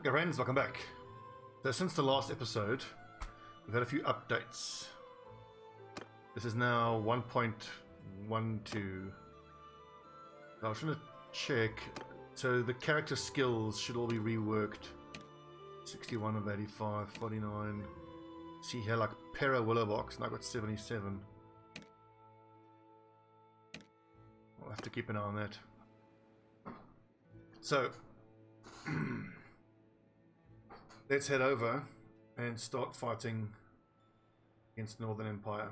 Okay, Rand's welcome back. So since the last episode, we've had a few updates. This is now 1.12. I was trying to check. So the character skills should all be reworked. 61 of 85, 49. See here, like Para Willowbox, and I got 77. I'll have to keep an eye on that. So let's head over and start fighting against Northern Empire.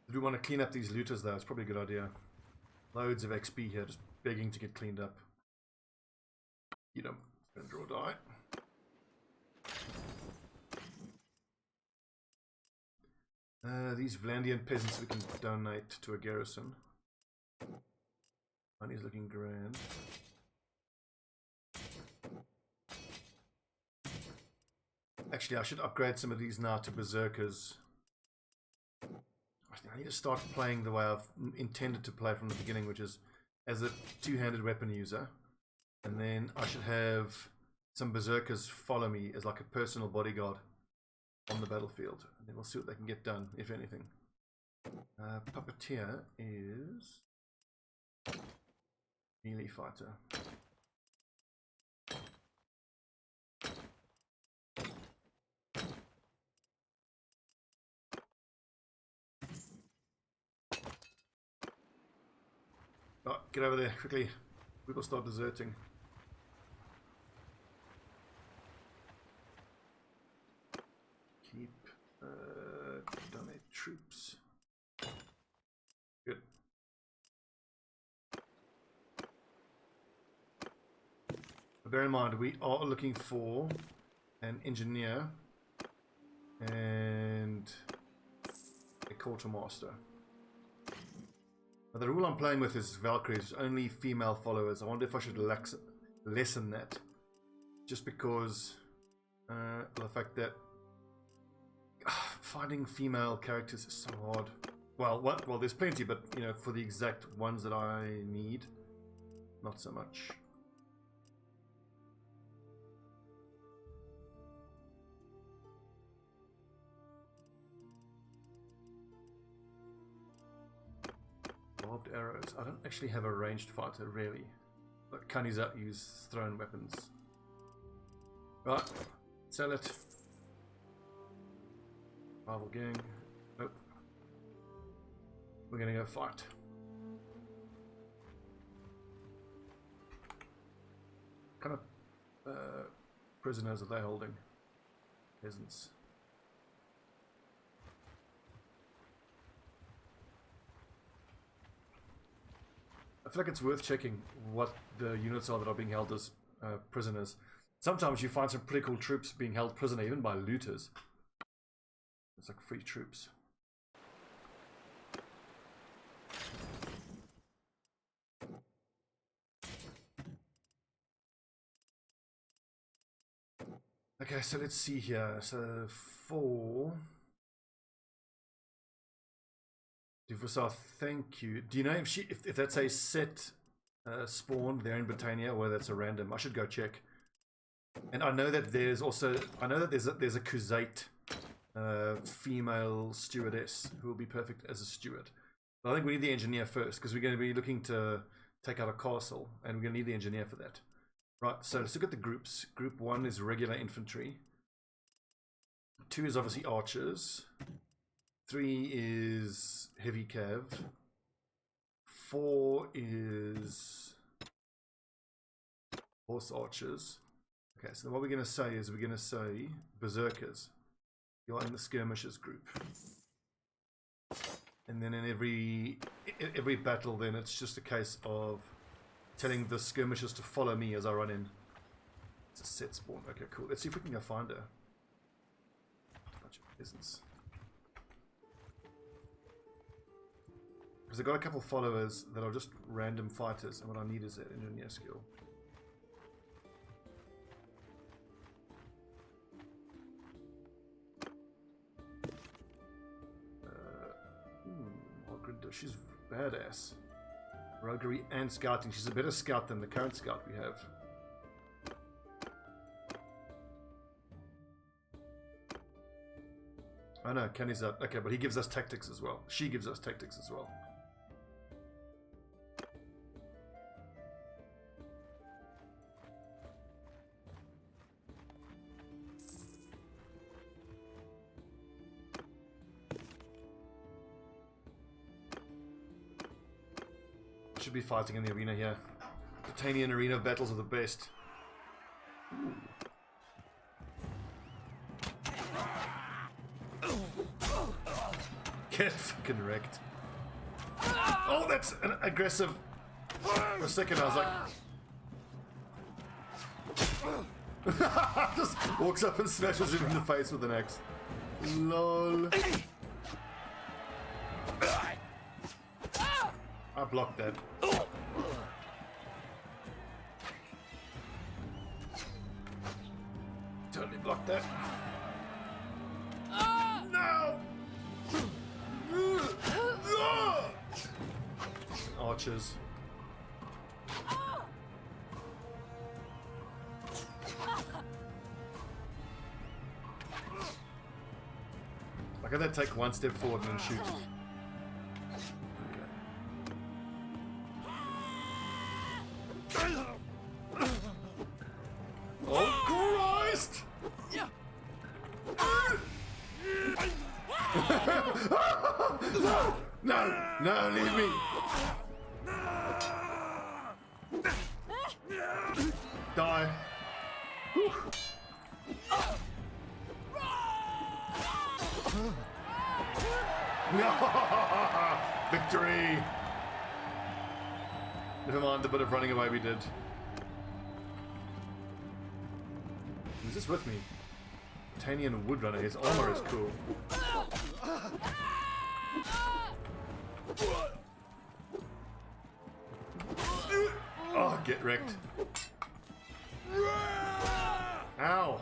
If we want to clean up these looters though, it's probably a good idea. Loads of XP here, just begging to get cleaned up. You know, gonna draw a die. These Vlandian peasants we can donate to a garrison. Money's looking grand. Actually, I should upgrade some of these now to berserkers. I need to start playing the way I've intended to play from the beginning, which is as a two-handed weapon user. And then I should have some berserkers follow me as like a personal bodyguard on the battlefield. And then we'll see what they can get done, if anything. Puppeteer is melee fighter. Oh, get over there quickly. People start deserting. Keep donate troops. Good. Bear in mind, we are looking for an engineer and a quartermaster. Now, the rule I'm playing with is Valkyries, only female followers. I wonder if I should lessen that, just because the fact that finding female characters is so hard. Well, there's plenty, but you know, for the exact ones that I need, not so much. Barbed arrows. I don't actually have a ranged fighter, really. But Kanizat use thrown weapons. Right, sell it. Rival gang. Nope. We're gonna go fight. What kind of prisoners are they holding? Peasants. I feel like it's worth checking what the units are that are being held as prisoners. Sometimes you find some pretty cool troops being held prisoner, even by looters. It's like free troops. Okay, so let's see here. So 4. Duvasar, thank you. Do you know if that's a set spawn there in Britannia, or that's a random? I should go check. And I know that there's also there's a Khuzait female stewardess who will be perfect as a steward. But I think we need the engineer first, because we're going to be looking to take out a castle, and we're going to need the engineer for that. Right, so let's look at the groups. Group 1 is regular infantry. 2 is obviously archers. 3 is heavy cav. 4 is horse archers. Okay, so what we're going to say is we're going to say berserkers. You're in the skirmishers group. And then in every battle, then it's just a case of telling the skirmishers to follow me as I run in. It's a set spawn. Okay, cool. Let's see if we can go find her. Bunch of peasants. Because I've got a couple of followers that are just random fighters, and what I need is that engineer skill. She's badass. Roguery and scouting. She's a better scout than the current scout we have. Oh no, Kenny's up. Okay, but he gives us tactics as well. She gives us tactics as well. Should be fighting in the arena here. Britannian arena battles are the best. Ooh. Get fucking wrecked. Oh, that's an aggressive. For a second, I was like. Just walks up and smashes him in the face with an axe. LOL. I blocked that. Totally blocked that. No! Archers. Like I then take one step forward and then shoot. Oh Christ! No, leave me! Die! Whew. No! Victory! Never mind the bit of running away we did. Who's this with me? Britannian Woodrunner, his armor is cool. Oh, get wrecked. Ow!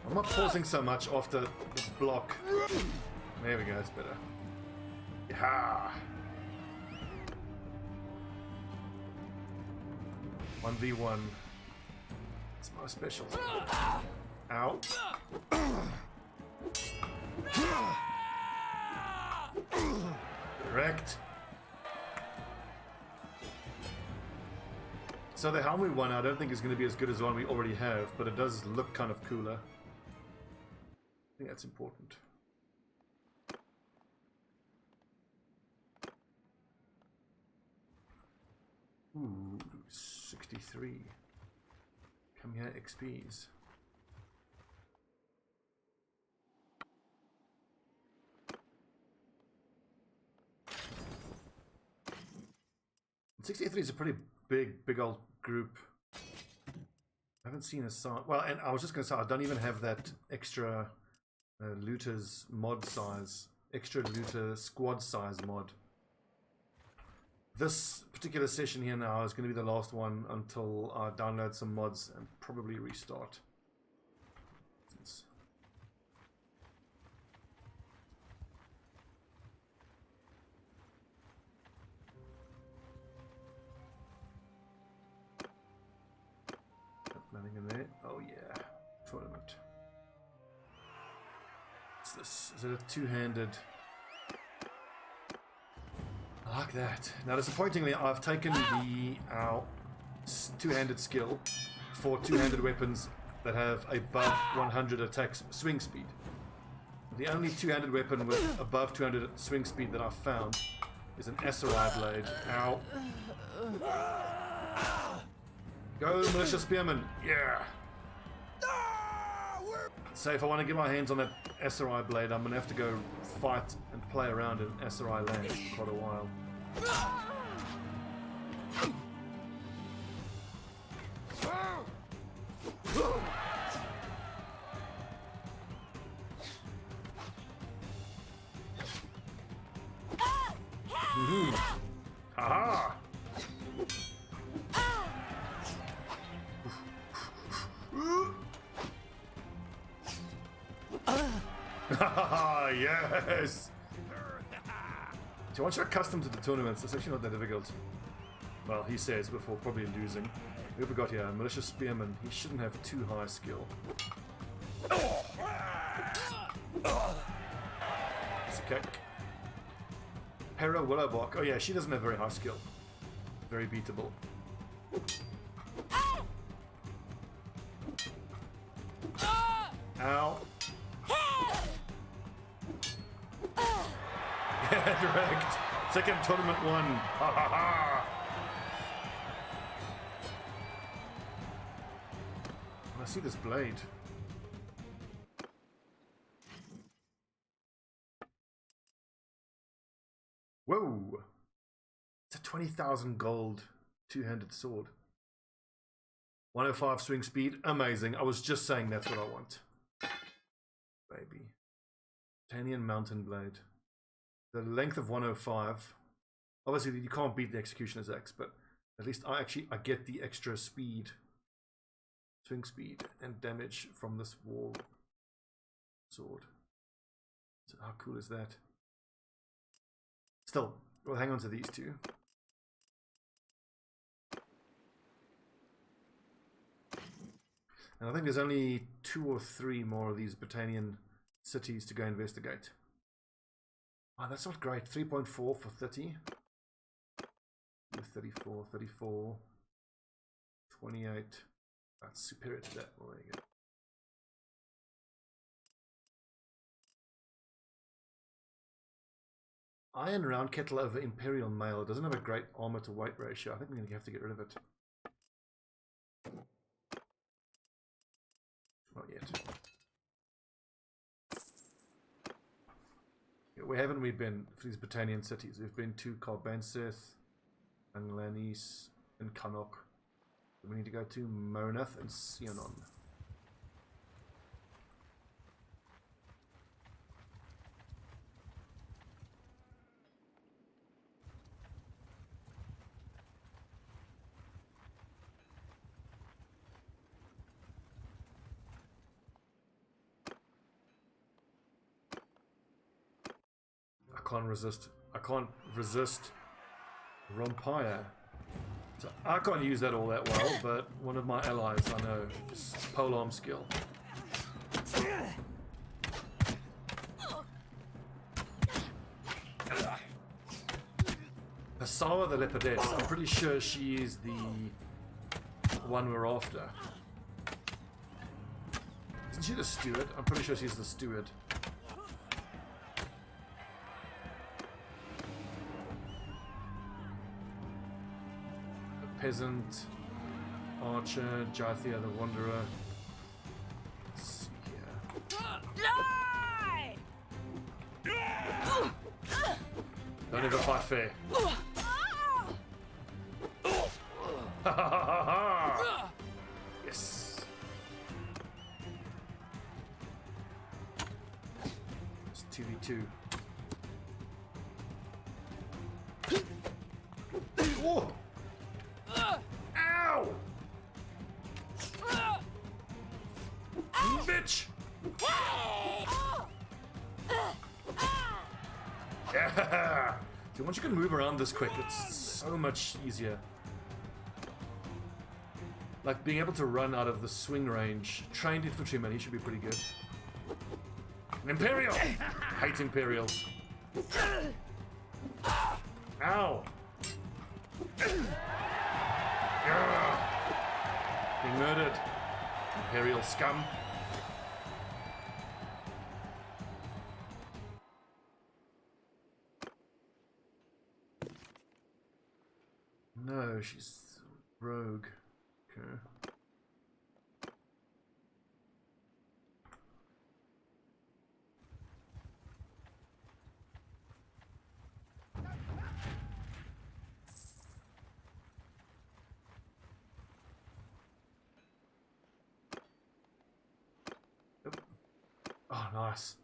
I'm not pausing so much after the block. There we go, it's better. Yeah. 1v1. It's my specialty. Ow. Wrecked. So the helmet one I don't think is going to be as good as the one we already have, but it does look kind of cooler. I think that's important. Ooh, 63. Come here, XPs. And 63 is a pretty big old group. I haven't seen a sign. Well, and I was just going to say, I don't even have that extra looters mod size, extra looter squad size mod. This particular session here now is going to be the last one until I download some mods and probably restart. Nothing in there. Oh yeah, tournament. What's this? Is it a two-handed? I like that. Now, disappointingly, I've taken the two-handed skill for two-handed weapons that have above 100 attack swing speed. The only two-handed weapon with above 200 swing speed that I've found is an Esserai blade. Ow. Go, Militia Spearman! Yeah! So if I want to get my hands on that Esserai blade, I'm going to have to go fight and play around in Esserai land for quite a while. Haha! Yes! So once you're accustomed to the tournaments, it's actually not that difficult. Well, he says before probably losing. Who have we got here? Malicious Spearman. He shouldn't have too high skill. It's a kick. Hera Willowbark. Oh yeah, she doesn't have very high skill. Very beatable. Ow. Yeah, direct. Second tournament won. Ha ha ha. I see this blade. Whoa. It's a 20,000 gold two-handed sword. 105 swing speed. Amazing. I was just saying that's what I want. Baby. Titanian Mountain Blade. The length of 105. Obviously, you can't beat the Executioner's Axe, but at least I get the extra speed. Swing speed and damage from this war sword. So how cool is that? Still, we'll hang on to these two. And I think there's only 2 or 3 more of these Britannian cities to go investigate. Oh, that's not great. 3.4 for 30. 34, 34, 28. That's superior to that. Well, there you go. Iron round kettle over Imperial mail. It doesn't have a great armor to weight ratio. I think we're going to have to get rid of it. Not yet. Yeah, where haven't we been for these Britannian cities? We've been to Carbanseth, Anglanis, and Cannock. We need to go to Monath and Sionon. I can't resist Rompire. So I can't use that all that well, but one of my allies I know is polearm skill. Hasawa the Leopardess, I'm pretty sure she is the one we're after. Isn't she the steward? I'm pretty sure she's the steward. Peasant, Archer, Jathia the Wanderer. Let's see here. Don't ever fight fair. Yes. It's 2v2. Oh! Bitch! Yeah! See, once you can move around this quick, it's so much easier. Like being able to run out of the swing range. Trained infantryman, he should be pretty good. An Imperial! Hate Imperials. Ow! Being murdered. Imperial scum. No, she's rogue. Okay. Oh, nice.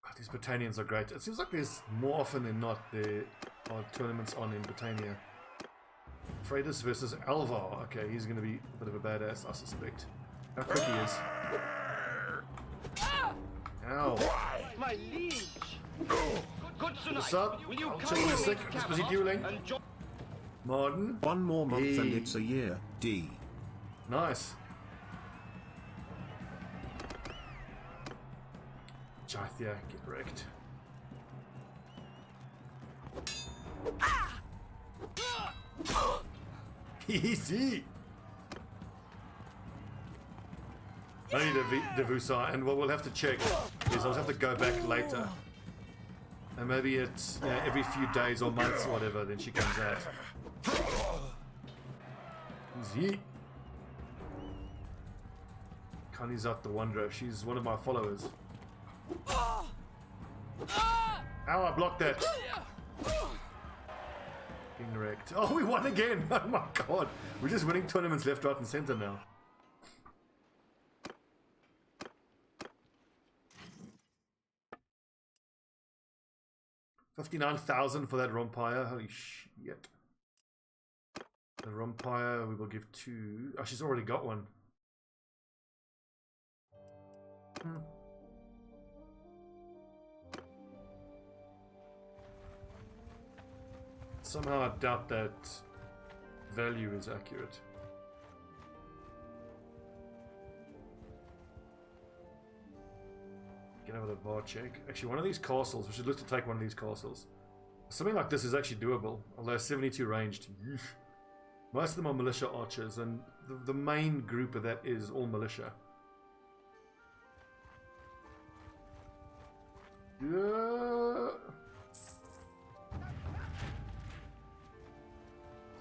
God, these Britannians are great. It seems like there's more often than not there are tournaments on in Britannia. Freydis versus Alvar. Okay, he's going to be a bit of a badass, I suspect. How quick he is. Ow. My liege! Good What's up? I'll chill in a sec. I'm just busy dueling. Modern. One more month and it's a year. D. Nice. Jathia, get wrecked. Easy. I need a Devusa, and what we'll have to check is I'll have to go back later. And maybe it's every few days or months or whatever, then she comes out. Easy. Kanizat the Wanderer, she's one of my followers. Ow, I blocked that. Being wrecked. Oh, we won again! Oh my god! We're just winning tournaments left, right, and center now. $59,000 for that Rompire. Holy shit. The Rompire we will give to... Oh, she's already got one. Somehow I doubt that value is accurate. Get over the VAR check. Actually, one of these castles, we should look to take one of these castles. Something like this is actually doable, although 72 ranged. Most of them are militia archers, and the main group of that is all militia. Yeah.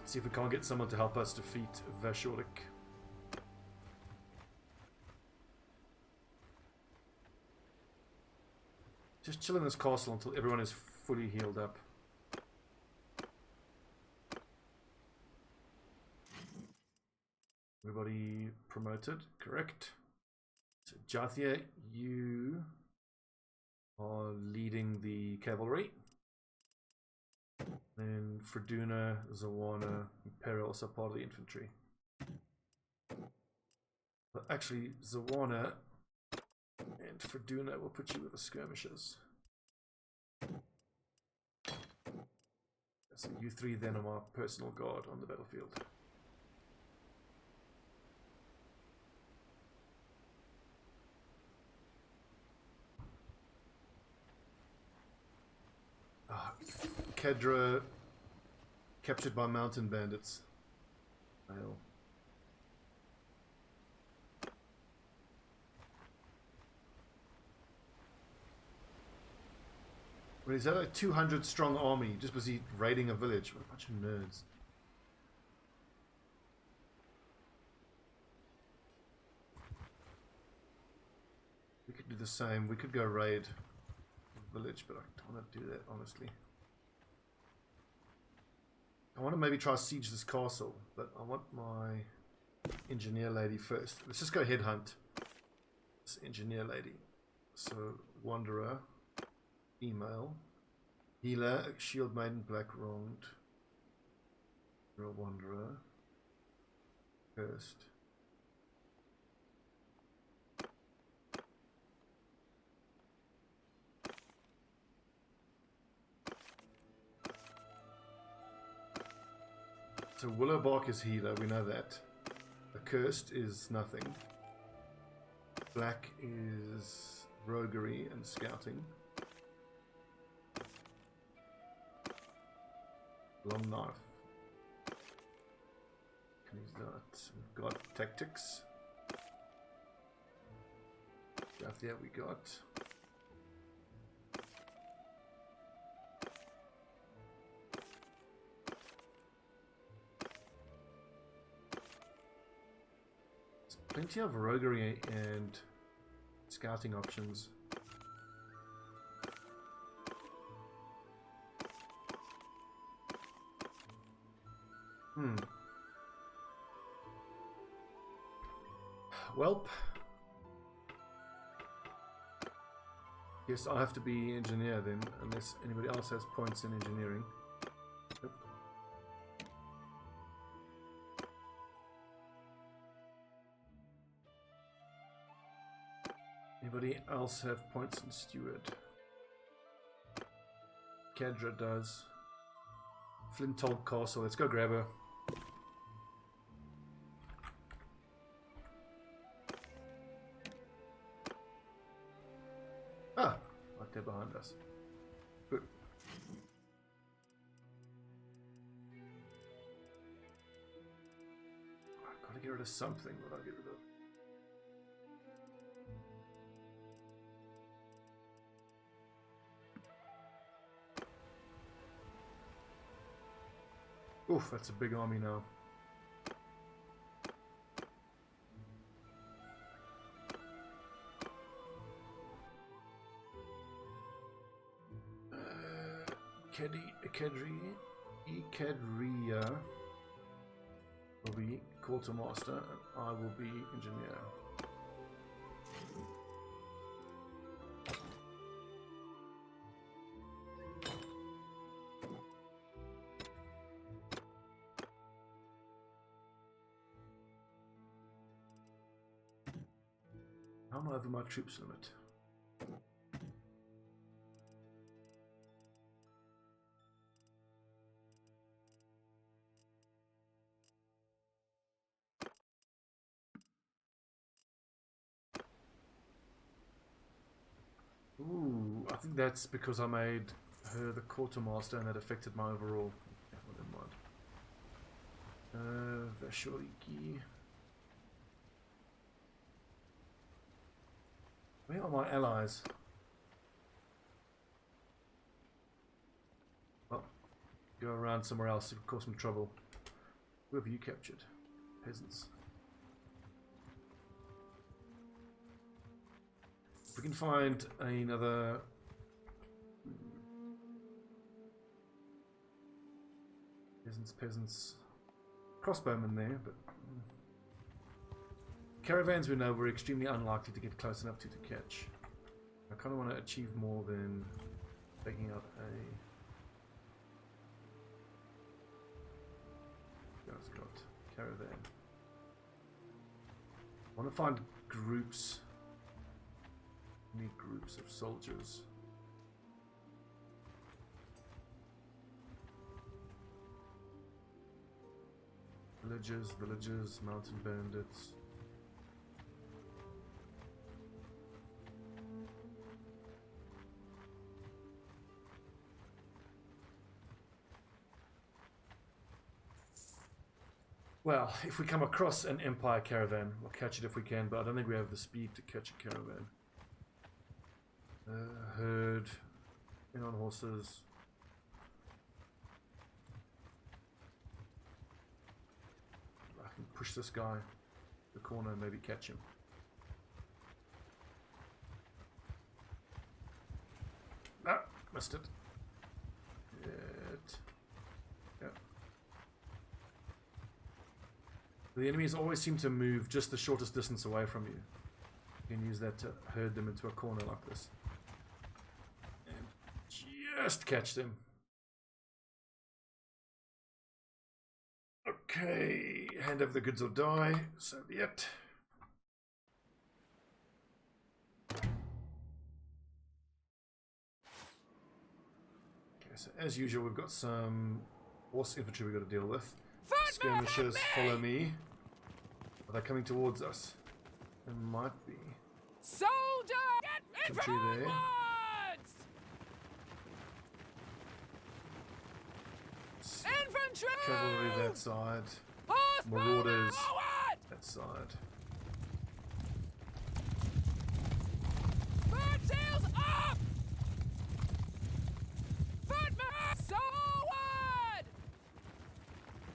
See if we can't get someone to help us defeat Vashorik. Just chill in this castle until everyone is fully healed up. Everybody promoted, correct. So Jathia, you are leading the cavalry. Then Freyduna, Zawana, Imperial also part of the infantry. But actually, Zawana and Freyduna will put you with the skirmishers. So you three then are my personal guard on the battlefield. Kedra captured by mountain bandits. Fail. Well, is that a 200 strong army just was he raiding a village? What a bunch of nerds. We could do the same. We could go raid a village, but I don't want to do that, honestly. I want to maybe try siege this castle, but I want my engineer lady first. Let's just go headhunt this engineer lady. So, Wanderer, female, healer, shield maiden, black wronged, real Wanderer, cursed. So Willowbark is healer, we know that. Accursed is nothing. Black is roguery and scouting. Long knife. Can use that. We've got tactics. Jathia we got. Plenty of roguery and scouting options. Welp. Yes, I'll have to be engineer then, unless anybody else has points in engineering. Yep. Anybody else have points in steward? Kedra does. Flinthold Castle. Let's go grab her. Ah, right there behind us. Good. I've got to get rid of something. What do I get rid of? Oof, that's a big army now. Ekedria will be quartermaster, and I will be engineer. I'm over my troops limit. Ooh, I think that's because I made her the quartermaster and that affected my overall. Yeah, well, never mind. Vashoriki. Where are my allies? Well, go around somewhere else to cause some trouble. Who have you captured? Peasants. If we can find another peasants, crossbowmen there, but caravans we know we're extremely unlikely to get close enough to catch. I kind of want to achieve more than taking out a. It's got caravan. I want to find groups. Need groups of soldiers. Villagers, mountain bandits. Well, if we come across an Empire caravan, we'll catch it if we can, but I don't think we have the speed to catch a caravan. Herd, in on horses. I can push this guy to the corner and maybe catch him. Ah, missed it. Yeah. The enemies always seem to move just the shortest distance away from you. You can use that to herd them into a corner like this. Just catch them. Okay, hand over the goods or die. So be it. Okay, so as usual, we've got some horse infantry we've got to deal with. Skirmishers follow me. Are they coming towards us? There might be. Soldier! Infantry there. Infantry! Cavalry that side. Marauders that side. Bird tails up! Footmen! Forward!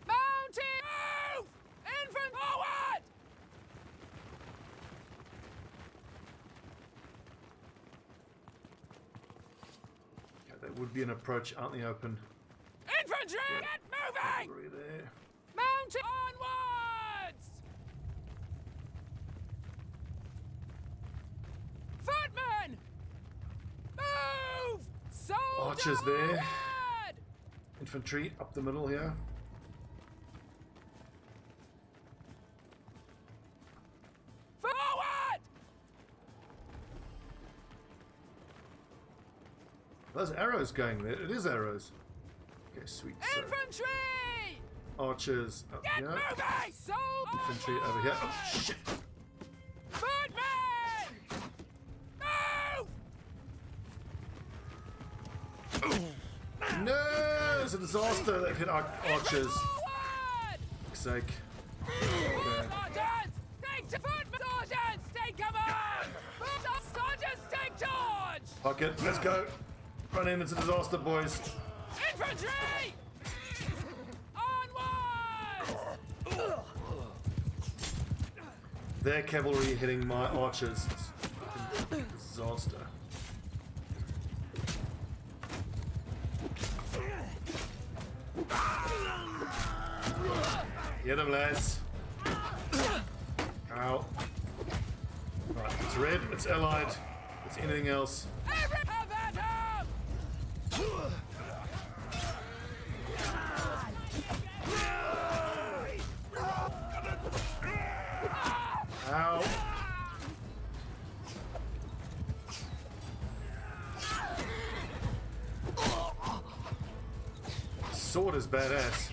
Mountain! Move! Infant forward! Okay, that would be an approach out in the open. Infantry! Get moving! Cavalry there. Mountain onwards! Footmen! Move! Soldier Archers there. onward! Infantry up the middle here. Forward! those arrows going there? It is arrows. Okay, sweet. So, Infantry! archers up Get here. moving! So Infantry over here. Oh, shit! Footmen! Move! No! It's a disaster that hit our archers. Forward! For fuck's sake. Sergeants! Take to footmen! Sergeants! Take command! Sergeants, take charge! Fuck it, let's go. Run in, it's a disaster, boys. Infantry! Onwards! Their cavalry hitting my archers. It's fucking disaster. Get them, lads. Ow. Right, it's red, it's allied, it's anything else. Every have at him! Ow. Sword is badass.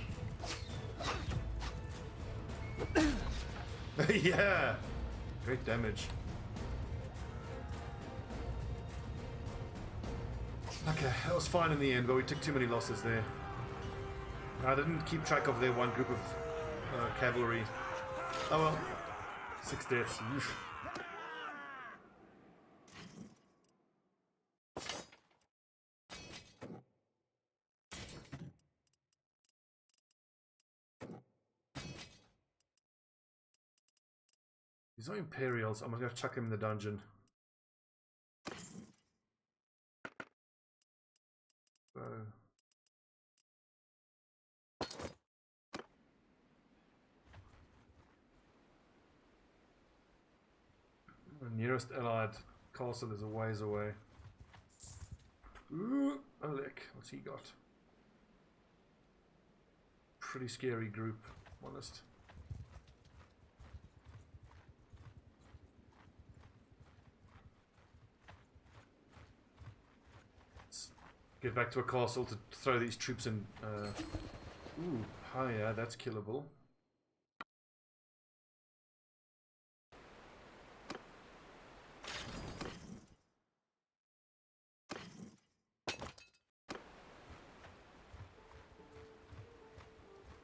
Yeah. Great damage. Okay, that was fine in the end, but we took too many losses there. I didn't keep track of their one group of cavalry. Oh well. 6 deaths. Oof. These are Imperials. I'm gonna chuck him in the dungeon. So. The nearest allied castle is a ways away. Ooh, Oleg, what's he got? Pretty scary group, honest. Let's get back to a castle to throw these troops in. Ooh, yeah, that's killable.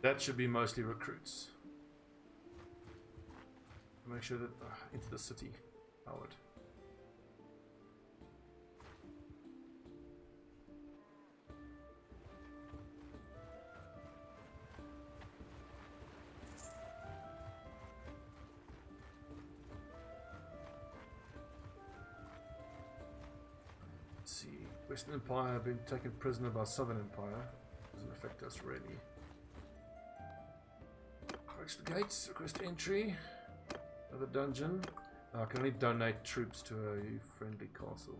That should be mostly recruits. Make sure that into the city, Howard. Let's see. Western Empire been taken prisoner by Southern Empire. Doesn't affect us really. Approach the gates, request entry. Another dungeon. I can only donate troops to a friendly castle.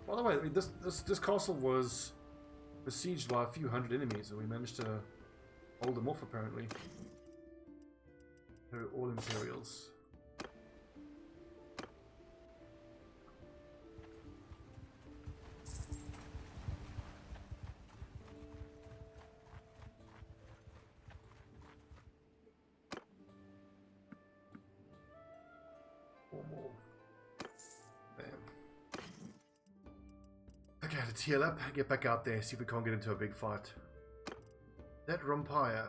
By the way, this castle was besieged by a few hundred enemies, and we managed to hold them off. Apparently, they're all Imperials. Okay, let's heal up, get back out there, see if we can't get into a big fight. That Rompire.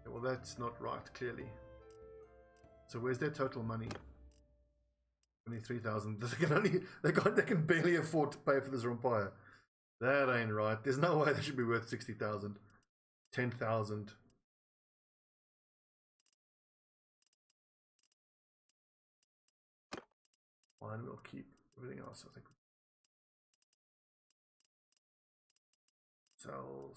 Yeah, well, that's not right, clearly. So where's their total money? 23,000. They can barely afford to pay for this Rompire. That ain't right. There's no way they should be worth 60,000. 10,000. Fine, we'll keep everything else, I think. Sell.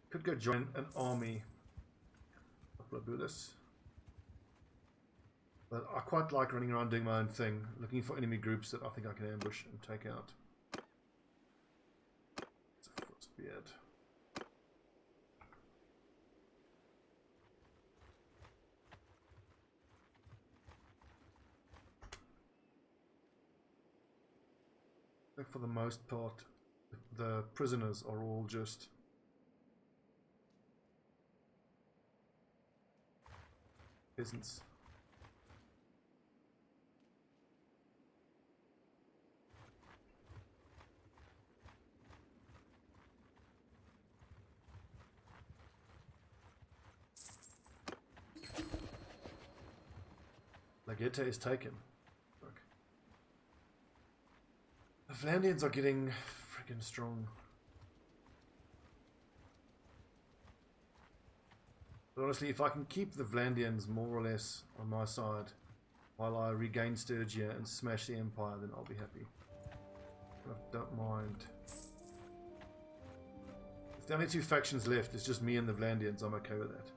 Could go join an army. Bulis. But I quite like running around doing my own thing, looking for enemy groups that I think I can ambush and take out. It's a first beard. I think for the most part, the prisoners are all just peasants. Lageta is taken. Look. The Vlandians are getting freaking strong. But honestly, if I can keep the Vlandians more or less on my side while I regain Sturgia and smash the Empire, then I'll be happy. I don't mind. If the only two factions left is just me and the Vlandians, I'm okay with that.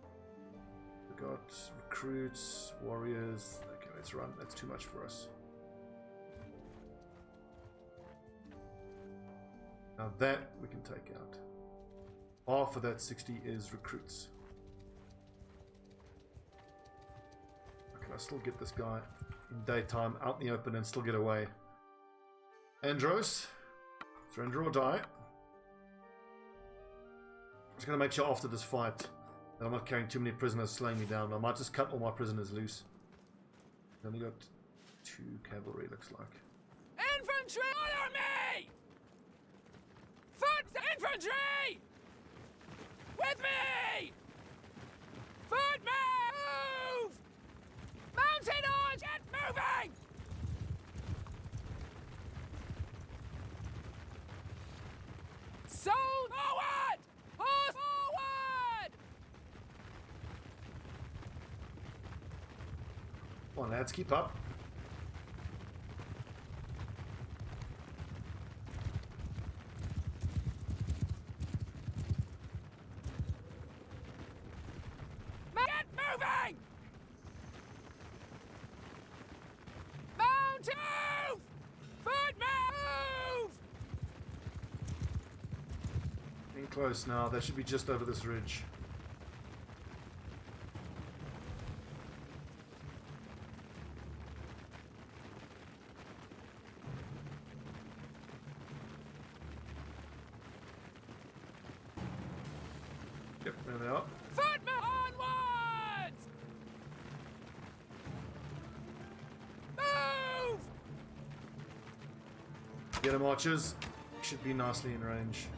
We've got recruits, warriors. Okay, let's run. That's too much for us. Now that we can take out. Half of that 60 is recruits. Can I still get this guy in daytime out in the open and still get away? Andros, surrender or die. I'm just going to make sure after this fight that I'm not carrying too many prisoners slaying me down. I might just cut all my prisoners loose. I only got 2 cavalry, looks like. Infantry, honor me! Foot infantry! With me! Footmen! Move! Mountain on! Get moving! So forward! Horse forward! Come on, lads, keep up. Get moving! Mount move! Footmen move! Getting close now. That should be just over this ridge. Yep, there they are. Footmen onwards! Move! Get them, archers. Should be nicely in range.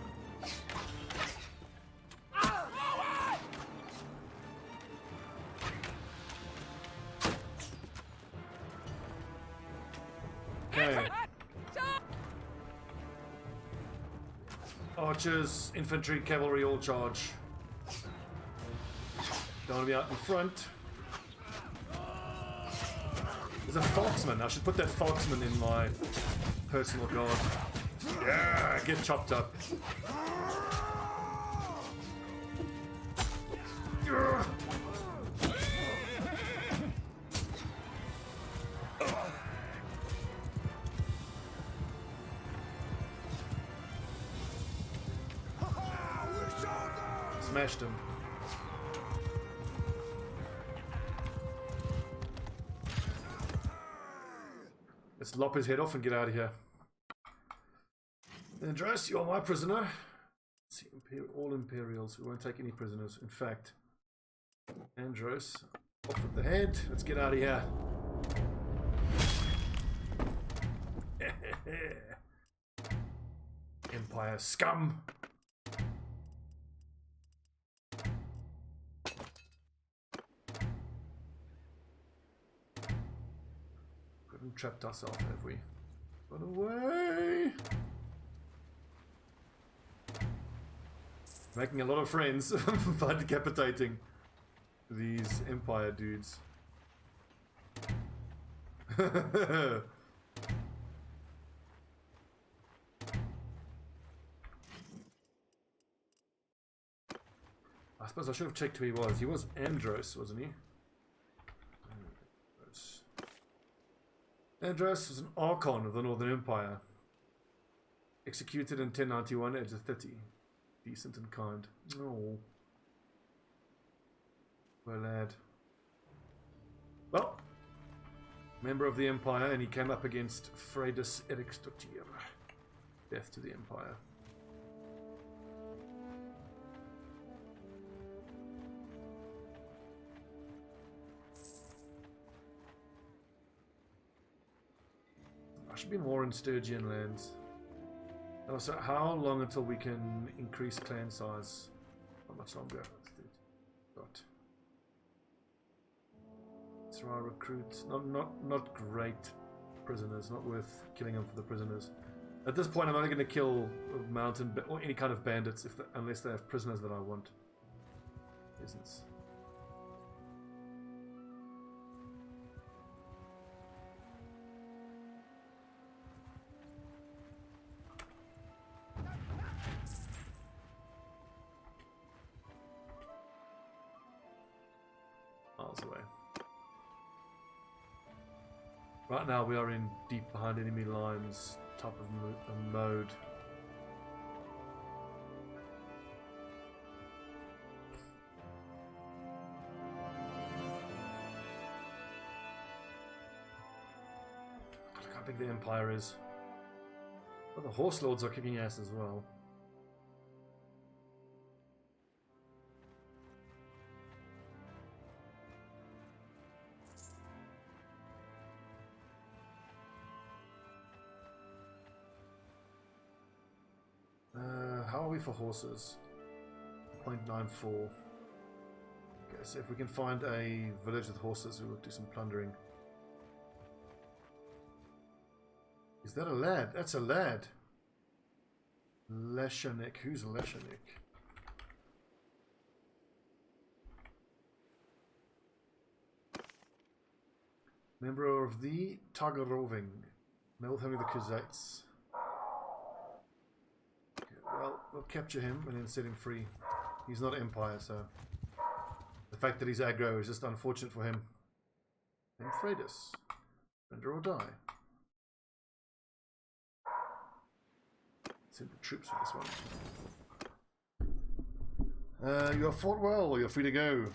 Forward! Okay. Archers, infantry, cavalry, all charge. Don't want to be out in front. There's a Foxman. I should put that Foxman in my personal guard. Yeah, get chopped up. Smashed him. Let's lop his head off and get out of here. Andros, you're my prisoner. Let's see, all Imperials. We won't take any prisoners. In fact, Andros, off with the head. Let's get out of here. Empire scum. Haven't trapped ourselves, have we? Run away! Making a lot of friends by decapitating these Empire dudes. I suppose I should have checked who he was. He was Andros, wasn't he? Andros was an Archon of the Northern Empire. Executed in 1091, age of 30. Decent and kind. Oh. Well, lad. Well, member of the Empire, and he came up against Freydis Eriksdottir. Death to the Empire. I should be more in Sturgian lands. Also, how long until we can increase clan size? How much longer? Got. Let's try recruit. Not great prisoners. Not worth killing them for the prisoners. At this point, I'm only going to kill mountain or any kind of bandits unless they have prisoners that I want. Peasants. Miles away. Right now we are in deep behind enemy lines type of mode. Look how big the Empire is. Well, the Horse Lords are kicking ass as well. How are we for horses? 0.94. Okay, so if we can find a village with horses, we will do some plundering. Is that a lad? That's a lad. Leshanik. Who's Leshanik? Member of the Tagaroving. Male family of the Khuzaits. Well, we'll capture him and then set him free. He's not Empire, so the fact that he's aggro is just unfortunate for him. And Freydis. Surrender or die. Send the troops for this one. You have fought well, you're free to go.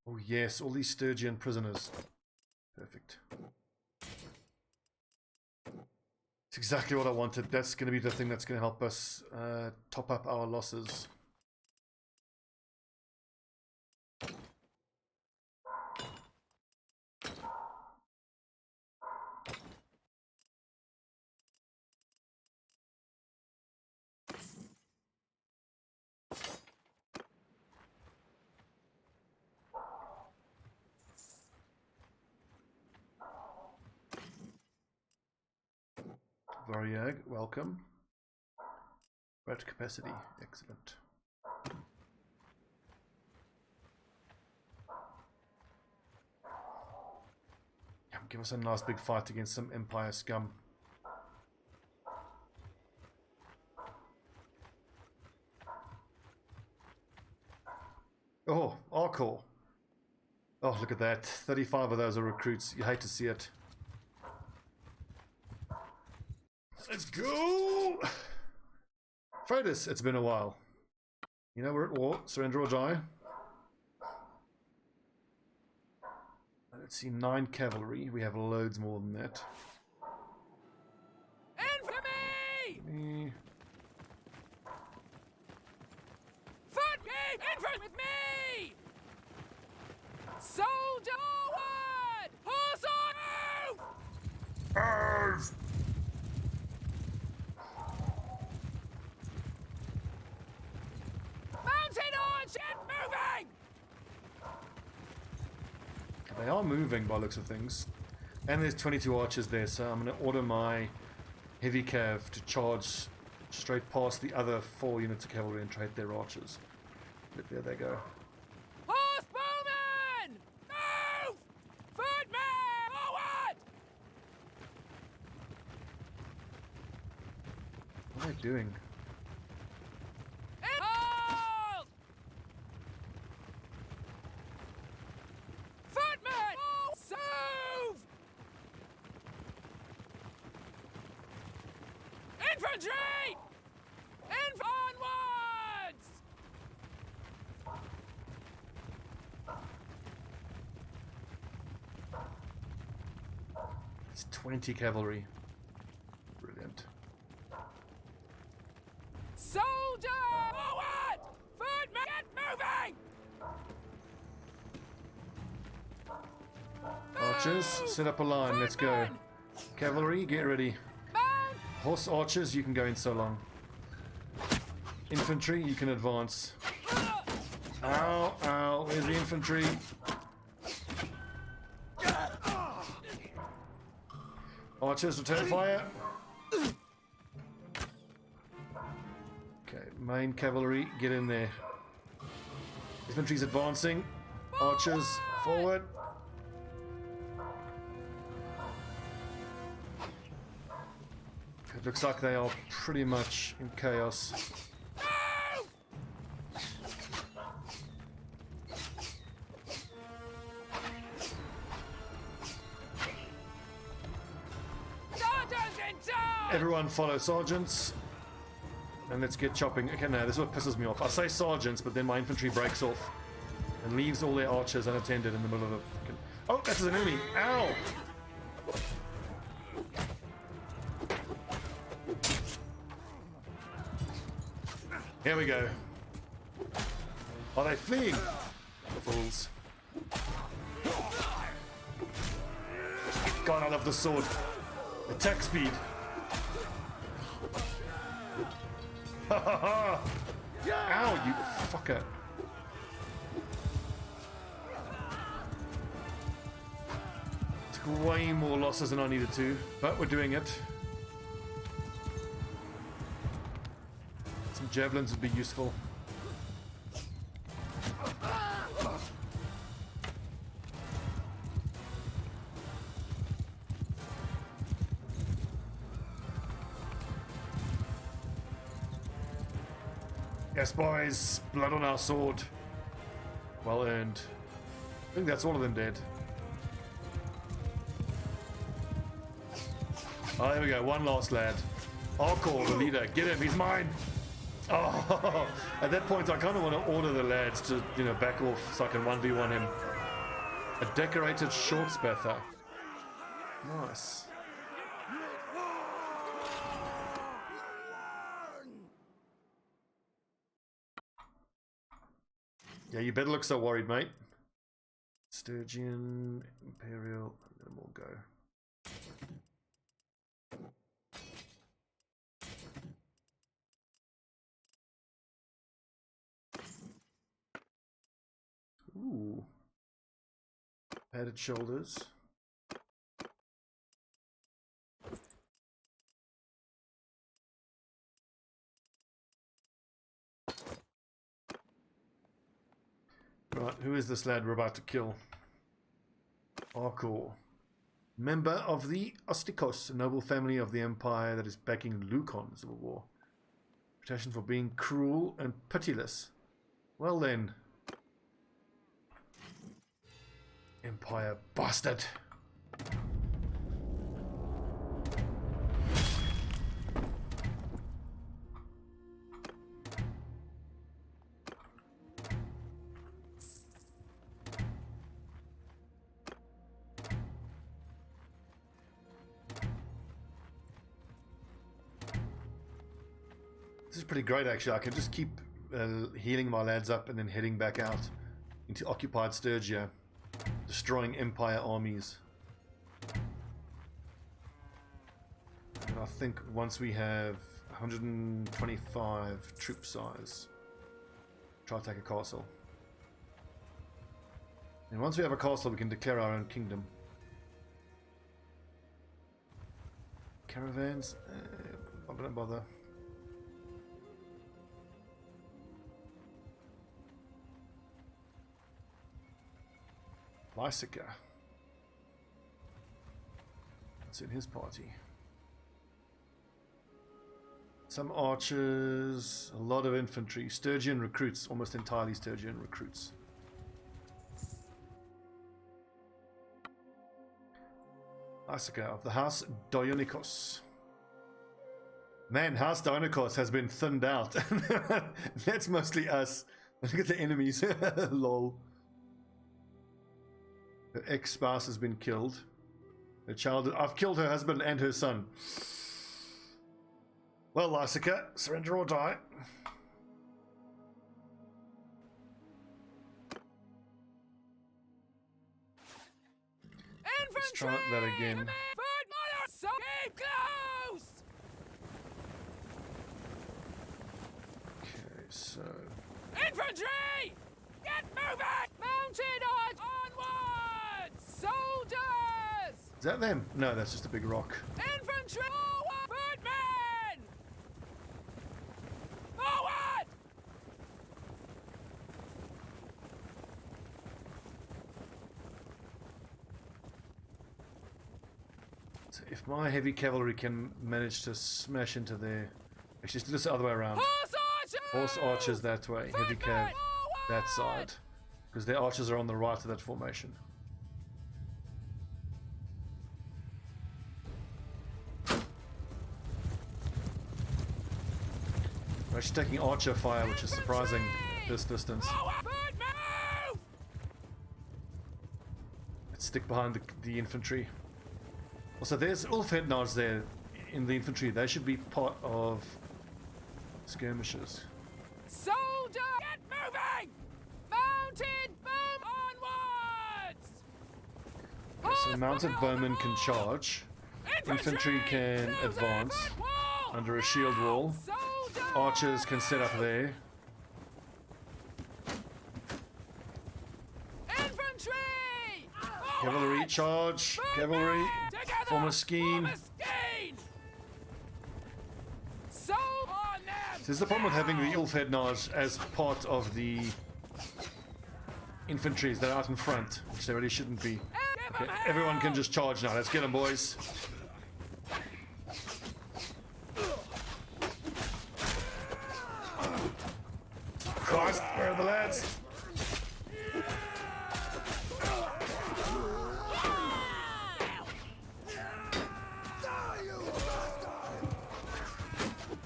Oh yes, all these Sturgian prisoners. Perfect. It's exactly what I wanted. That's going to be the thing that's going to help us top up our losses. Variag, welcome. Rat capacity, excellent. Yeah, give us a nice big fight against some Empire scum. Oh, Arcor. Oh, look at that. 35 of those are recruits. You hate to see it. Let's go! Freydis, it's been a while. You know, we're at war. Surrender or die. Let's see, 9 cavalry. We have loads more than that. Infamy! Foot me! Infamy with me! Soldier forward! Horse on move! Moving! They are moving by the looks of things. And there's 22 archers there, so I'm going to order my heavy cav to charge straight past the other 4 units of cavalry and trade their archers. But there they go. Horse bowmen! Move! Footmen! Forward! What are they doing? Infantry! Onwards! It's 20 cavalry. Brilliant. Soldier! Forward! Footmen, get moving! Archers, set up a line. Let's go. Footmen! Cavalry, get ready. Mount! Horse archers, you can go in so long. Infantry, you can advance. Ow, ow, where's the infantry? Archers, return fire. Okay, main cavalry, get in there. Infantry's advancing. Archers, forward. It looks like they are pretty much in chaos. Everyone follow sergeants. And let's get chopping. Okay, no, this is what pisses me off. I say sergeants, but then my infantry breaks off and leaves all their archers unattended in the middle of a fucking... Oh, that's an enemy! Ow! Here we go. Are they fleeing? The fools. God, I love the sword. Attack speed. Ha ha ha! Ow, you fucker. Took way more losses than I needed to, but we're doing it. Some javelins would be useful. Yes, boys, blood on our sword. Well earned. I think that's all of them dead. Oh, there we go. One last lad. Hardcore, the leader. Get him. He's mine. Oh, at that point, I kind of want to order the lads to, you know, back off so I can 1v1 him. A decorated short spather. Nice. Yeah, you better look so worried, mate. Sturgian, Imperial, let them all go. Ooh. Padded shoulders. Right, who is this lad we're about to kill? Arkor. Member of the Ostikos, a noble family of the Empire that is backing Lucon's civil war. Reputation for being cruel and pitiless. Well then. Empire bastard. This is pretty great actually. I can just keep healing my lads up and then heading back out into occupied Sturgia, destroying Empire armies. And I think once we have 125 troop size, try to take a castle. And once we have a castle, we can declare our own kingdom. Caravans? I don't bother. Lysica. What's in his party? Some archers, a lot of infantry. Sturgian recruits, almost entirely Sturgian recruits. Lysica of the house Dionikos. Man, House Dinocaust has been thinned out. That's mostly us. Look at the enemies. Lol. Her ex-spouse has been killed. Her child... I've killed her husband and her son. Well, Lysica, surrender or die. Let's try that again. So close! Okay, so... Infantry! Get moving! Mounted onwards! Soldiers! Is that them? No, that's just a big rock. Infantry! Forward! Footmen! Forward! So if my heavy cavalry can manage to smash into there... Actually, let's do this the other way around. Horse archers! Horse archers that way, heavy cav that side. Because their archers are on the right of that formation. We're actually taking archer fire, which is surprising at this distance. Let's stick behind the infantry. Also, there's Ulf Headnards there in the infantry. They should be part of skirmishes. Soldier, get moving! Mounted boom onwards! Okay, so mounted bowmen can charge. Infantry can advance under a shield wall. Archers can set up there. Infantry! Cavalry charge. Cavalry. Form a scheme. So on them! This is the problem with having the Ulf Headnards as part of the infantry. They're out in front, which they really shouldn't be. Okay, everyone can just charge now. Let's get them, boys. Christ, where are the lads?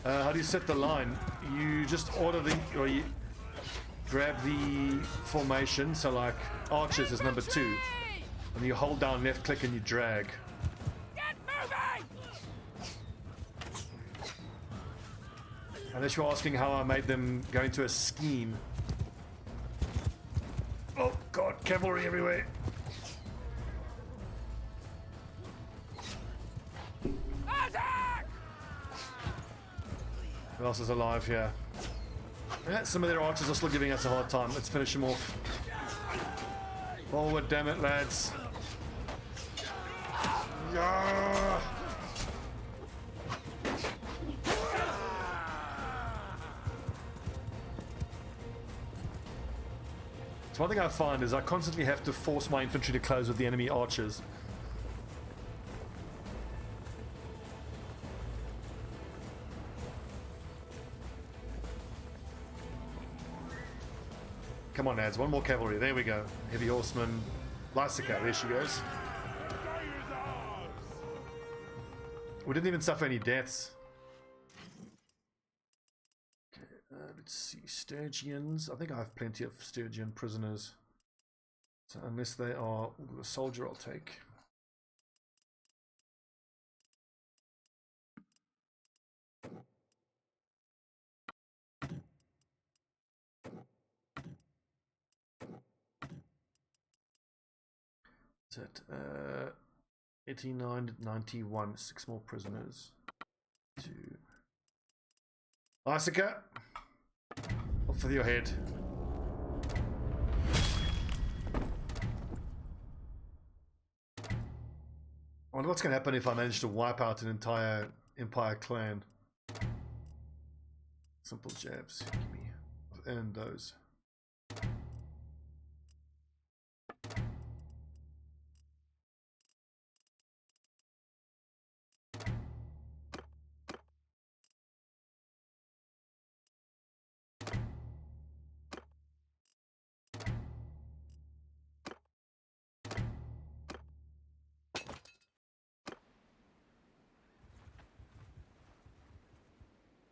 How do you set the line? You just order the, or you grab the formation. So like archers is number 2, and you hold down left click and you drag. Get moving! Unless you're asking how I made them go into a scheme. Oh god, cavalry everywhere. Attack! Who else is alive here? Yeah, some of their archers are still giving us a hard time. Let's finish them off. Forward, damn it, lads. Yeah. So one thing I find is I constantly have to force my infantry to close with the enemy archers. Come on, lads. One more cavalry. There we go. Heavy horseman. Lysica. There she goes. We didn't even suffer any deaths. Okay, let's see. Sturgians. I think I have plenty of Sturgian prisoners. So unless they are... Ooh, the soldier I'll take. Is that 89, 91, 6 more prisoners. 2. Lysica, off with your head. I wonder what's going to happen if I manage to wipe out an entire Empire clan. Simple jabs. Give me. I've earned those.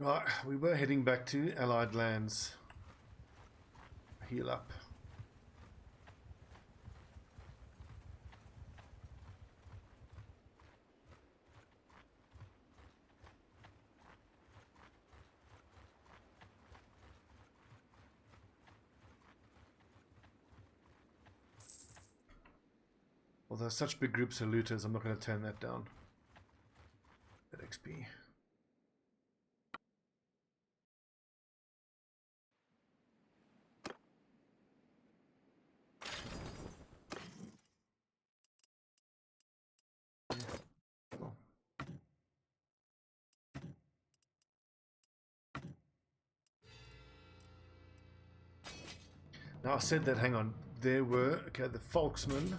Right, we were heading back to Allied lands. Heal up. Although such big groups of looters, I'm not going to turn that down. That XP. Cool. Now I said that, hang on, there were, okay, the Folksman.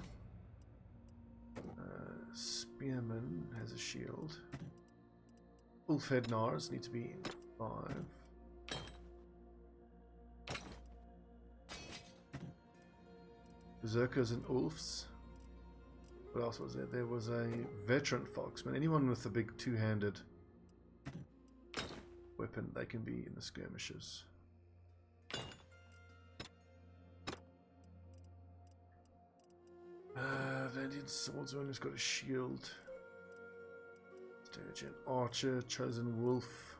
Spearman has a shield. Ulfhead Nars need to be 5. Berserkers and Ulfs. What else was there? There was a veteran Folksman. Anyone with a big two-handed weapon, they can be in the skirmishes. Valiant Swordsman who's got a shield. Sturgian Archer, Chosen Wolf.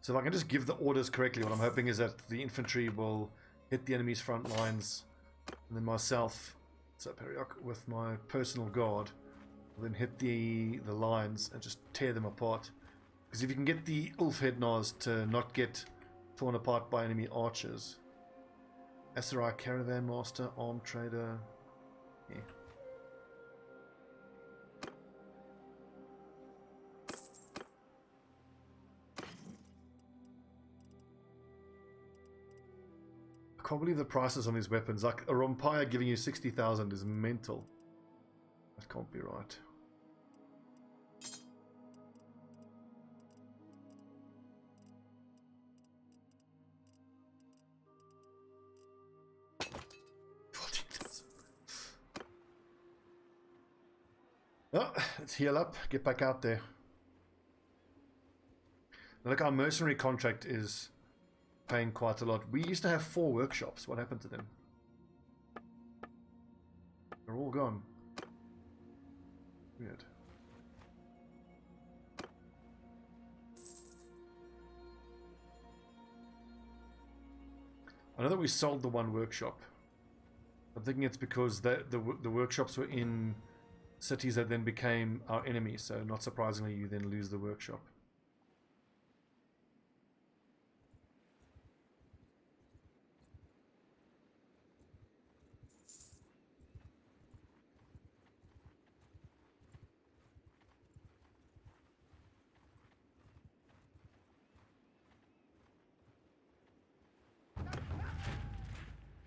So if I can just give the orders correctly, what I'm hoping is that the infantry will hit the enemy's front lines, and then myself, so Periok, with my personal guard, will then hit the lines and just tear them apart. Because if you can get the Ulfhead Nars to not get torn apart by enemy archers. Asarai Caravan Master, Arm Trader, yeah. I can't believe the prices on these weapons. Like a Rompire giving you 60,000 is mental. That can't be right. Well, let's heal up, get back out there. Now, look, our mercenary contract is paying quite a lot. We used to have 4 workshops. What happened to them? They're all gone. Weird. I know that we sold the 1 workshop. I'm thinking it's because the workshops were in cities that then became our enemy, so not surprisingly you then lose the workshop.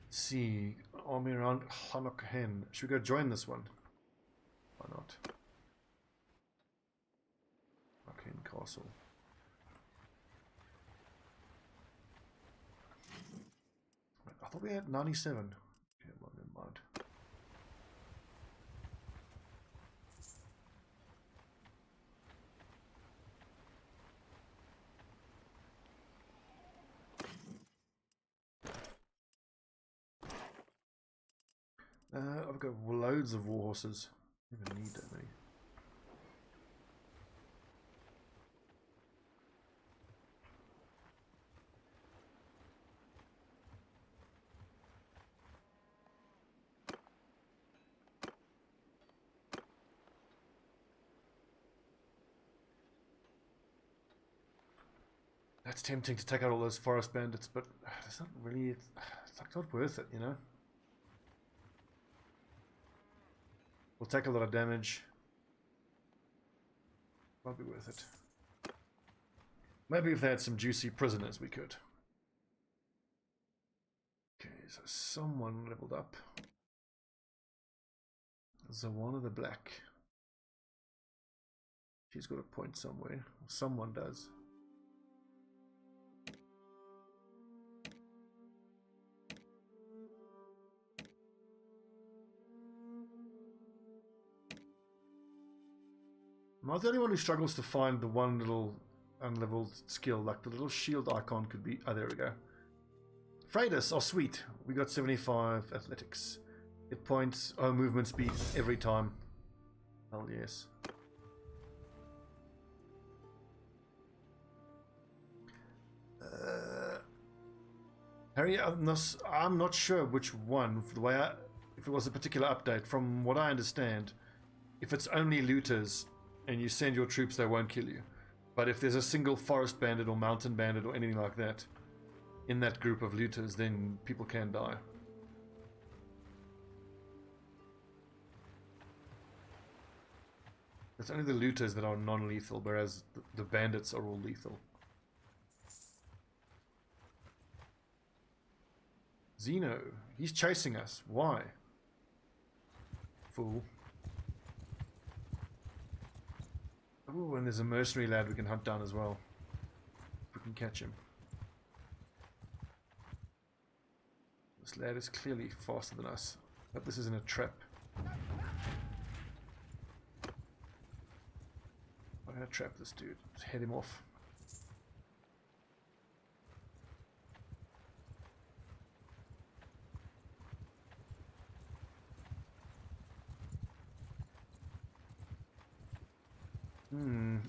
Let's see, army around Hanokhen. Should we go join this one? Why not? Hanokhen Castle. I thought we had 97. Okay, well, never mind. I've got loads of war horses. I don't even need that many. That's tempting to take out all those forest bandits, but it's not really, it's like not worth it, you know? We'll take a lot of damage. Might be worth it. Maybe if they had some juicy prisoners, we could. Okay, so someone leveled up. Zawana the Black. She's got a point somewhere. Or someone does. Am I the only one who struggles to find the one little unleveled skill? Like the little shield icon could be... Oh, there we go. Freydis, oh sweet. We got 75 athletics. Hit points, oh, movement speed every time. Hell yes. Harry, I'm not sure which one. The way if it was a particular update, from what I understand, if it's only looters and you send your troops, they won't kill you. But if there's a single forest bandit or mountain bandit or anything like that in that group of looters, then people can die. It's only the looters that are non-lethal, whereas the bandits are all lethal. Zeno, he's chasing us. Why? Fool. Oh, and there's a mercenary lad we can hunt down as well. If we can catch him. This lad is clearly faster than us. But this isn't a trap. I'm gonna trap this dude. Just head him off.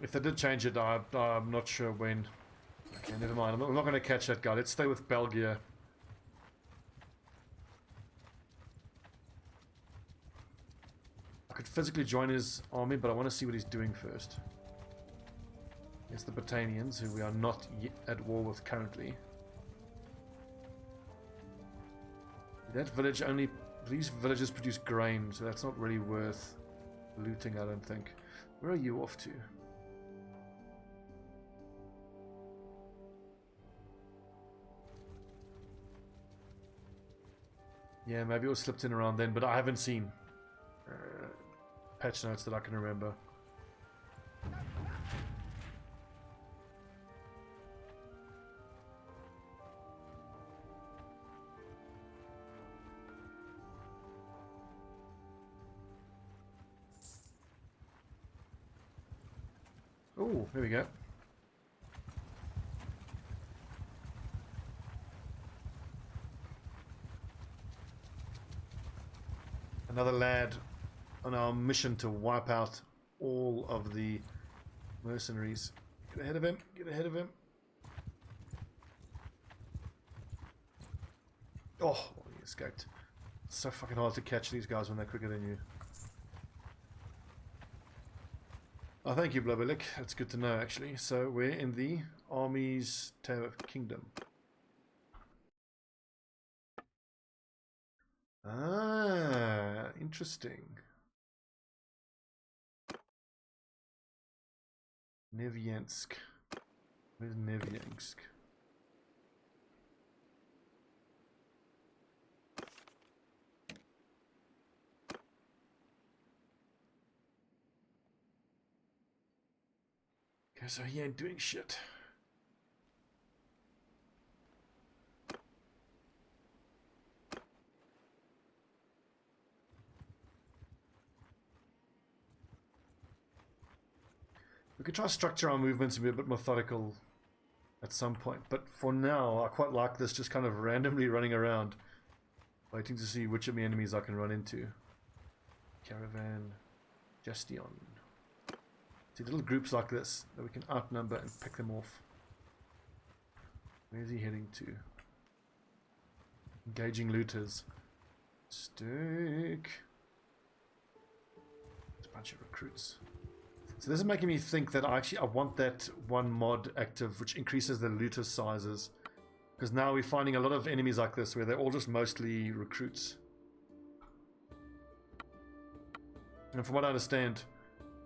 If they did change it, I'm not sure when. Okay, never mind. I'm not going to catch that guy. Let's stay with Belgia. I could physically join his army, but I want to see what he's doing first. It's the Botanians, who we are not at war with currently. That village only... These villages produce grain, so that's not really worth looting, I don't think. Where are you off to? Yeah, maybe it was slipped in around then, but I haven't seen patch notes that I can remember. Oh, here we go. Another lad on our mission to wipe out all of the mercenaries. Get ahead of him, get ahead of him. Oh, he escaped. It's so fucking hard to catch these guys when they're quicker than you. Oh, thank you, Blubberlick. That's good to know, actually. So we're in the Army's Tale of Kingdom. Ah, interesting. Neviansk. Where's Neviansk? Okay, so he ain't doing shit. We could try to structure our movements and be a bit methodical at some point, but for now I quite like this, just kind of randomly running around waiting to see which of the enemies I can run into. Caravan, Gestion. See little groups like this that we can outnumber and pick them off. Where's he heading to? Engaging looters. Stick. There's a bunch of recruits. So this is making me think that I want that one mod active which increases the looter sizes. Because now we're finding a lot of enemies like this where they're all just mostly recruits. And from what I understand,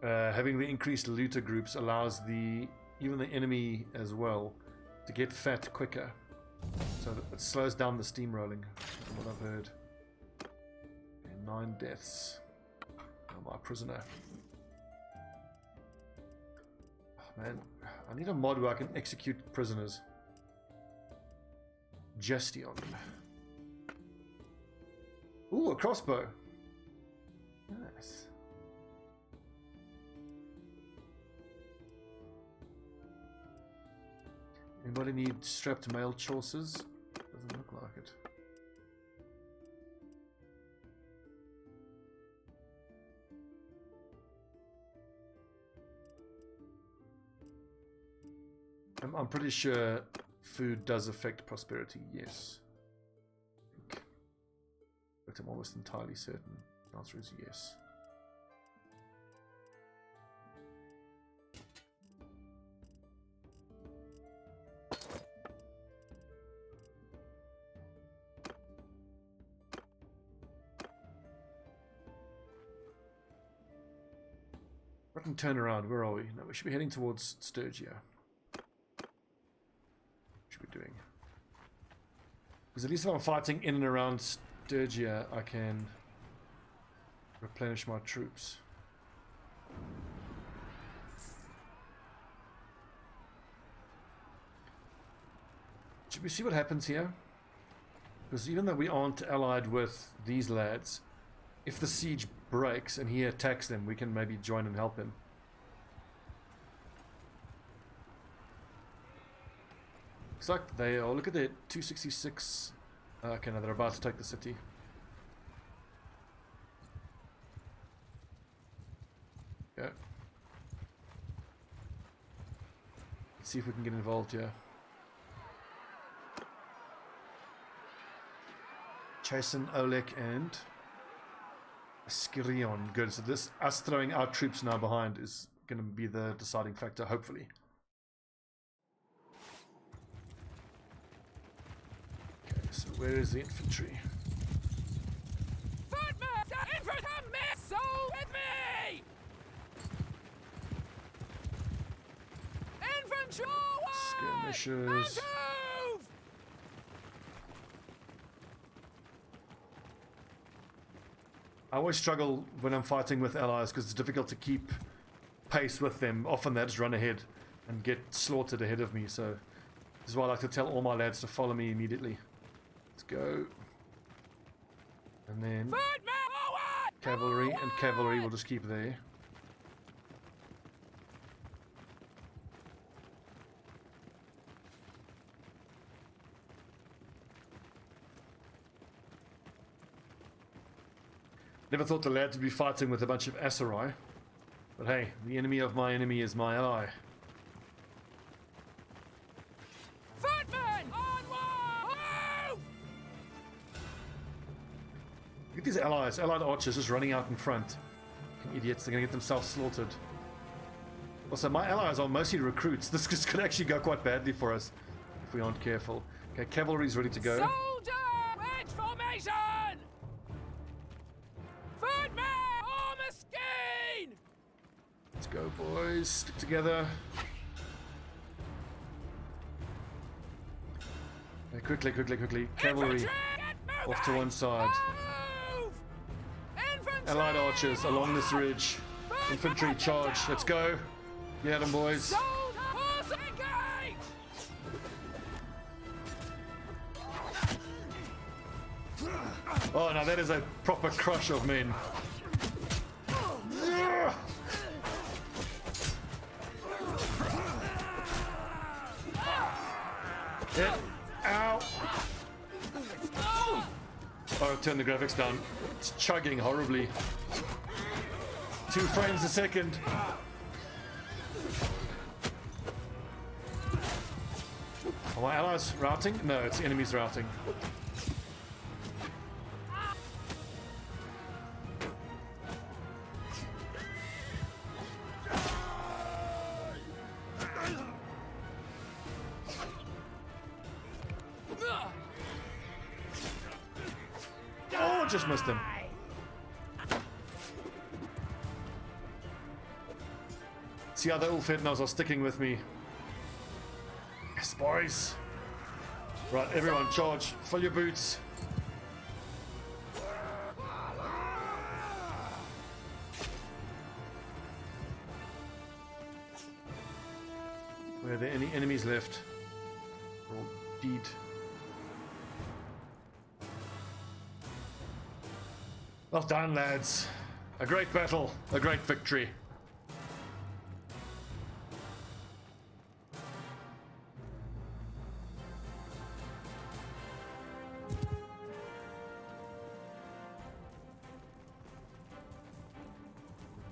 having the increased looter groups allows even the enemy as well to get fat quicker. So that it slows down the steamrolling, from what I've heard. And 9 deaths. Oh, my prisoner. Man, I need a mod where I can execute prisoners. Gestion. Ooh, a crossbow. Nice. Anybody need strapped mail choices? Doesn't look like it. I'm pretty sure food does affect prosperity, yes. But I'm almost entirely certain. The answer is yes. Button turnaround, where are we? No, we should be heading towards Sturgia. Doing because at least if I'm fighting in and around Sturgia, I can replenish my troops. Should we see what happens here? Because even though we aren't allied with these lads, if the siege breaks and he attacks them, we can maybe join and help him. Looks like they are. Look at their 266. Okay, now they're about to take the city. Yeah. Let's see if we can get involved here. Jason, Oleg, and Sturgian. Good. So this us throwing our troops now behind is going to be the deciding factor, hopefully. So where is the infantry? Skirmishers. I always struggle when I'm fighting with allies because it's difficult to keep pace with them. Often they just run ahead and get slaughtered ahead of me. So this is why I like to tell all my lads to follow me immediately. Let's go. And then cavalry, and cavalry will just keep there. Never thought the lads would be fighting with a bunch of Asarai. But hey, the enemy of my enemy is my ally. Look at these allies, allied archers just running out in front. Fucking idiots, they're gonna get themselves slaughtered. Also, my allies are mostly recruits. This could actually go quite badly for us if we aren't careful. Okay, cavalry's ready to go. Soldier! Wedge formation! Armor scheme! Let's go, boys. Stick together. Okay, quickly. Cavalry off to one side. Allied archers along this ridge. Infantry charge. Let's go. Get them, boys. Oh, now that is a proper crush of men. Hit. Ow. Oh, turn the graphics down. It's chugging horribly. 2 frames a second. Are my allies routing? No, it's the enemies routing. Oh, just missed him. See how the Ulfhednars are sticking with me. Yes, boys. Right, everyone, charge. Fill your boots. Were there any enemies left? Or deed? Well done, lads. A great battle, a great victory.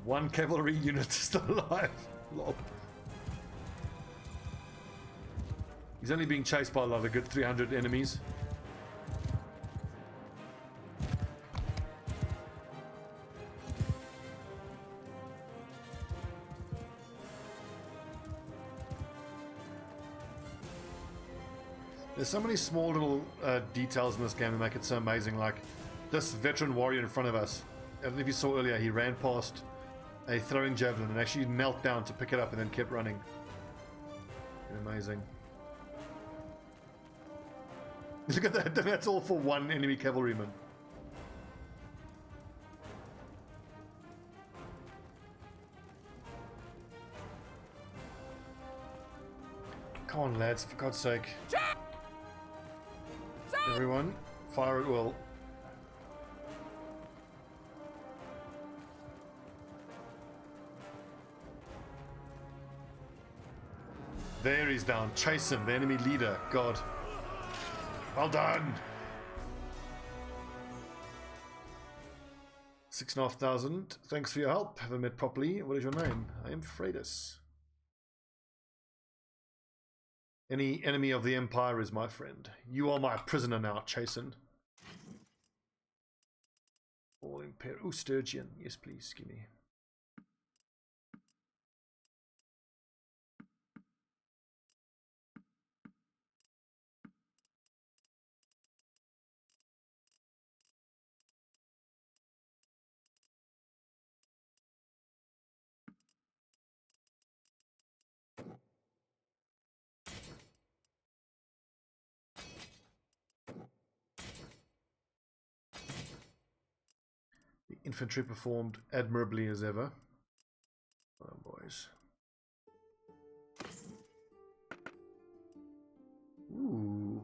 One cavalry unit still alive. Lol. He's only being chased by like a good 300 enemies. There's so many small little details in this game that make it so amazing. Like this veteran warrior in front of us. I don't know if you saw earlier, he ran past a throwing javelin and actually knelt down to pick it up and then kept running. Amazing. Look at that. That's all for one enemy cavalryman. Come on, lads, for God's sake. Everyone, fire at will. There he's down. Chase him, the enemy leader. God. Well done. 6,500. Thanks for your help. Haven't met properly. What is your name? I am Freydis. Any enemy of the Empire is my friend. You are my prisoner now, Chasen. All Imperial. Oh, Sturgian. Yes, please. Give me. The infantry performed admirably as ever. Oh, boys. Ooh.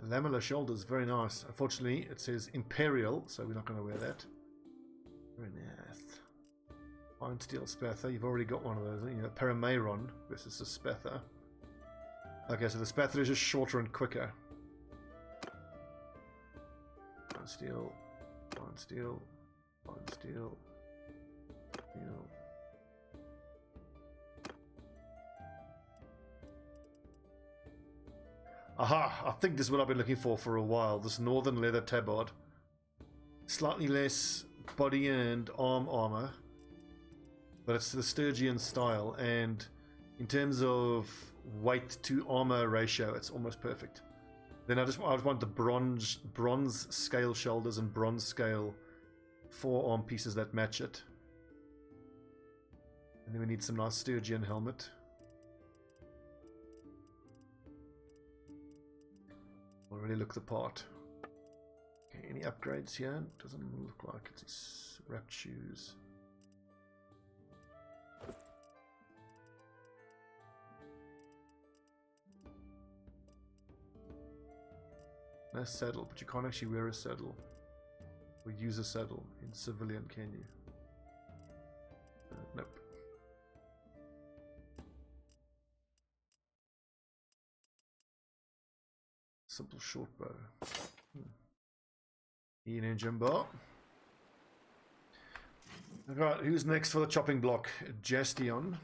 Lamellar shoulders, very nice. Unfortunately, it says Imperial, so we're not going to wear that. Very nice. Fine steel Spatha, you've already got one of those, haven't you? Parameiron versus a Spatha. Okay, so the Spatha is just shorter and quicker. Fine steel, fine steel, fine steel, steel. Aha! I think this is what I've been looking for a while. This northern leather tabard. Slightly less body and arm armor, but it's the Sturgian style, and in terms of weight to armor ratio, it's almost perfect. Then I just want the bronze scale shoulders and bronze scale forearm pieces that match it. And then we need some nice Sturgian helmet. Will really look the part. Okay, any upgrades here? Doesn't look like it. It's wrapped shoes. No saddle, but you can't actually wear a saddle or use a saddle in civilian, can you? Nope. Simple short bow. An engine bar. Alright, who's next for the chopping block? Jastion.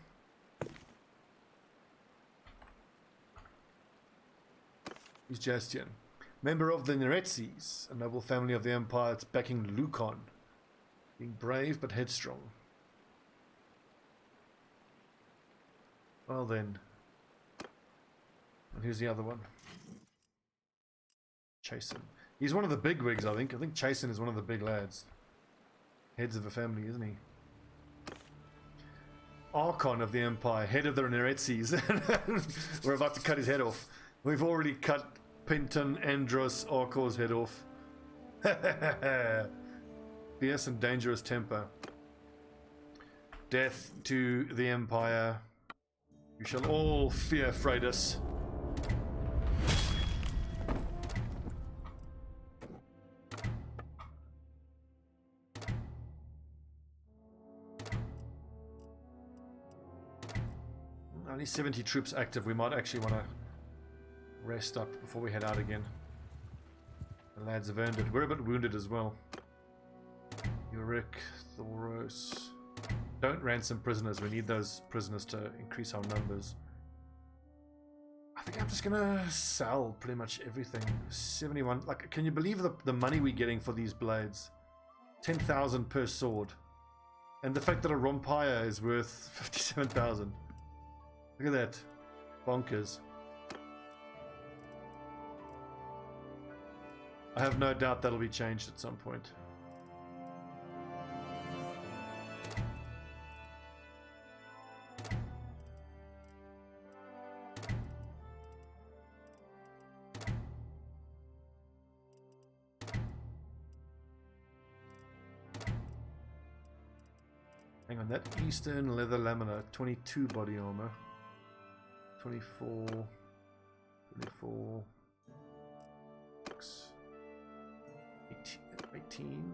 Who's Jastion? Member of the Neretzes, a noble family of the Empire that's backing Lukon. Being brave but headstrong. Well then. And who's the other one? Chasen. He's one of the big wigs, I think. I think Chasen is one of the big lads. Heads of a family, isn't he? Archon of the Empire, head of the Neretzes. We're about to cut his head off. We've already cut Pinton, Andros, Arcor's head off. Fierce and dangerous temper. Death to the Empire. You shall all fear Freydis. Only 70 troops active. We might actually want to rest up before we head out again. The lads have earned it. We're a bit wounded as well. Uric, Thoros. Don't ransom prisoners. We need those prisoners to increase our numbers. I think I'm just gonna sell pretty much everything. 71. Like, can you believe the money we're getting for these blades? 10,000 per sword. And the fact that a Rompire is worth 57,000. Look at that. Bonkers. I have no doubt that'll be changed at some point. Hang on, that Eastern leather laminar, 22 body armor. 24, 24, 18.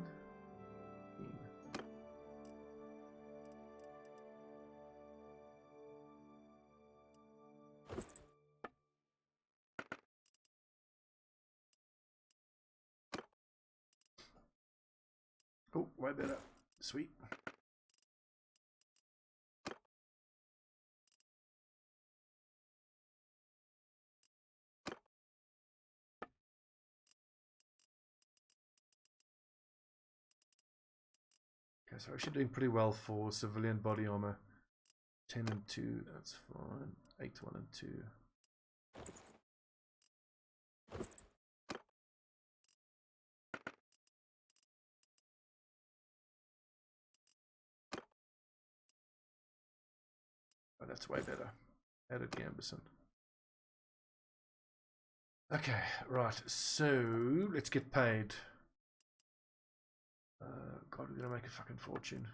Oh, way better. Sweet. Okay, so we're actually doing pretty well for civilian body armor. 10 and 2, that's fine. 8, 1 and 2. Oh, that's way better. Added Gambison. Okay, right, so let's get paid. God, we're gonna make a fucking fortune.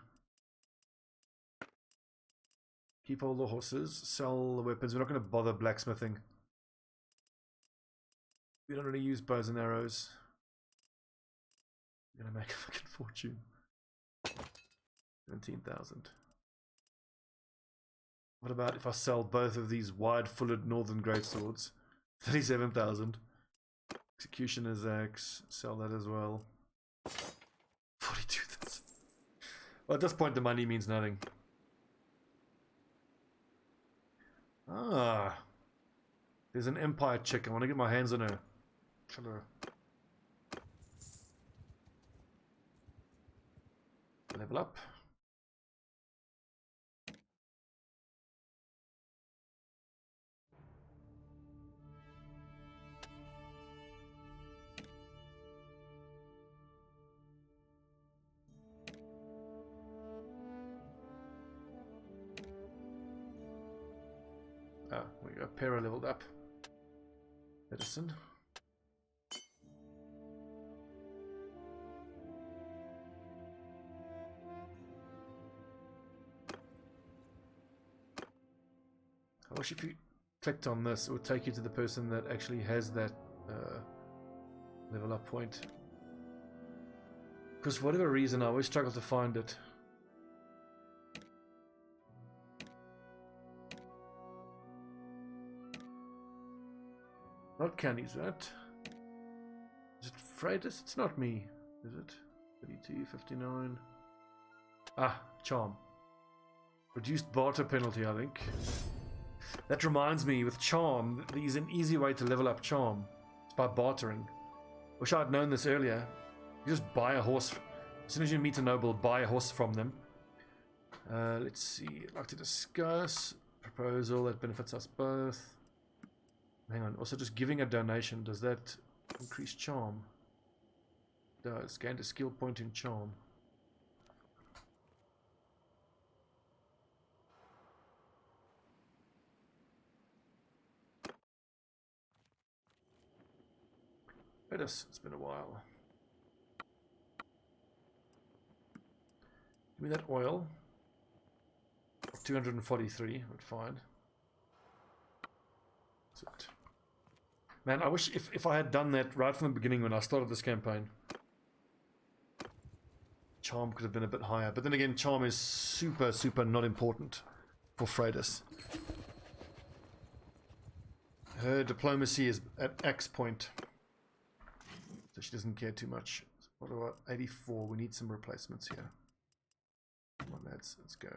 Keep all the horses, sell the weapons. We're not gonna bother blacksmithing. We don't really use bows and arrows. We're gonna make a fucking fortune. 17,000. What about if I sell both of these wide-fullered northern greatswords? 37,000. Executioner's axe, sell that as well. 42,000. Well, at this point, the money means nothing. Ah, there's an Empire chick. I want to get my hands on her. Hello. Level up. Ah, we got Para leveled up. Medicine. I wish if you clicked on this, it would take you to the person that actually has that level up point. Because for whatever reason, I always struggle to find it. Not Candy's that. Is it Freydis? It's not me, is it? 32, 59. Ah, charm. Reduced barter penalty, I think. That reminds me, with charm, there's an easy way to level up charm. It's by bartering. Wish I'd known this earlier. You just buy a horse. As soon as you meet a noble, buy a horse from them. Let's see. I'd like to discuss proposal that benefits us both. Hang on. Also, just giving a donation, does that increase charm? It does. Gained a skill point in charm. It's been a while. Give me that oil. 243, would fine. That's it. Man, I wish if I had done that right from the beginning when I started this campaign. Charm could have been a bit higher. But then again, charm is super, super not important for Freydis. Her diplomacy is at X point. So she doesn't care too much. What about 84? We need some replacements here. Come on, lads, let's go.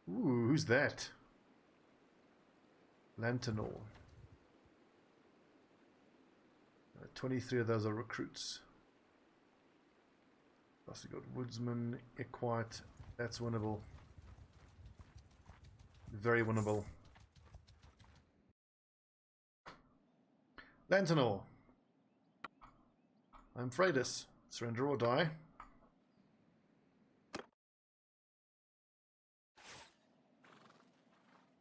Ooh, who's that? Lanternor. 23 of those are recruits. Plus we got Woodsman, Equite. That's winnable. Very winnable. Lanternor. I'm Freydis. Surrender or die.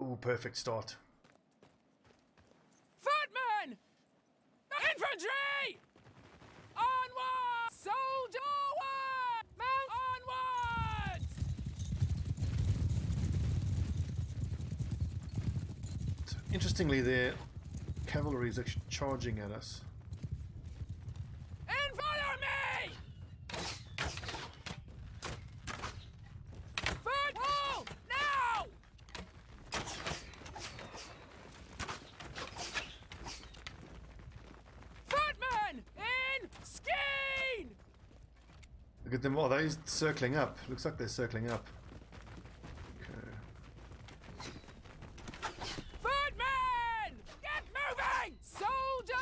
Ooh, perfect start. Footmen! Infantry! Onward! Soldier! Mount onwards! Interestingly, their cavalry is actually charging at us. Follow me! Foot roll! Now! Footmen! In! Skeen! Look at them. Oh, they're circling up. Looks like they're circling up. Okay. Footmen! Get moving! Soldier!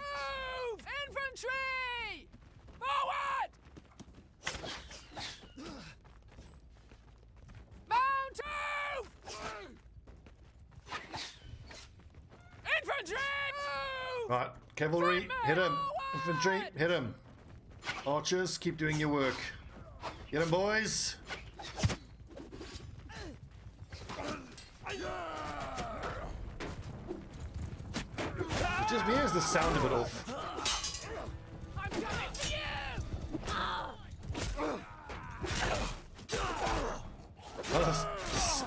Move! Infantry! Forward! Mount! Move! Infantry! Move! Right, cavalry, hit him. Forward! Infantry, hit him. Archers, keep doing your work. Get him, boys. Just me, is the sound a bit off? I'm coming for you!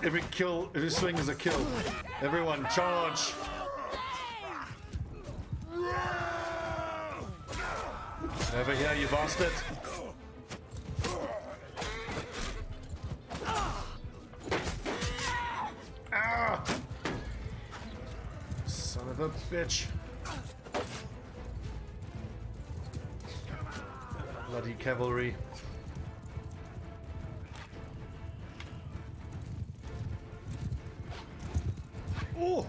Every kill, every swing is a kill. Everyone, charge. Over here, you bastard. Ah! Son of a bitch. Bloody cavalry. Oh!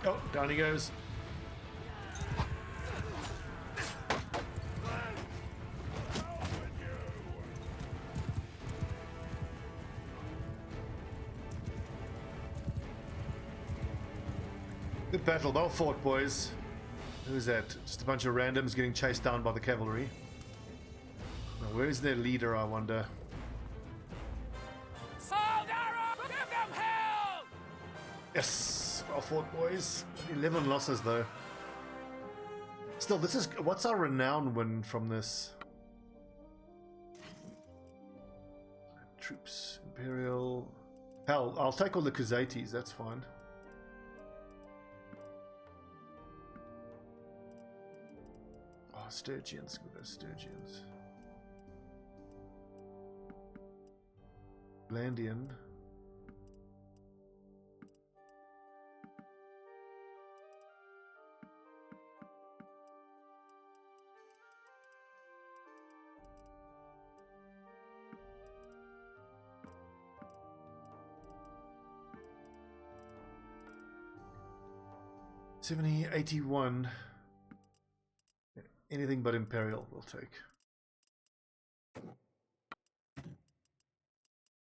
Oh, down he goes. Good battle, well fought, boys. Who's that? Just a bunch of randoms getting chased down by the cavalry. Now, where is their leader, I wonder? Give them hell! Yes! Well fought, boys. 11 losses, though. Still, this is... What's our renown win from this? Troops. Imperial... Hell, I'll take all the Kuzatis, that's fine. Oh, Sturgians. Look at those Sturgians. Landian. $70, $81. Anything but Imperial we'll take.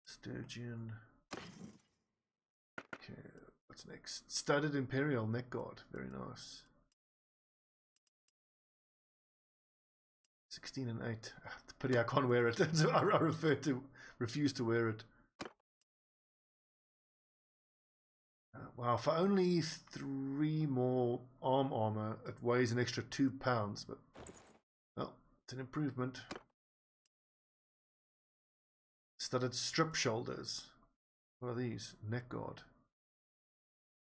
Sturgeon. Okay, what's next? Studded Imperial neck guard. Very nice. 16 and 8. Pity I can't wear it. I refuse to wear it. Wow, for only 3 more armor, it weighs an extra 2 pounds, but well, it's an improvement. Studded strip shoulders. What are these? Neck guard.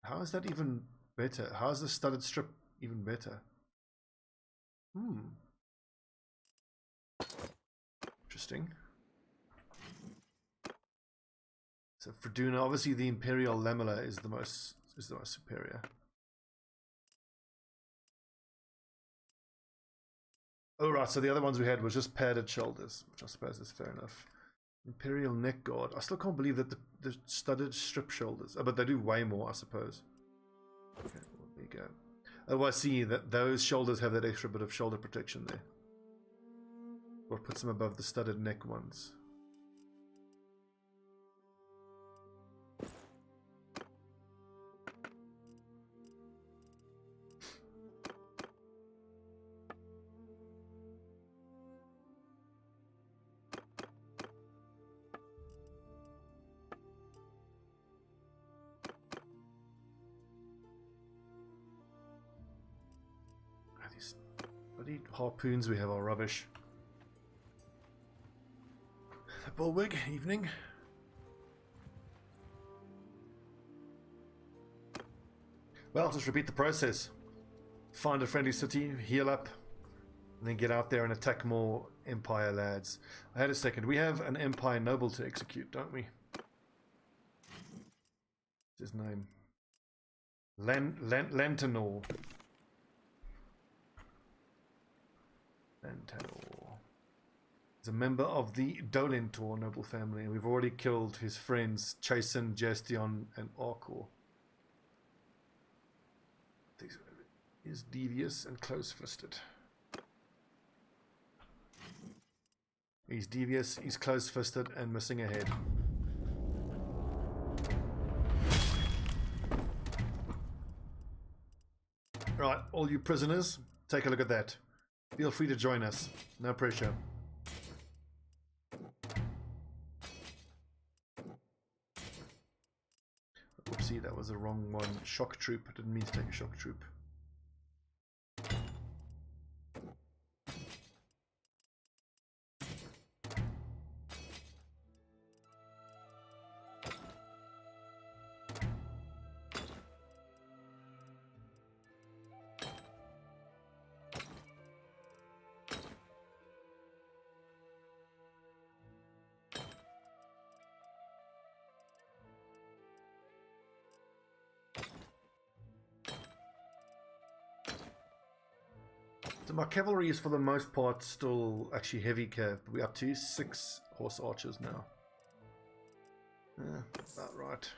How is that even better? How is the studded strip even better? Interesting. So Freyduna, obviously the Imperial Lamella is the most superior. Oh right, so the other ones we had was just padded shoulders, which I suppose is fair enough. Imperial neck guard. I still can't believe that the studded strip shoulders. Oh, but they do way more, I suppose. Okay, well, there you go. Oh, I see that those shoulders have that extra bit of shoulder protection there. Or puts them above the studded neck ones. These bloody harpoons we have are rubbish. Bullwig, evening. Well, just repeat the process. Find a friendly city, heal up, and then get out there and attack more Empire lads. I had a second. We have an Empire noble to execute, don't we? What's his name? Lantanor. He's a member of the Dolentor noble family, and we've already killed his friends Chasen, Gestion, and Arkor. He's devious and close-fisted. He's devious, he's close-fisted, and missing a head. Right, all you prisoners, take a look at that. Feel free to join us. No pressure. Oopsie, that was the wrong one. Shock troop. I didn't mean to take a shock troop. So my cavalry is for the most part still actually heavy cav. We're up to 6 horse archers now. Yeah, about right.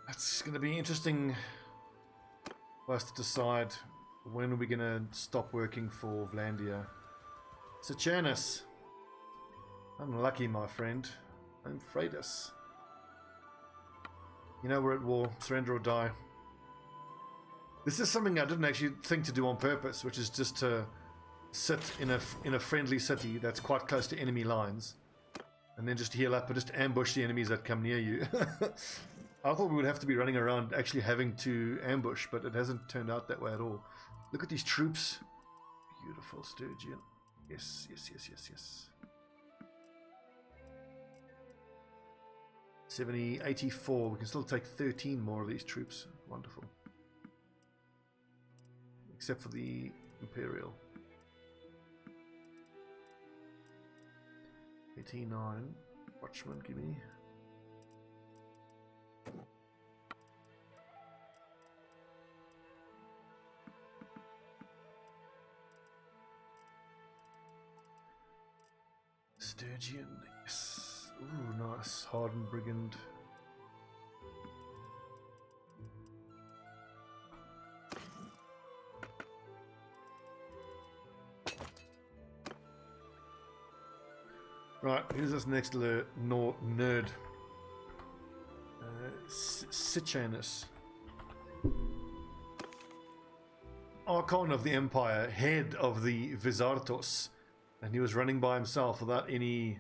That's going to be interesting for us to decide when are we going to stop working for Vlandia. Sechanus. Unlucky, my friend. I'm Freydis. You know we're at war. Surrender or die. This is something I didn't actually think to do on purpose, which is just to sit in a friendly city that's quite close to enemy lines, and then just heal up and just ambush the enemies that come near you. I thought we would have to be running around actually having to ambush, but it hasn't turned out that way at all. Look at these troops. Beautiful Sturgian. Yes, yes, yes, yes, yes. 70, 84. We can still take 13 more of these troops. Wonderful. Except for the Imperial. 89. Watchman, give me. Sturgian, yes. Ooh, nice. Hardened Brigand. Right, who's this next nerd? Sechanus. Archon of the Empire, head of the Vizartos. And he was running by himself without any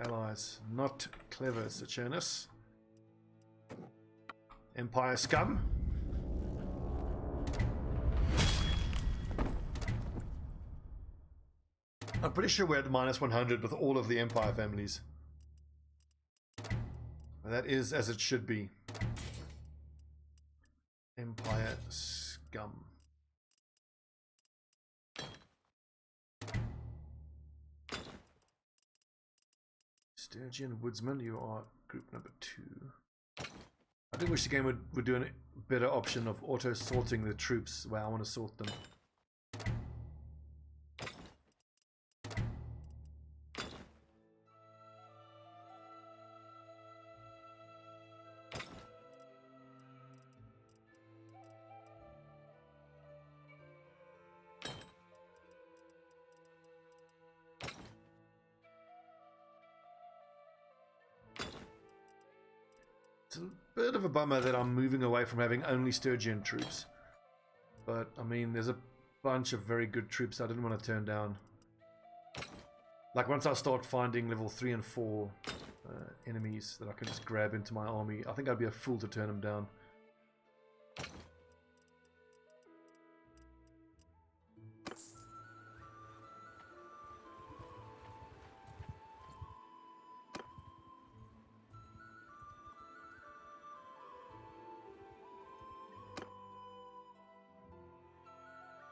allies. Not clever, Sechanus. Empire scum. I'm pretty sure we're at -100 with all of the Empire families. And that is as it should be. Empire scum. Sturgian Woodsman, you are group number 2. I do wish the game would do a better option of auto-sorting the troops where I want to sort them. It's a bit of a bummer that I'm moving away from having only Sturgian troops. But, I mean, there's a bunch of very good troops I didn't want to turn down. Like, once I start finding level 3 and 4 enemies that I can just grab into my army, I think I'd be a fool to turn them down.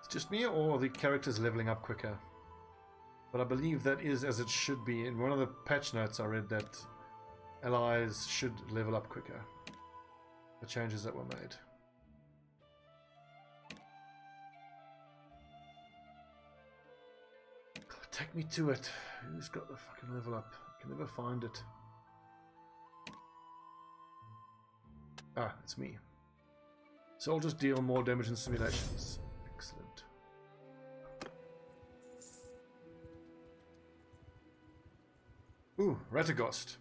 Just me, or are the characters leveling up quicker? But I believe that is as it should be. In one of the patch notes I read that allies should level up quicker. The changes that were made. God, take me to it. Who's got the fucking level up? I can never find it. Ah, it's me. Soldiers deal more damage in simulations. Excellent. Ooh, Ratagost.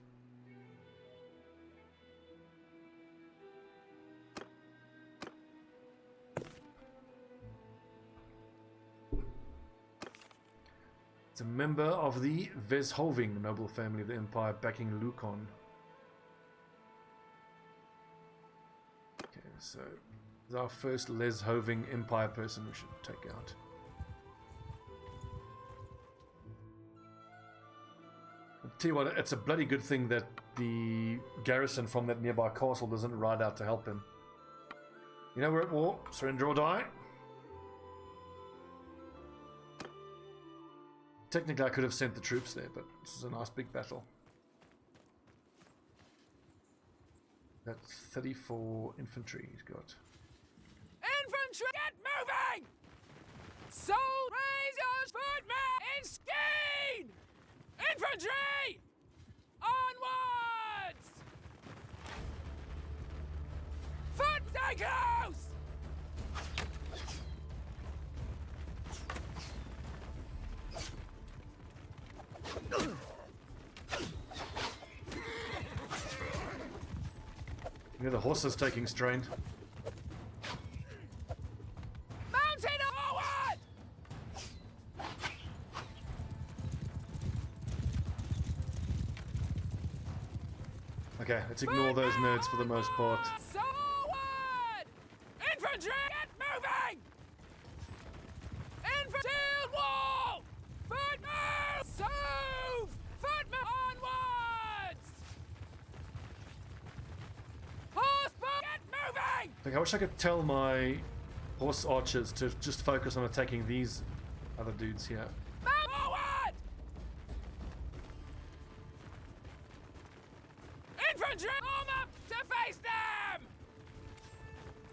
It's a member of the Veshoving noble family of the Empire backing Lukon. Okay, so this is our first Leshoving Empire person we should take out. Tell you what, it's a bloody good thing that the garrison from that nearby castle doesn't ride out to help him. You know, we're at war. Surrender or die. Technically, I could have sent the troops there, but this is a nice big battle. That's 34 infantry he's got. Infantry, get moving! Soul Razors, footmen in Skeen! Infantry! Onwards! Foot, stay close! Yeah, the horse is taking strain. Mountain forward! Okay, let's ignore those nerds for the most part. Forward! Infantry, get moving! Infantry, shield wall! Foot move! Move! Foot move! Onwards! Horse boat, get moving! Like, I wish I could tell my horse archers to just focus on attacking these other dudes here. Move forward! Infantry, arm up to face them!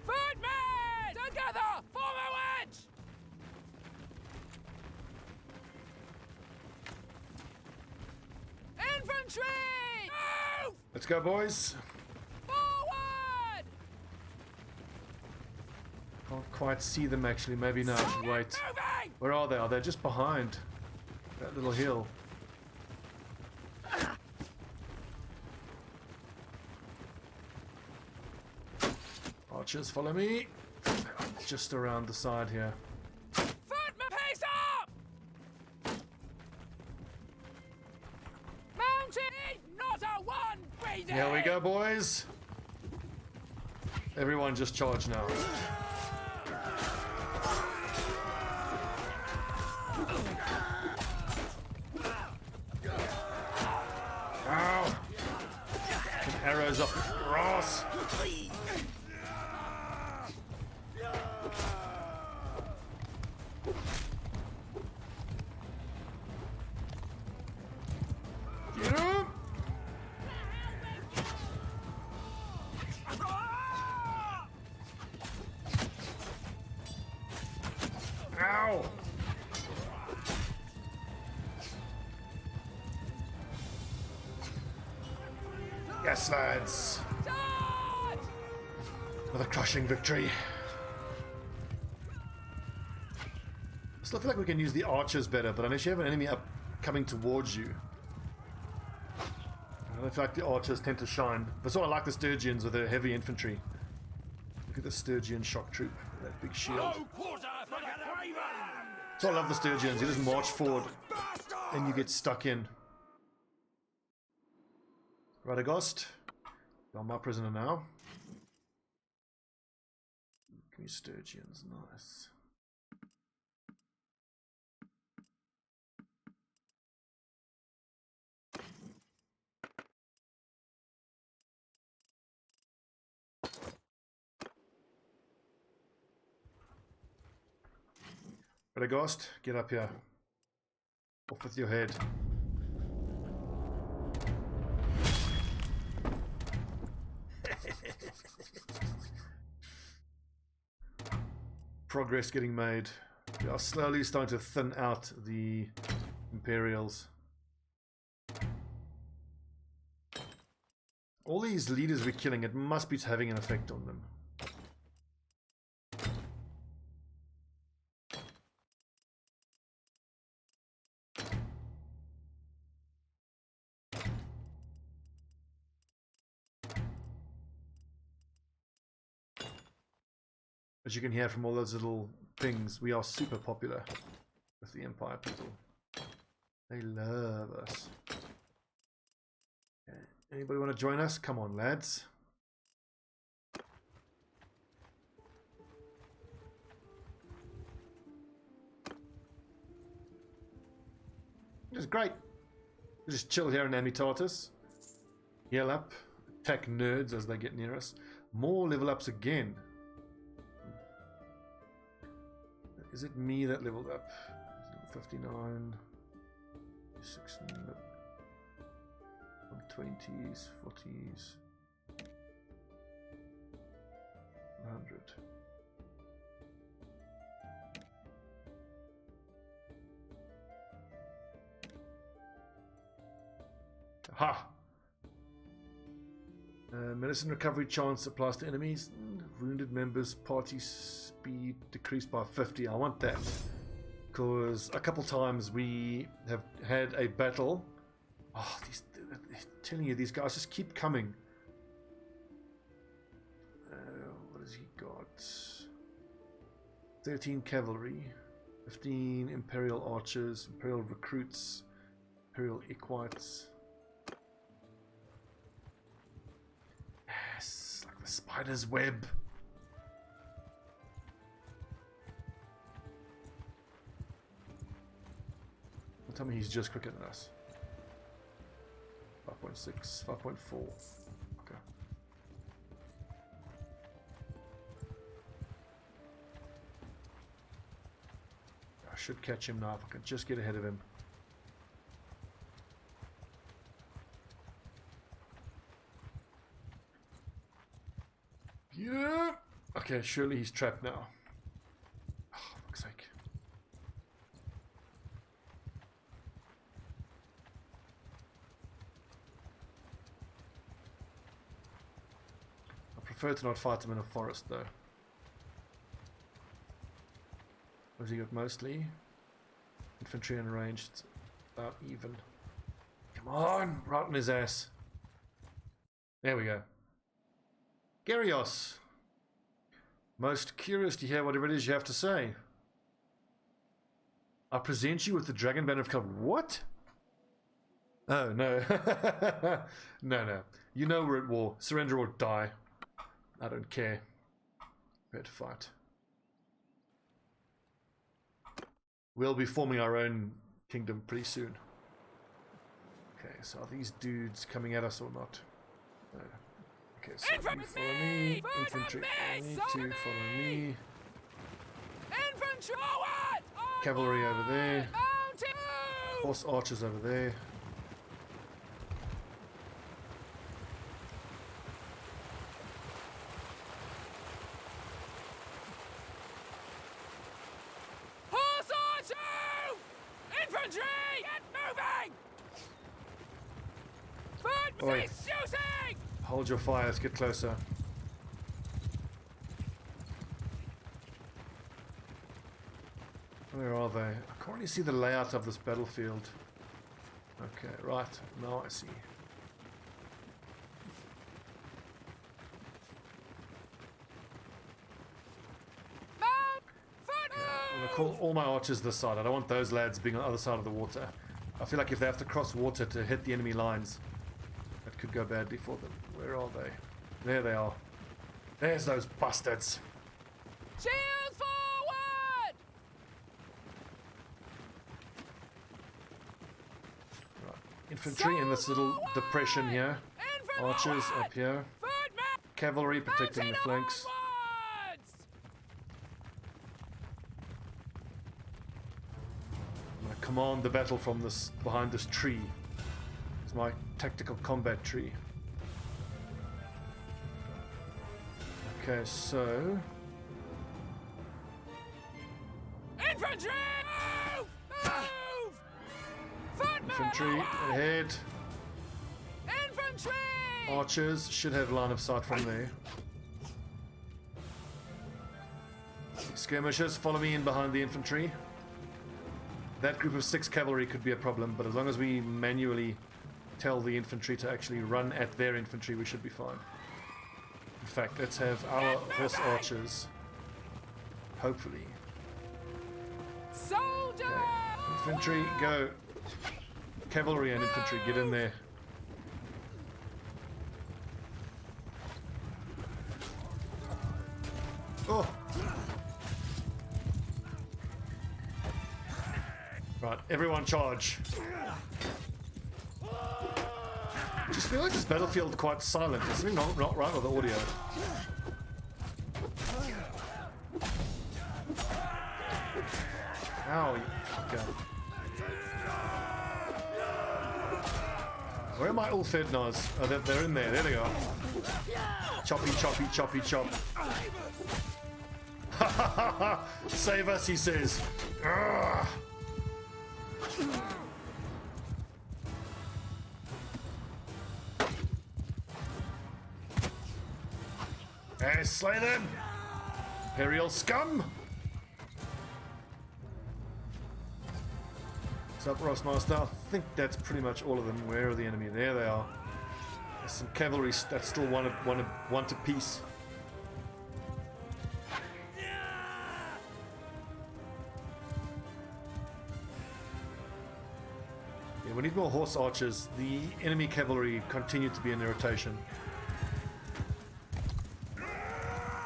Footmen! Together! Form a wedge! Infantry! Move! Let's go, boys. Forward! Can't quite see them actually. Maybe no, I should wait. Moving! Where are they? Are they just behind that little hill? Archers, follow me. Just around the side here. Footmen, pace up! Mountain, not a one breathing! Here we go, boys. Everyone just charge now. arrows off the grass. Get him! Ow! Yes, lads. Another crushing victory. I still feel like we can use the archers better, but unless you have an enemy up coming towards you, I feel like the archers tend to shine. That's why I like the Sturgians with their heavy infantry. Look at the Sturgian shock troop, that big shield. So I love the Sturgians. You just march forward and you get stuck in. Radagast, you're my prisoner now. Give me Sturgians, nice. Radagast, get up here. Off with your head. Progress getting made. We are slowly starting to thin out the Imperials. All these leaders we're killing, it must be having an effect on them. As you can hear from all those little things, we are super popular with the Empire people. They love us. Okay. Anybody want to join us? Come on, lads. Which is great. We just chill here in Amitatis. Heal up. Attack nerds as they get near us. More level ups again. Is it me that leveled up? 59, 6, 120s, 40s, 100. Aha! Medicine recovery chance applies to enemies. Wounded members party speed decreased by 50. I want that because a couple times we have had a battle. Oh, I'm telling you, these guys just keep coming. What has he got? 13 cavalry, 15 Imperial archers, Imperial recruits, Imperial equites. Yes, like the spider's web. Don't tell me he's just quicker than us. 5.6, 5.4. Okay. I should catch him now if I can just get ahead of him. Yeah. Okay, surely he's trapped now. Oh, for fuck's sake. I prefer to not fight him in a forest, though. What has he got mostly? Infantry and ranged. About even. Come on! Right in his ass. There we go. Gyrios. Most curious to hear whatever it is you have to say. I present you with the Dragon Banner of Cover. What? Oh, no. No. You know we're at war. Surrender or die. I don't care. Prepare to fight. We'll be forming our own kingdom pretty soon. Okay, so are these dudes coming at us or not? Okay, so you follow me. Infantry follow me. Two follow me. Infantry forward! Cavalry over there. Mountain! Horse archers over there. Horse archer! Infantry! Get moving! Oi. Bird shooting! Hold your fire, let's get closer. Where are they? I can't really see the layout of this battlefield. Okay, right, now I see. I'm gonna call all my archers this side. I don't want those lads being on the other side of the water. I feel like if they have to cross water to hit the enemy lines, that could go badly for them. Where are they? There they are. There's those bastards. Shield forward! Right. Infantry in this little depression here. Archers up here. Cavalry protecting the flanks. I'm gonna command the battle from this behind this tree. It's my tactical combat tree. Okay, so Infantry! Move! Move! infantry ahead. Infantry! Archers should have line of sight from there. Skirmishers, follow me in behind the infantry. That group of 6 cavalry could be a problem, but as long as we manually tell the infantry to actually run at their infantry, we should be fine. In fact, let's have our horse archers. Hopefully. Soldier! Okay. Infantry, go. Cavalry and infantry, get in there. Oh! Right, everyone charge. Just feel like this battlefield quite silent. There's something not right with the audio. Ow, you fucker. Where are my Ulfednars? Oh, they're in there. There they go. Choppy, choppy, choppy, chop. Save us, he says. Urgh. Hey, slay them! Imperial scum! What's up, Rossmaster? I think that's pretty much all of them. Where are the enemy? There they are. There's some cavalry that's still one a piece. Yeah, we need more horse archers. The enemy cavalry continue to be an irritation.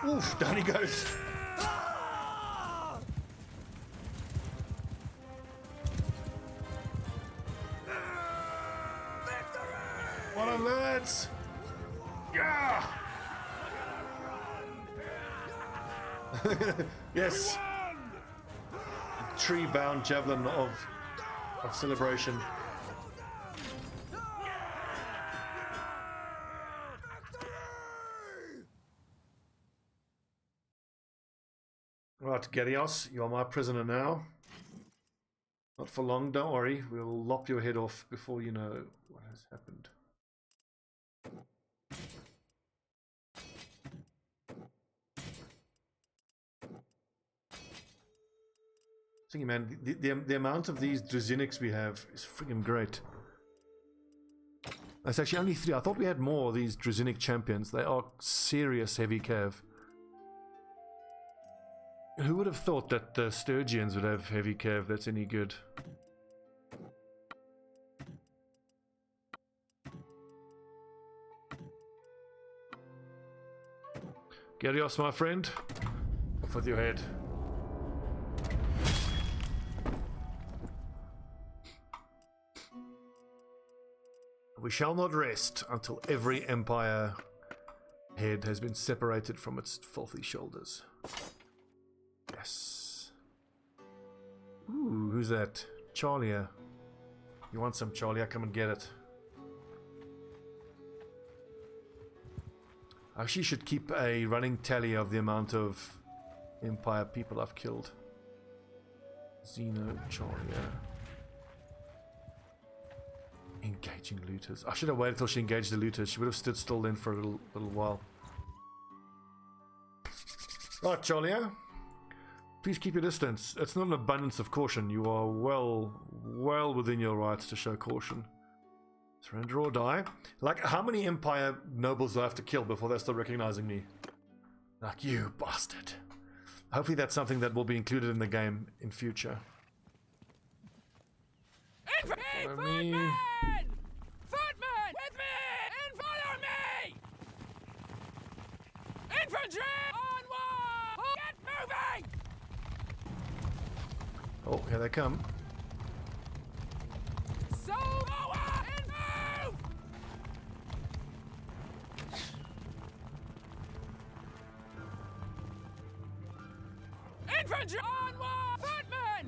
Oof, down he goes. What on, lads? Yeah! Yes. Tree-bound javelin of celebration. Right, Gedios, you're my prisoner now. Not for long, don't worry. We'll lop your head off before you know what has happened. Thinking, man, the amount of these Druziniks we have is freaking great. That's actually only 3. I thought we had more of these Druzinik champions. They are serious heavy cav. Who would have thought that the Sturgians would have heavy cav that's any good? Gedios, my friend, off with your head. We shall not rest until every empire head has been separated from its filthy shoulders. Yes. Ooh, who's that? Charlia. You want some, Charlia? Come and get it. I actually should keep a running tally of the amount of Empire people I've killed. Xeno, Charlia. Engaging looters. I should have waited till she engaged the looters. She would have stood still then for a little while. Right, Charlia. Please keep your distance. It's not an abundance of caution. You are well within your rights to show caution. Surrender or die. Like, how many Empire nobles do I have to kill before they start recognizing me? Like, you bastard. Hopefully that's something that will be included in the game in future. Footmen! Footmen! With me! And follow me! Infantry! Onward! Get moving! Oh, here they come. So forward and move! Infantry! Onward! Footmen!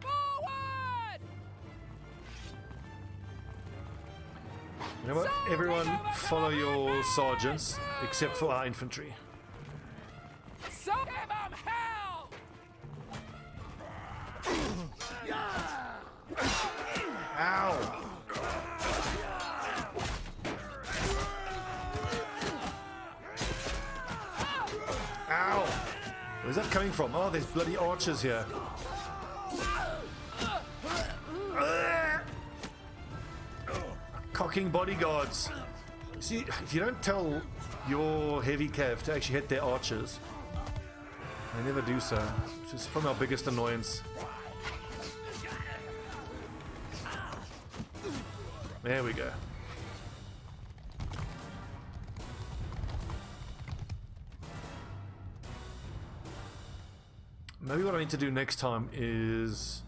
Forward! You know what? Everyone follow your sergeants, except for our infantry. So give 'em hell! Ow! Ow! Where's that coming from? Oh, there's bloody archers here. Cocking bodyguards. See, if you don't tell your heavy cav to actually hit their archers, they never do so, which is probably our biggest annoyance. There we go. Maybe what I need to do next time is,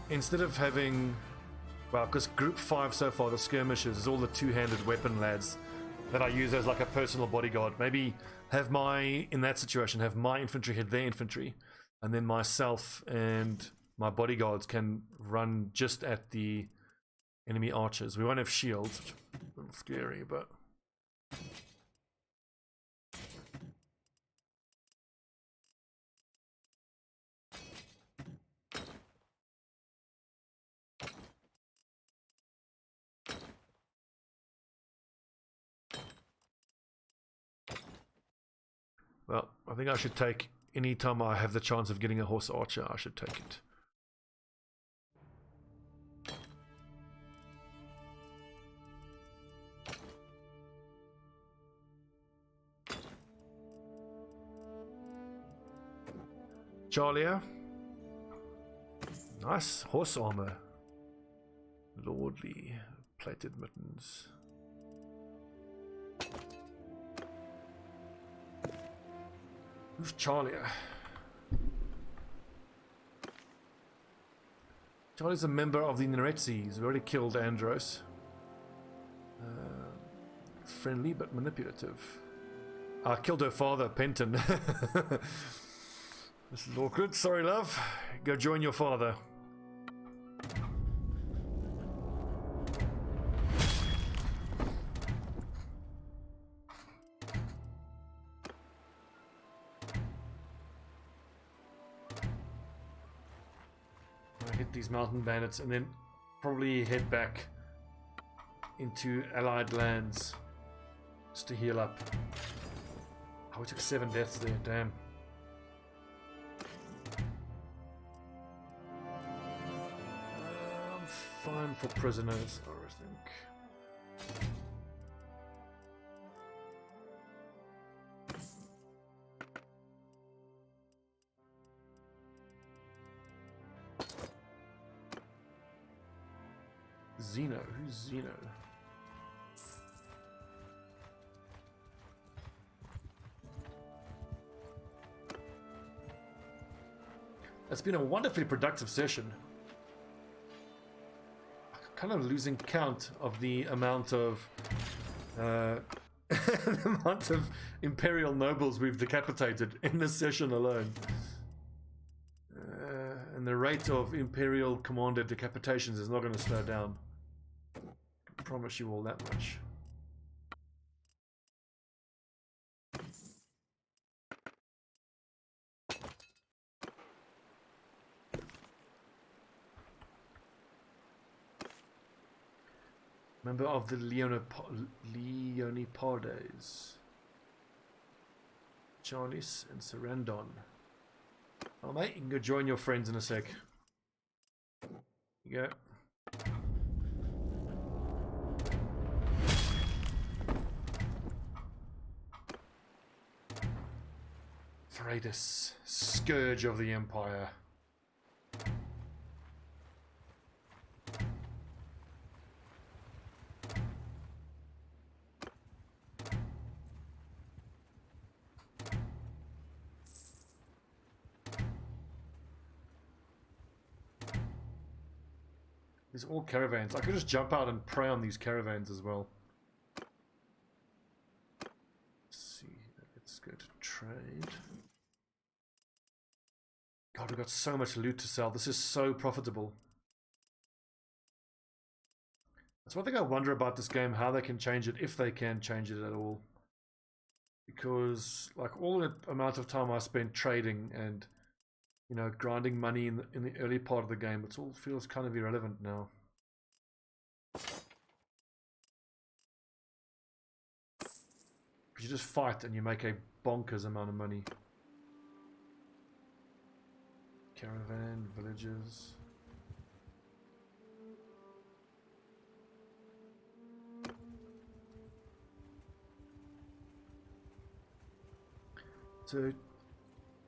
instead of having, well, because group 5 so far, the skirmishers, is all the two-handed weapon lads that I use as like a personal bodyguard. Maybe have in that situation, have my infantry hit their infantry, and then myself and my bodyguards can run just at the enemy archers. We won't have shields, which is a little scary, but... Well, I think I should take, any time I have the chance of getting a horse archer, I should take it. Charlia. Nice horse armor. Lordly plated mittens. Who's Charlia? Charlia's a member of the Neretzes. We already killed Andros. Friendly but manipulative. I killed her father, Penton. This is awkward. Sorry, love. Go join your father. I hit these mountain bandits and then probably head back into allied lands just to heal up. Oh, we took 7 deaths there. Damn. Fine for prisoners, I think. Xeno? Who's Xeno? It's been a wonderfully productive session. kind of losing count of the amount of the amount of Imperial nobles we've decapitated in this session alone. And the rate of Imperial commander decapitations is not going to slow down. I promise you all that much. Member of the Leonipardes. Charlis and Sarandon. Oh mate, you can go join your friends in a sec. Here you go. Freydis, scourge of the Empire. These are all caravans. I could just jump out and prey on these caravans as well. Let's see. Let's go to trade. God, we've got so much loot to sell. This is so profitable. That's one thing I wonder about this game, how they can change it, if they can change it at all. Because, like, all the amount of time I spent trading and, you know, grinding money in the early part of the game, it all feels kind of irrelevant now. You just fight and you make a bonkers amount of money. Caravan, villages. So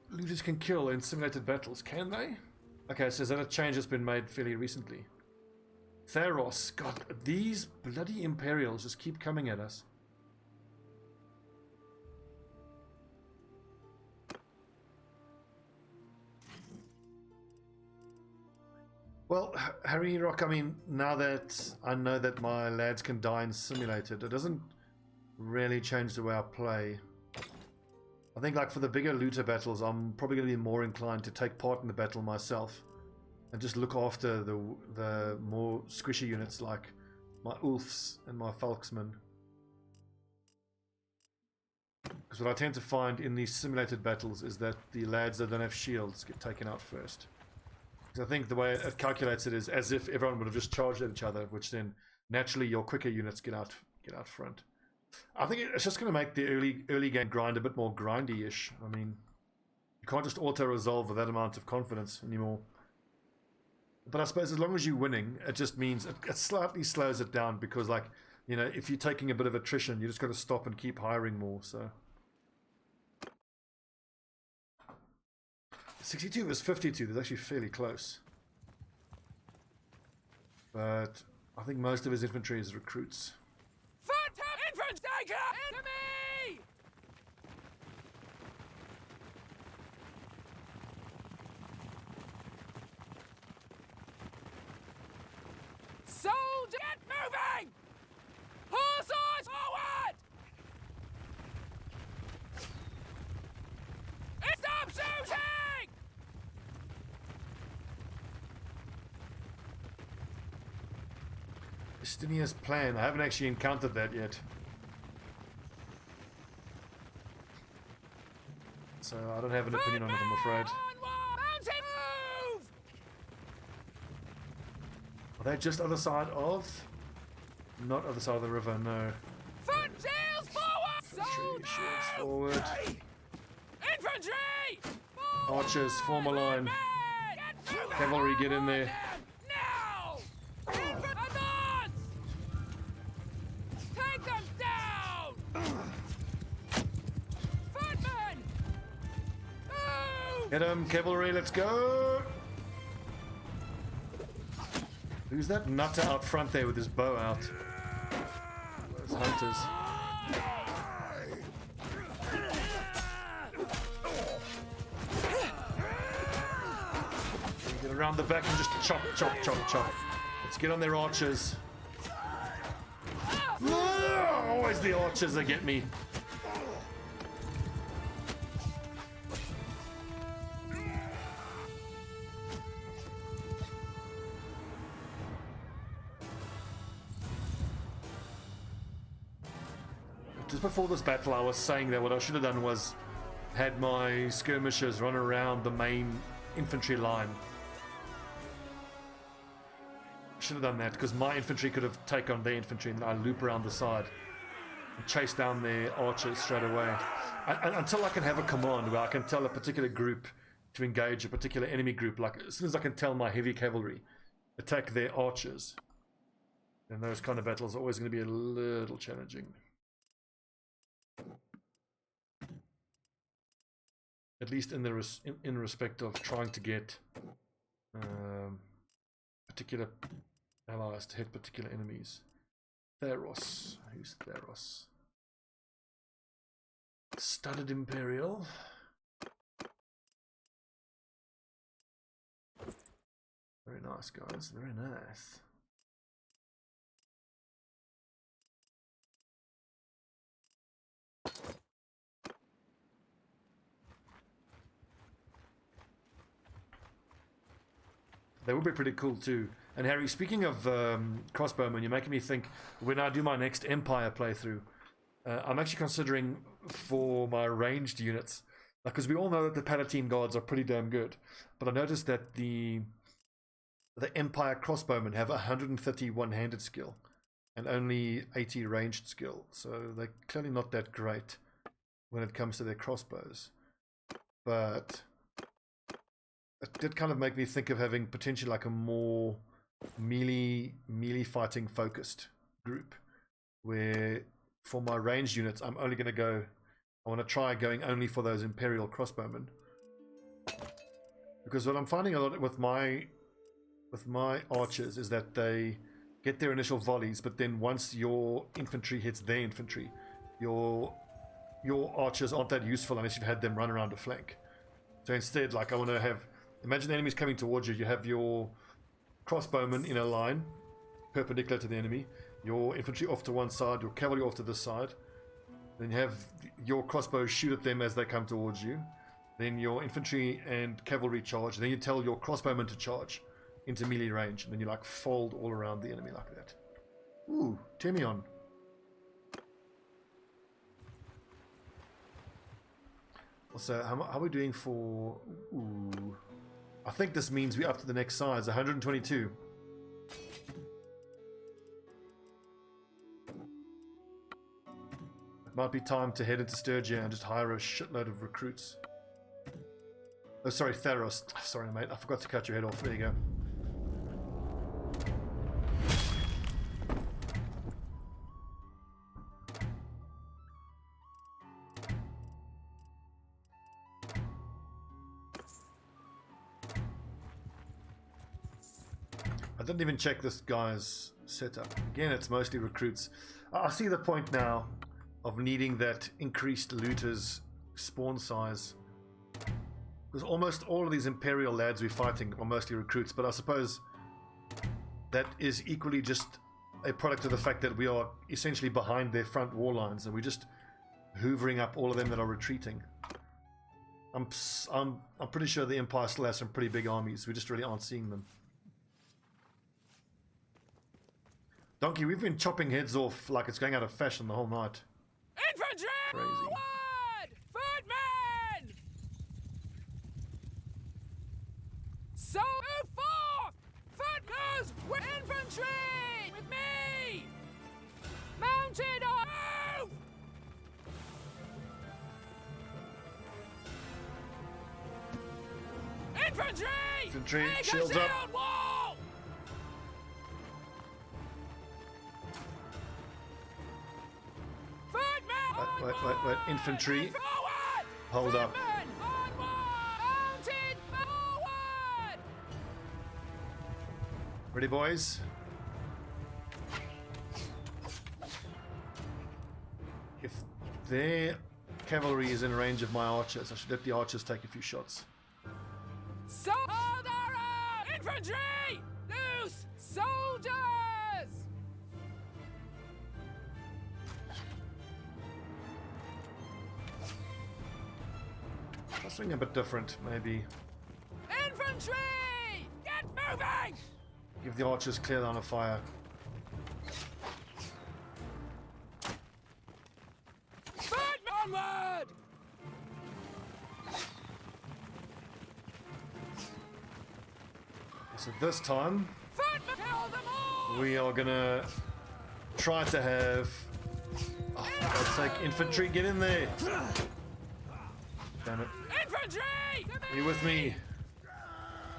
looters can kill in simulated battles, can they? Okay, so is that a change that's been made fairly recently? Theros, God, these bloody Imperials just keep coming at us. Well, Harry Rock, I mean, now that I know that my lads can die in simulated, it doesn't really change the way I play. I think, like, for the bigger looter battles, I'm probably going to be more inclined to take part in the battle myself and just look after the more squishy units like my Ulfs and my Falksmen. Because what I tend to find in these simulated battles is that the lads that don't have shields get taken out first. Because I think the way it calculates it is as if everyone would have just charged at each other, which then naturally your quicker units get out front. I think it's just going to make the early game grind a bit more grindy-ish. I mean, you can't just auto-resolve with that amount of confidence anymore. But I suppose as long as you're winning, it just means it slightly slows it down because, like, you know, if you're taking a bit of attrition, you just got to stop and keep hiring more. So 62 versus 52, that's actually fairly close. But I think most of his infantry is recruits. Enemy! Soldier, get moving! Horses forward! Stop shooting! Estinia's plan. I haven't actually encountered that yet. So I don't have an opinion on it, I'm afraid. Are they just other side of? Not other side of the river, no. Foot shields forward! Infantry, shields forward. Infantry! Archers, form a line. Cavalry, get in there. Now! Advance! Take them down! Footmen! Move! Hit them, cavalry, let's go! Who's that nutter out front there with his bow out? Those hunters. Get around the back and just chop, chop, chop, chop. Let's get on their archers. Always the archers that get me. Just before this battle, I was saying that what I should have done was had my skirmishers run around the main infantry line. Should have done that because my infantry could have taken on their infantry and I loop around the side and chase down their archers straight away. Until I can have a command where I can tell a particular group to engage a particular enemy group, like as soon as I can tell my heavy cavalry attack their archers, then those kind of battles are always going to be a little challenging. At least in the in respect of trying to get particular allies to hit particular enemies. Theros. Who's Theros? Studded Imperial. Very nice, guys. Very nice. That would be pretty cool too. And Harry, speaking of crossbowmen, you're making me think when I do my next Empire playthrough, I'm actually considering for my ranged units, because we all know that the Palatine guards are pretty damn good, but I noticed that the Empire crossbowmen have 130 one-handed skill and only 80 ranged skill, so they're clearly not that great when it comes to their crossbows. But it did kind of make me think of having potentially like a more melee fighting focused group, where for my ranged units I'm only going to go, I want to try going only for those Imperial crossbowmen, because what I'm finding a lot with my archers is that they get their initial volleys, but then once your infantry hits their infantry, your archers aren't that useful unless you've had them run around a flank. So instead, like, I want to have, imagine the enemy's coming towards you, you have your crossbowmen in a line perpendicular to the enemy, your infantry off to one side, your cavalry off to this side, then you have your crossbows shoot at them as they come towards you, then your infantry and cavalry charge, then you tell your crossbowmen to charge into melee range, and then you like fold all around the enemy like that. Ooh, Temion. Also, how are we doing for... Ooh, I think this means we're up to the next size, 122. It might be time to head into Sturgia and just hire a shitload of recruits. Oh, sorry, Theros. Sorry, mate, I forgot to cut your head off. There you go. I didn't even check this guy's setup. Again, it's mostly recruits. I see the point now of needing that increased looters spawn size, because almost all of these Imperial lads we're fighting are mostly recruits, but I suppose that is equally just a product of the fact that we are essentially behind their front war lines and we're just hoovering up all of them that are retreating. I'm pretty sure the Empire still has some pretty big armies, we just really aren't seeing them. Donkey, we've been chopping heads off like it's going out of fashion the whole night. Infantry! Crazy. Forward! Footmen! So move forth! Footmen with infantry! With me! Mounted on! Move! Infantry! Infantry, Make shields a up. shield wall! Footmen! Wait. Infantry, Forward! hold up. Footmen! Onward! Mounted forward! Ready, boys? If their cavalry is in range of my archers, I should let the archers take a few shots. So hold our own! Infantry! Loose! Soldiers! Something a bit different, maybe. Infantry! Get moving! Give the archers clear line of fire. Fight onward! So this time, Fight kill them all! we are gonna try to have... Oh, for God's sake, infantry, get in there! Damn it. Infantry! Are you with me?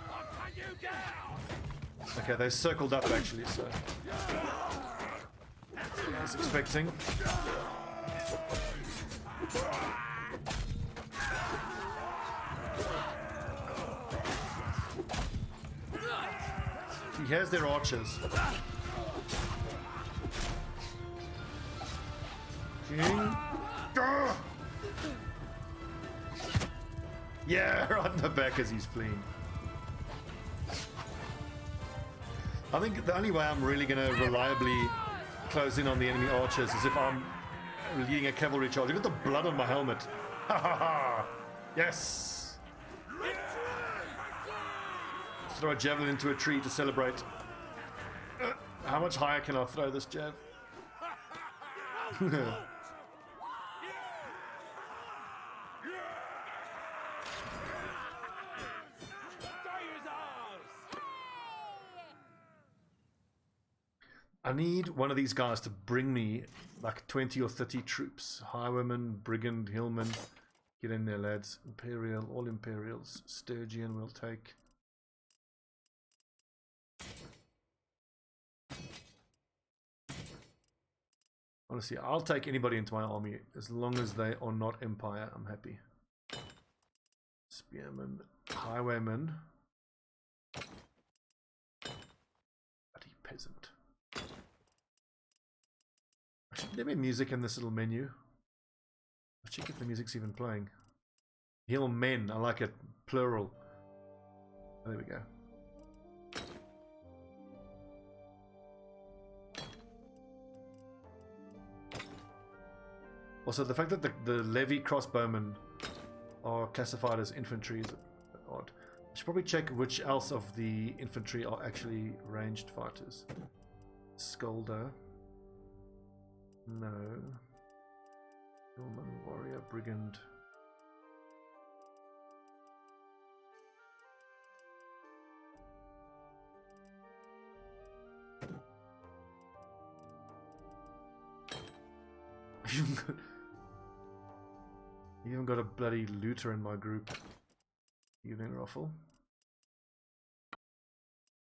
I'll cut you down! Okay, they circled up actually, so... I was expecting. He has their archers. King. Ah! Yeah, right in the back as he's fleeing. I think the only way I'm really going to reliably close in on the enemy archers is if I'm leading a cavalry charge. Look at the blood on my helmet. Ha ha ha! Yes! Throw a javelin into a tree to celebrate. How much higher can I throw this jav? I need one of these guys to bring me like 20 or 30 troops. Highwaymen, Brigand, Hillmen. Get in there, lads. Imperial, all Imperials. Sturgian will take. Honestly, I'll take anybody into my army as long as they are not Empire. I'm happy. Spearmen, Highwaymen. Bloody peasant. Should there be music in this little menu? Let's check if the music's even playing. Heal men, I like it. Plural. Oh, there we go. Also, the fact that the levy crossbowmen are classified as infantry is odd. I should probably check which else of the infantry are actually ranged fighters. Scolder. No. Hillman, warrior, brigand. You even got a bloody looter in my group. Evening Ruffle.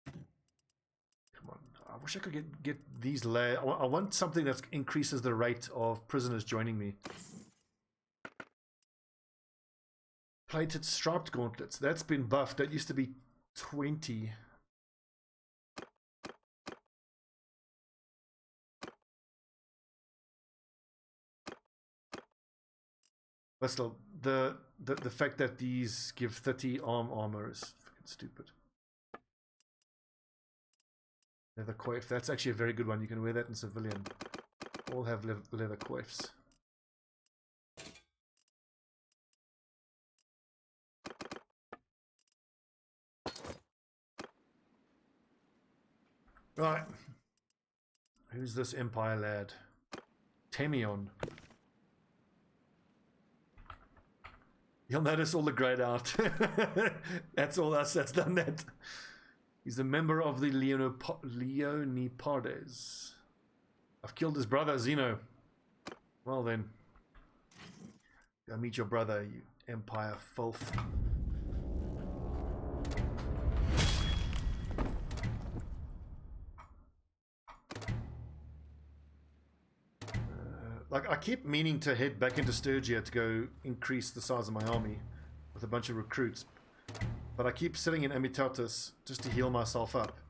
Come on. I wish I could get these layers. I want something that increases the rate of prisoners joining me. Plated striped gauntlets. That's been buffed. That used to be 20. But still, the fact that these give 30 armor is freaking stupid. Leather coif. That's actually a very good one. You can wear that in civilian. All have leather coifs. Right. Who's this Empire lad? Temion. You'll notice all the grayed out. That's all us that's done that. He's a member of the Leonipardes. I've killed his brother, Zeno. Well then. Go meet your brother, you Empire filth. Like, I keep meaning to head back into Sturgia to go increase the size of my army with a bunch of recruits. But I keep sitting in Amitatis just to heal myself up.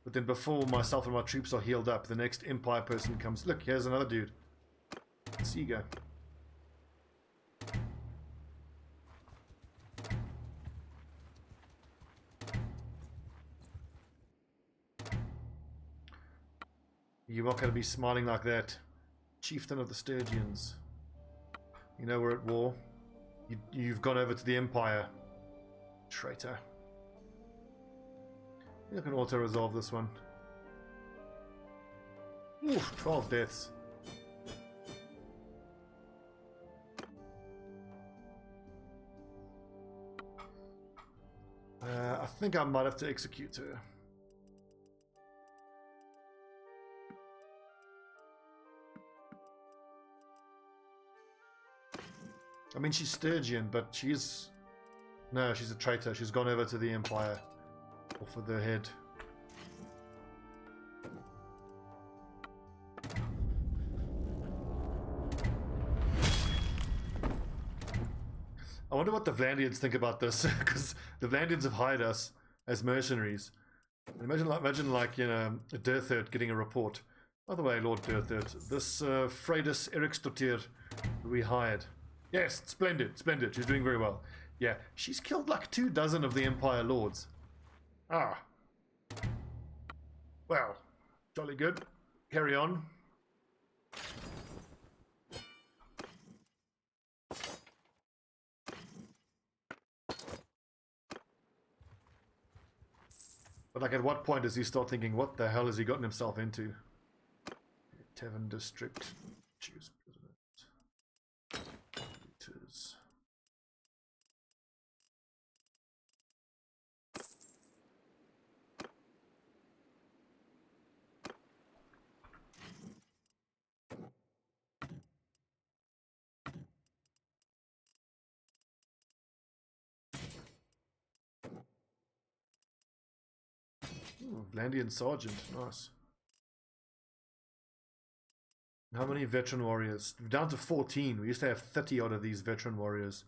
But then before myself and my troops are healed up, the next Empire person comes. Look, here's another dude. See you go. You're not going to be smiling like that. Chieftain of the Sturgians. You know we're at war. You've gone over to the Empire. Traitor. You can auto-resolve this one. Oof, 12 deaths. I think I might have to execute her. I mean, she's Sturgian, but she's... No, she's a traitor. She's gone over to the Empire. Or for the head. I wonder what the Vlandians think about this, because the Vlandians have hired us as mercenaries. Imagine like you know, a Derthert getting a report. By the way, Lord Derthert, this Freydis Eriksdottir we hired. Yes, splendid, splendid. She's doing very well. Yeah, she's killed like 24 of the Empire Lords. Ah. Well, jolly good. Carry on. But like, at what point does he start thinking, what the hell has he gotten himself into? Tavern District. Choose President. Leaders. Vlandian Sergeant, nice. How many veteran warriors? We're down to 14. We used to have 30 odd of these veteran warriors.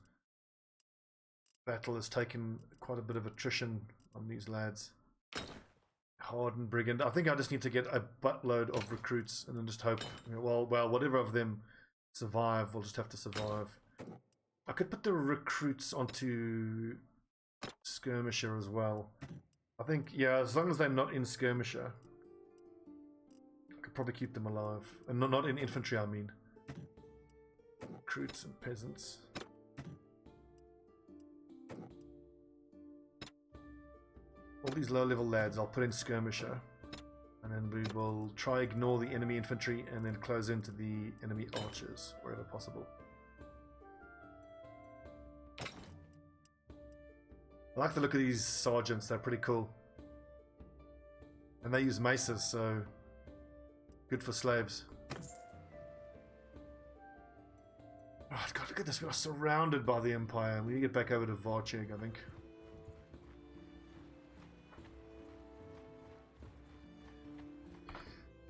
Battle has taken quite a bit of attrition on these lads. Hardened Brigand. I think I just need to get a buttload of recruits and then just hope, you know, well, whatever of them survive, we'll just have to survive. I could put the recruits onto Skirmisher as well. I think, yeah, as long as they're not in Skirmisher, I could probably keep them alive. And not in infantry, I mean. Recruits and peasants. All these low-level lads I'll put in Skirmisher. And then we will try ignore the enemy infantry and then close into the enemy archers, wherever possible. I like the look of these sergeants, they're pretty cool. And they use maces, so good for slaves. Oh god, look at this, we are surrounded by the Empire. We need to get back over to Varcheg, I think.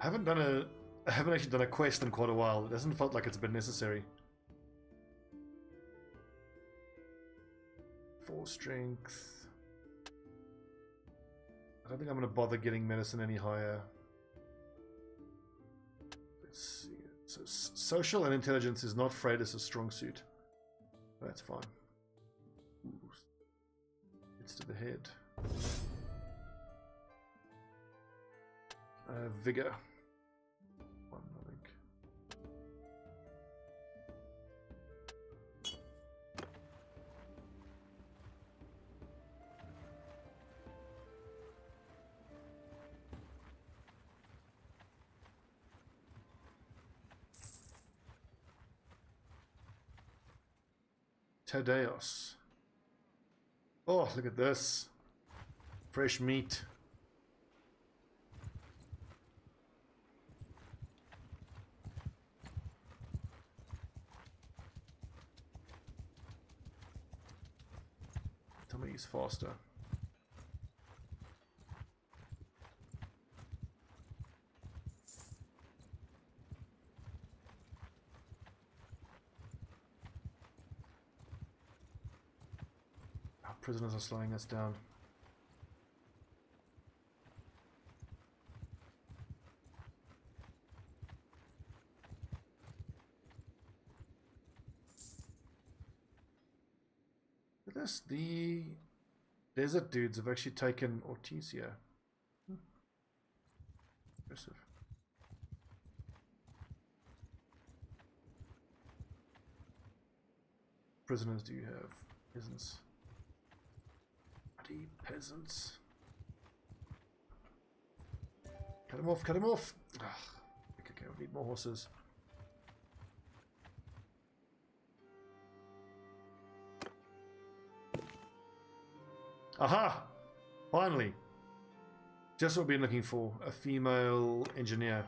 I haven't actually done a quest in quite a while. It hasn't felt like it's been necessary. 4 strength. I don't think I'm going to bother getting medicine any higher. Let's see. So social and intelligence is not Freydis' strong suit. That's fine. Ooh. It's to the head. Vigor. 1, I think. Tadeos. Oh, look at this. Fresh meat. Tell me he's faster. Prisoners are slowing us down. Look at this, the desert dudes have actually taken Ortisia. Impressive. prisoners do you have? Peasants. Bloody peasants. Cut him off, cut him off! Ugh. Okay, we need more horses. Aha! Finally! Just what we've been looking for. A female engineer.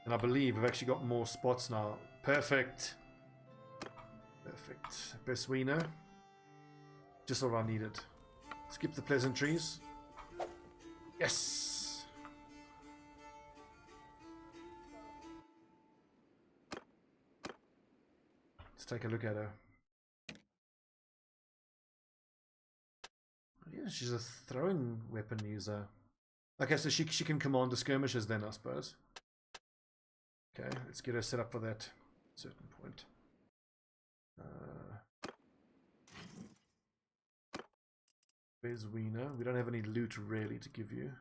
And I believe we've actually got more spots now. Perfect. Perfect. Best we know. Just what I needed. Skip the pleasantries. Yes! Let's take a look at her. Yeah, she's a throwing weapon user. Okay, so she can command the skirmishers then, I suppose. Okay, let's get her set up for that certain point. Where's Weena? We don't have any loot really to give you.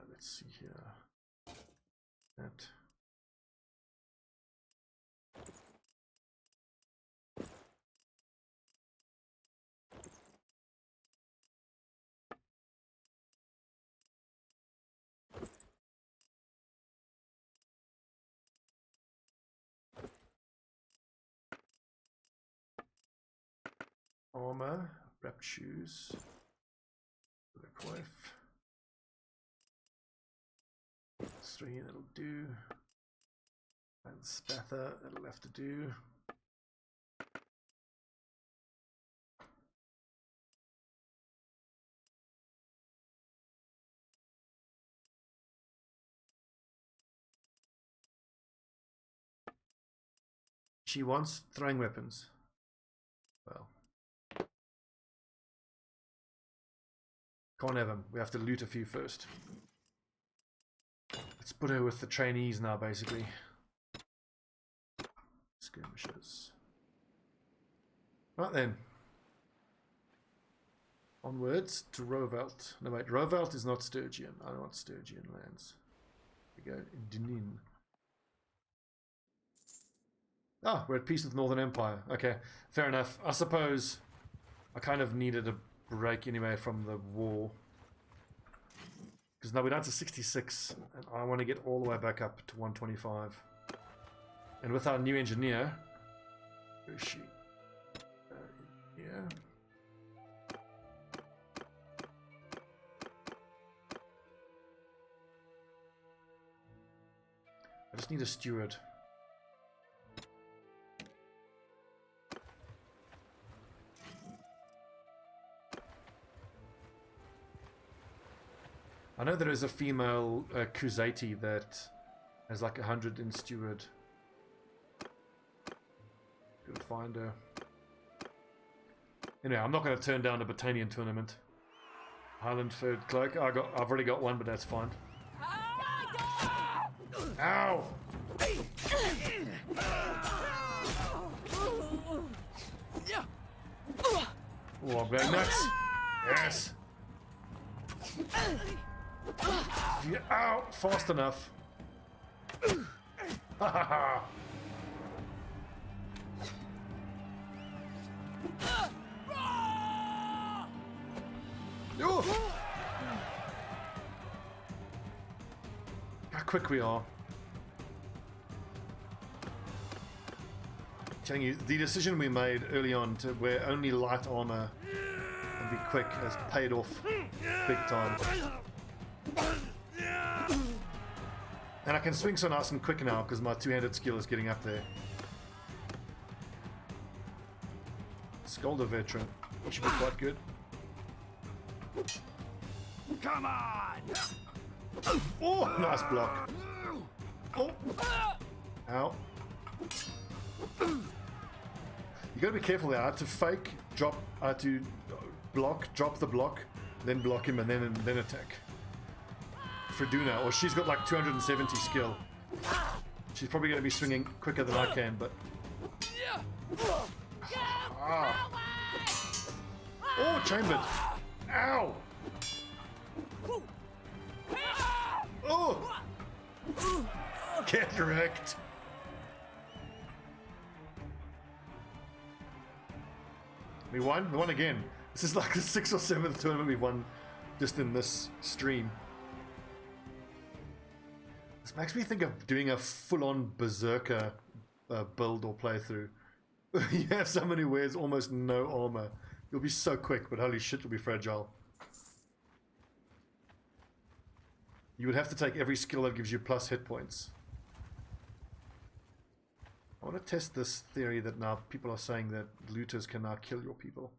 Let's see here. That. Armour, wrapped shoes, the coif, 3, that'll do, and spather, that'll have to do. She wants throwing weapons. Well. Can't have them. We have to loot a few first. Let's put her with the trainees now, basically. Skirmishers. Right then. Onwards to Rovelt. No wait, Rovelt is not Sturgian. I don't want Sturgian lands. Here we go. Dinin. Ah, we're at peace with Northern Empire. Okay, fair enough. I suppose I kind of needed a break anyway from the war. Because now we're down to 66, and I want to get all the way back up to 125. And with our new engineer, where is she? Yeah. I just need a steward. I know there is a female Kuzati that has like 100 in steward. Gotta find her. Anyway, I'm not going to turn down a Battanian tournament. Highland Furred Cloak. I've already got one, but that's fine. Ow! Oh, I'm going nuts. Yes. Yeah, ow! Fast enough. Ha ha ha! How quick we are. I'm telling you, the decision we made early on to wear only light armor and be quick has paid off big time. And I can swing so nice and quick now because my two-handed skill is getting up there. Skolda veteran, which should be quite good. Come on! Oh, nice block. Oh. Ow. You gotta be careful there. I had to fake, drop, I had to block, drop the block, then block him and then attack. Freduna, or she's got like 270 skill. She's probably going to be swinging quicker than I can, but... Ah. Oh, chambered! Ow! Oh! Get wrecked. We won? We won again. This is like the 6th or 7th tournament we've won just in this stream. This makes me think of doing a full-on berserker build or playthrough. You have someone who wears almost no armor. You'll be so quick, but holy shit, you'll be fragile. You would have to take every skill that gives you plus hit points. I want to test this theory that now people are saying that looters can now kill your people.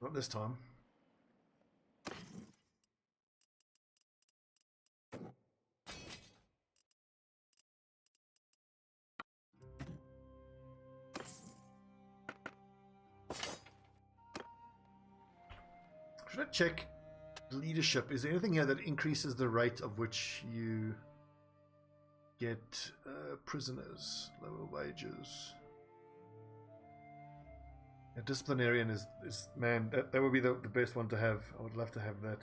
Not this time. Should I check leadership? Is there anything here that increases the rate of which you get prisoners, lower wages? A disciplinarian is man, that would be the best one to have. I would love to have that.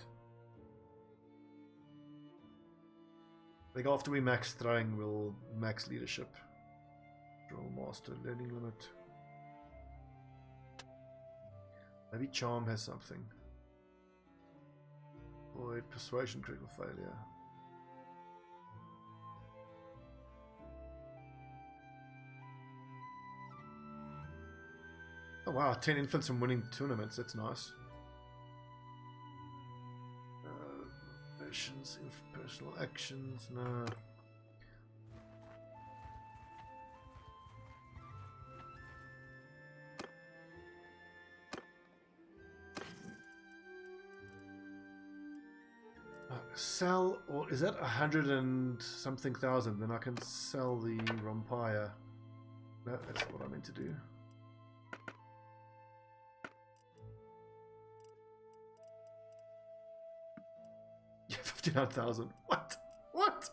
I think after we max throwing, we'll max leadership. Drill master, learning limit. Maybe charm has something. Void, persuasion, critical failure. Oh wow, 10 infants and winning tournaments, that's nice. Nations, personal actions, no. Sell, or is that 100 and something thousand? Then I can sell the Rompire. No, that's what I meant to do. Yeah, 59,000. What? What?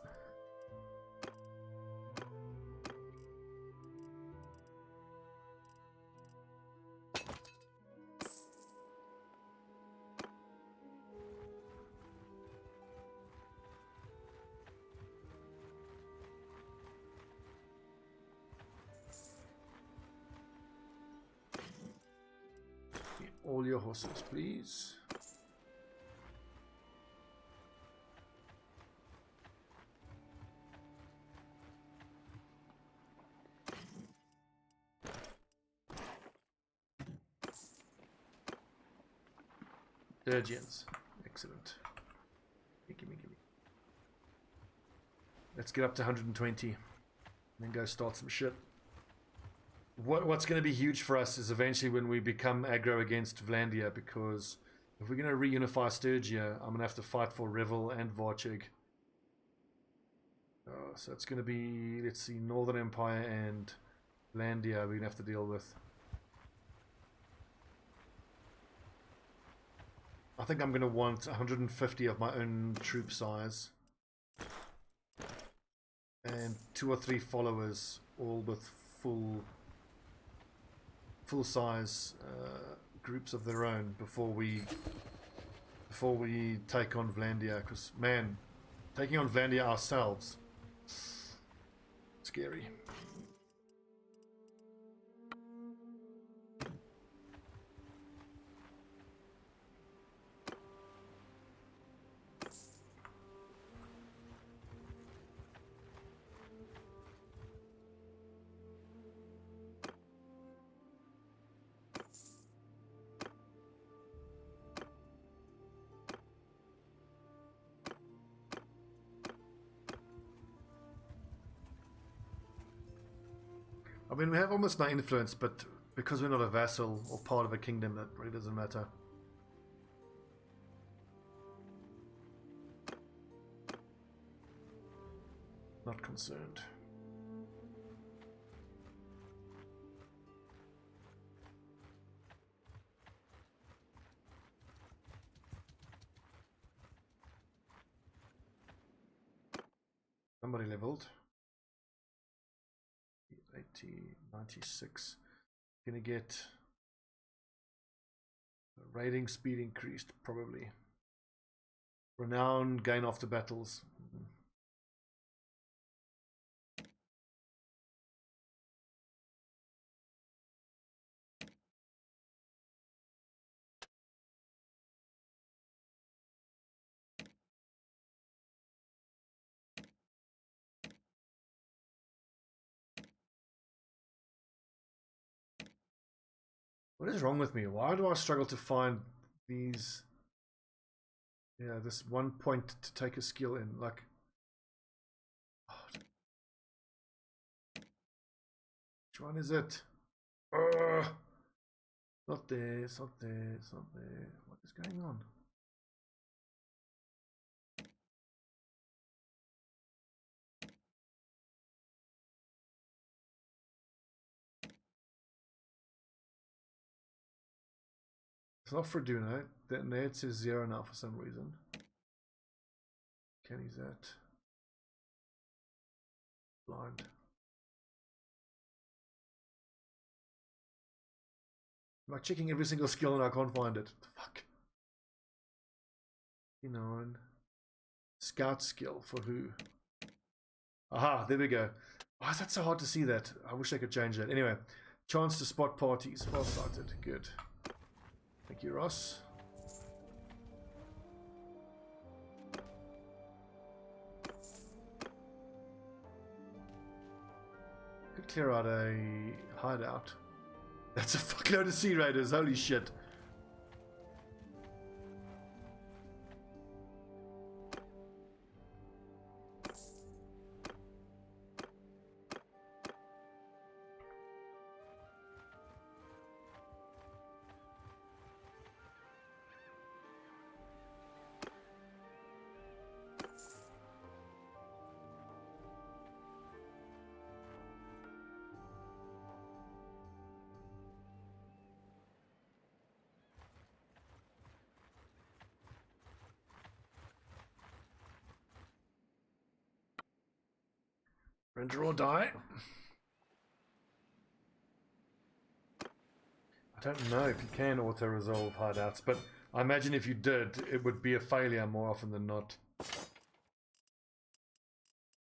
All your horses, please. Sturgians. Excellent. Gimme. Let's get up to 120 and then go start some shit. What's going to be huge for us is eventually when we become aggro against Vlandia, because if we're going to reunify Sturgia, I'm going to have to fight for Revel and Varchig. So it's going to be, let's see, Northern Empire and Vlandia we're going to have to deal with. I think I'm going to want 150 of my own troop size. And 2 or 3 followers, all with full size groups of their own before we take on Vlandia, because man, taking on Vlandia ourselves, scary. I mean, we have almost no influence, but because we're not a vassal or part of a kingdom, that really doesn't matter. Not concerned. Somebody leveled. 80, 96. Gonna get Raiding speed increased, probably. Renown, gain after battles. What is wrong with me? Why do I struggle to find these? Yeah, this 1 point to take a skill in. Like, which one is it? Not there, it's not there, it's not there. What is going on? It's not for Duno. That there it says 0 now for some reason. Kenny's that. Blind. I'm like checking every single skill and I can't find it. Fuck. 9. Scout skill for who? Aha, there we go. Why is that so hard to see that? I wish I could change that. Anyway, chance to spot parties. Far sighted. Good. Thank you, Ross. Could clear out a hideout. That's a fuckload of Sea Raiders. Holy shit. Render or die. I don't know if you can auto-resolve hideouts, but I imagine if you did, it would be a failure more often than not.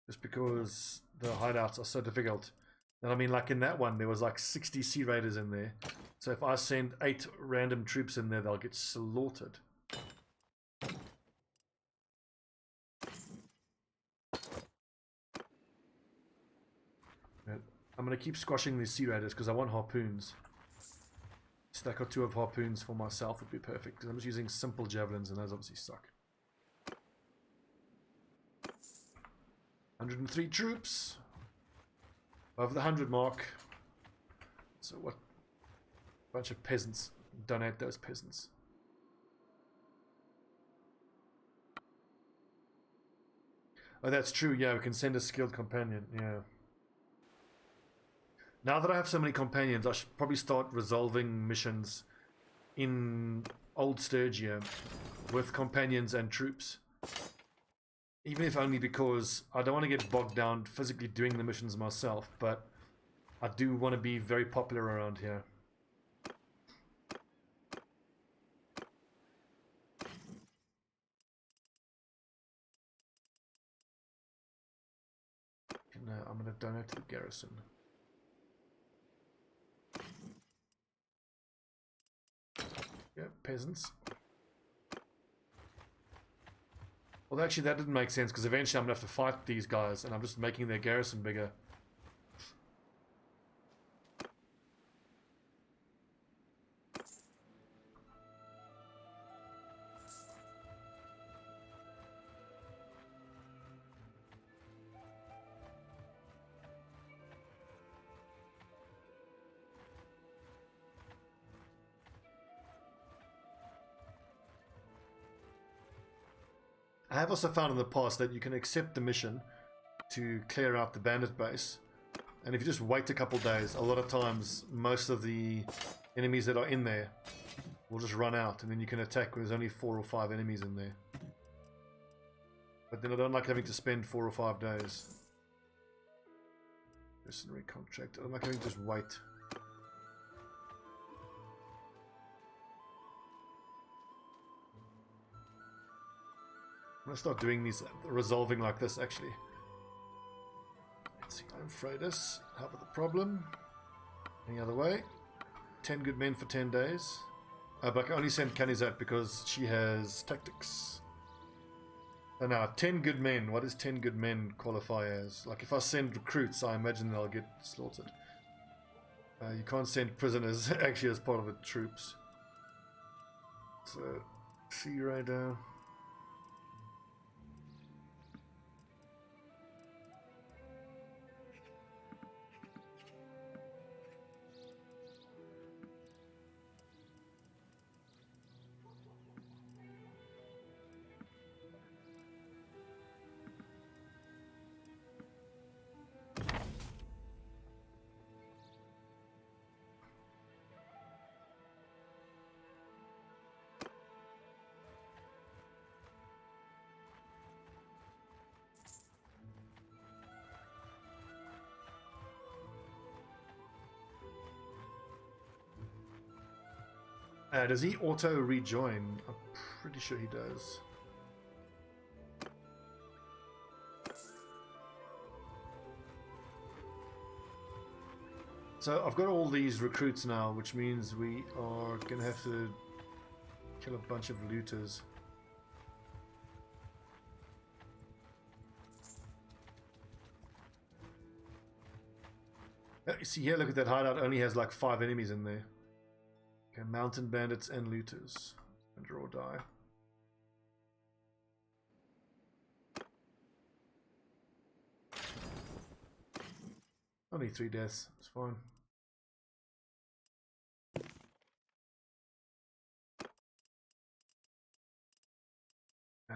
Just because the hideouts are so difficult. And I mean, like in that one, there was like 60 Sea Raiders in there. So if I send 8 random troops in there, they'll get slaughtered. I'm going to keep squashing these Sea Raiders because I want harpoons. Stack or 2 of harpoons for myself would be perfect because I'm just using simple javelins and those obviously suck. 103 troops. Over the 100 mark. So what? Bunch of peasants. Donate those peasants. Oh, that's true. Yeah, we can send a skilled companion. Yeah. Now that I have so many companions, I should probably start resolving missions in old Sturgia with companions and troops. Even if only because I don't want to get bogged down physically doing the missions myself, but I do want to be very popular around here. No, I'm going to donate to the garrison. Yeah, peasants. Well, actually, that didn't make sense because eventually I'm going to have to fight these guys and I'm just making their garrison bigger. I have also found in the past that you can accept the mission to clear out the bandit base, and if you just wait a couple days, a lot of times most of the enemies that are in there will just run out, and then you can attack when there's only 4 or 5 enemies in there. But then I don't like having to spend 4 or 5 days. Mercenary contract. I don't like having to just wait. gonna start doing these, resolving like this actually. Let's see, I'm Freydis. Help with the problem. Any other way? 10 good men for 10 days. But I can only send Kanizat because she has tactics. And now, 10 good men. What does 10 good men qualify as? Like, if I send recruits, I imagine they'll get slaughtered. You can't send prisoners actually as part of the troops. So, Sea Raider. Does he auto rejoin? I'm pretty sure he does. So I've got all these recruits now, which means we are going to have to kill a bunch of looters. You see here, look at that hideout, only has like 5 enemies in there. Okay, mountain bandits and looters. And draw die. Only 3 deaths, it's fine.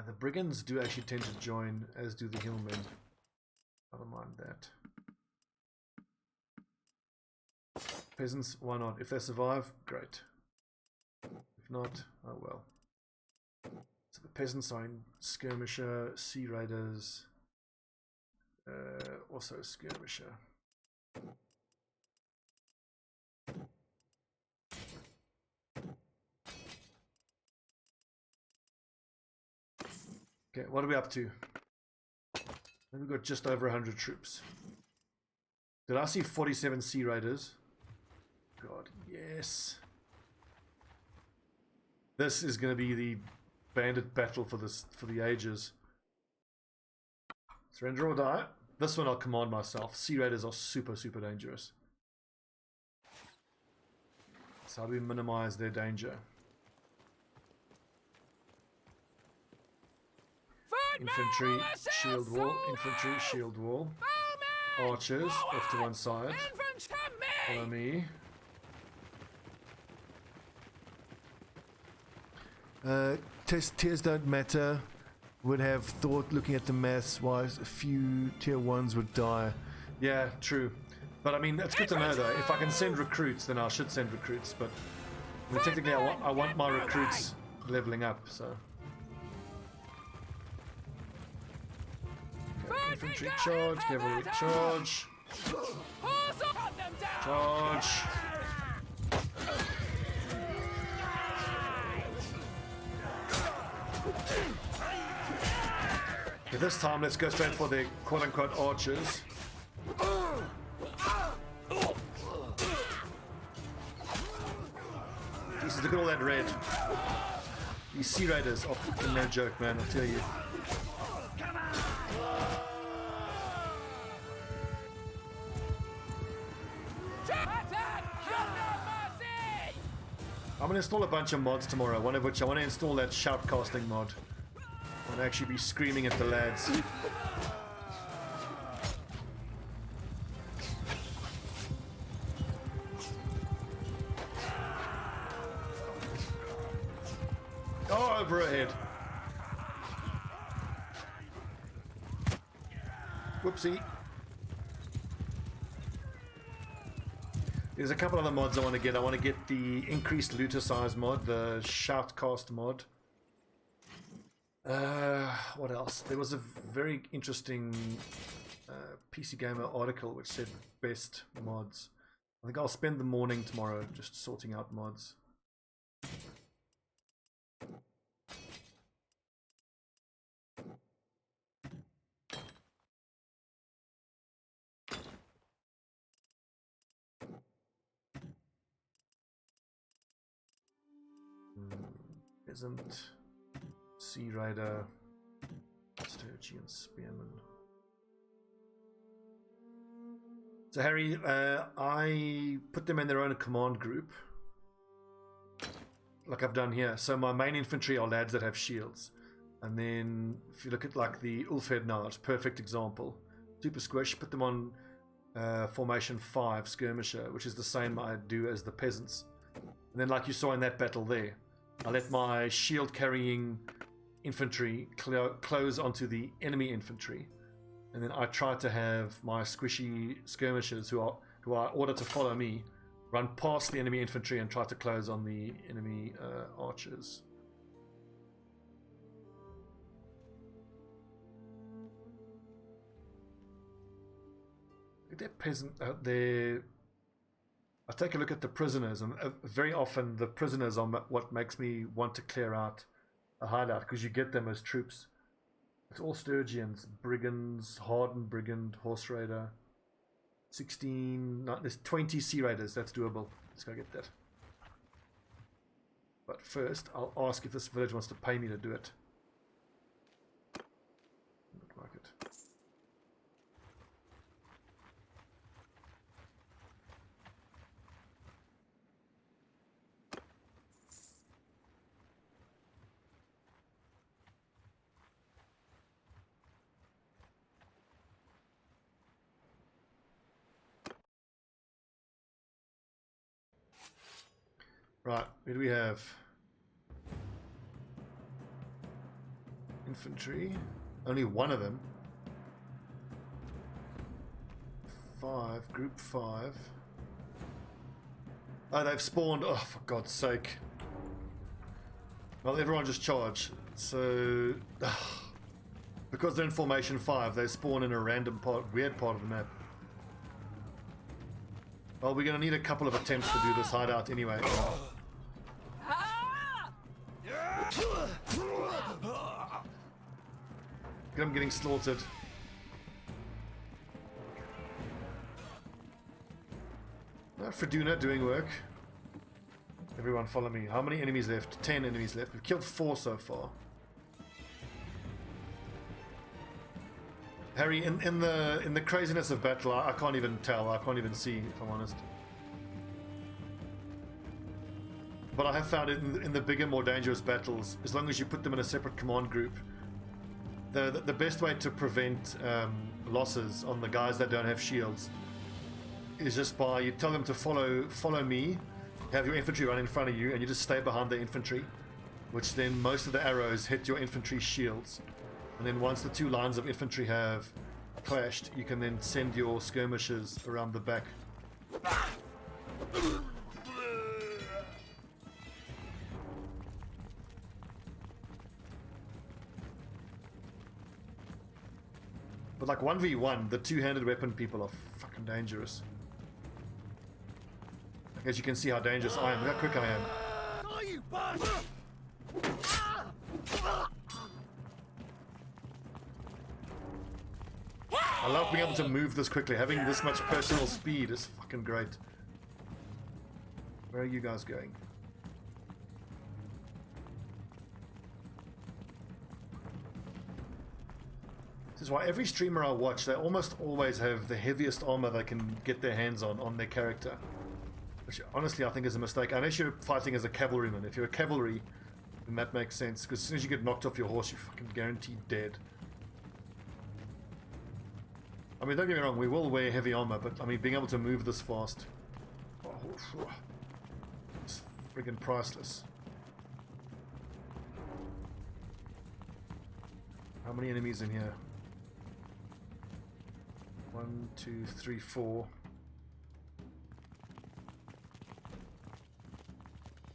The brigands do actually tend to join, as do the hillmen. I don't mind that. Peasants, why not? If they survive, great. If not, oh well. So the peasants are in skirmisher, sea raiders, also skirmisher. Okay, what are we up to? We've got just over 100 troops. Did I see 47 sea raiders? God, yes. This is going to be the bandit battle for the ages. Surrender or die. This one I'll command myself. Sea raiders are super dangerous. So how do we minimize their danger? Infantry, shield wall, infantry, shield wall. Archers, off to one side. Follow me. Tiers don't matter. Would have thought, looking at the maths wise, a few tier 1s would die. Yeah, true. But I mean, that's good to know though. If I can send recruits, then I should send recruits. But I mean, technically, I want my recruits leveling up, so. Infantry charge, cavalry charge. Charge. Okay, this time let's go straight for the quote-unquote archers. Jesus, look at all that red. These sea raiders are fucking no joke, man, I'll tell you. I'm going to install a bunch of mods tomorrow, one of which I want to install that shoutcasting mod. I want to actually be screaming at the lads. Oh, over ahead. Whoopsie. There's a couple other mods I want to get. I want to get the increased looter size mod, the shoutcast mod. What else? There was a very interesting PC Gamer article which said best mods. I think I'll spend the morning tomorrow just sorting out mods. Peasant, Sea Raider, Sturgian Spearman. So Harry, I put them in their own command group, like I've done here. So my main infantry are lads that have shields, and then if you look at like the Ulfhead now, it's a perfect example. Super squish, put them on formation 5 skirmisher, which is the same I do as the peasants. And then like you saw in that battle there, I let my shield carrying infantry close onto the enemy infantry, and then I try to have my squishy skirmishers who I order to follow me run past the enemy infantry and try to close on the enemy archers. That peasant out there, I take a look at the prisoners, and very often the prisoners are what makes me want to clear out a hideout, because you get them as troops. It's all Sturgians, brigands, hardened brigand, horse raider. 16, no, there's 20 sea raiders. That's doable. Let's go get that. But first, I'll ask if this village wants to pay me to do it. Look like it. Right, where do we have? Infantry. Only one of them. 5, group 5. Oh, they've spawned. Oh, for God's sake. Well, everyone just charge. So, because they're in formation 5, they spawn in a random weird part of the map. Well, we're going to need a couple of attempts to do this hideout anyway. I'm getting slaughtered. Freyduna doing work. Everyone follow me. How many enemies left? 10 enemies left. We've killed 4 so far. Harry, in the craziness of battle, I can't even tell. I can't even see, if I'm honest. But I have found it in the bigger, more dangerous battles, as long as you put them in a separate command group, the best way to prevent losses on the guys that don't have shields is just by, you tell them to follow me, have your infantry run in front of you, and you just stay behind the infantry, which then most of the arrows hit your infantry shields. And then once the 2 lines of infantry have clashed, you can then send your skirmishers around the back. But like 1v1, the 2-handed weapon people are fucking dangerous. As you can see how dangerous I am, look how quick I am. Oh, you bastard! I love being able to move this quickly. Having this much personal speed is fucking great. Where are you guys going? This is why every streamer I watch, they almost always have the heaviest armor they can get their hands on their character. Which honestly I think is a mistake, unless you're fighting as a cavalryman. If you're a cavalry, then that makes sense, because as soon as you get knocked off your horse, you're fucking guaranteed dead. I mean, don't get me wrong, we will wear heavy armor, but I mean, being able to move this fast, it's friggin' priceless. How many enemies in here? 1, 2, 3, 4.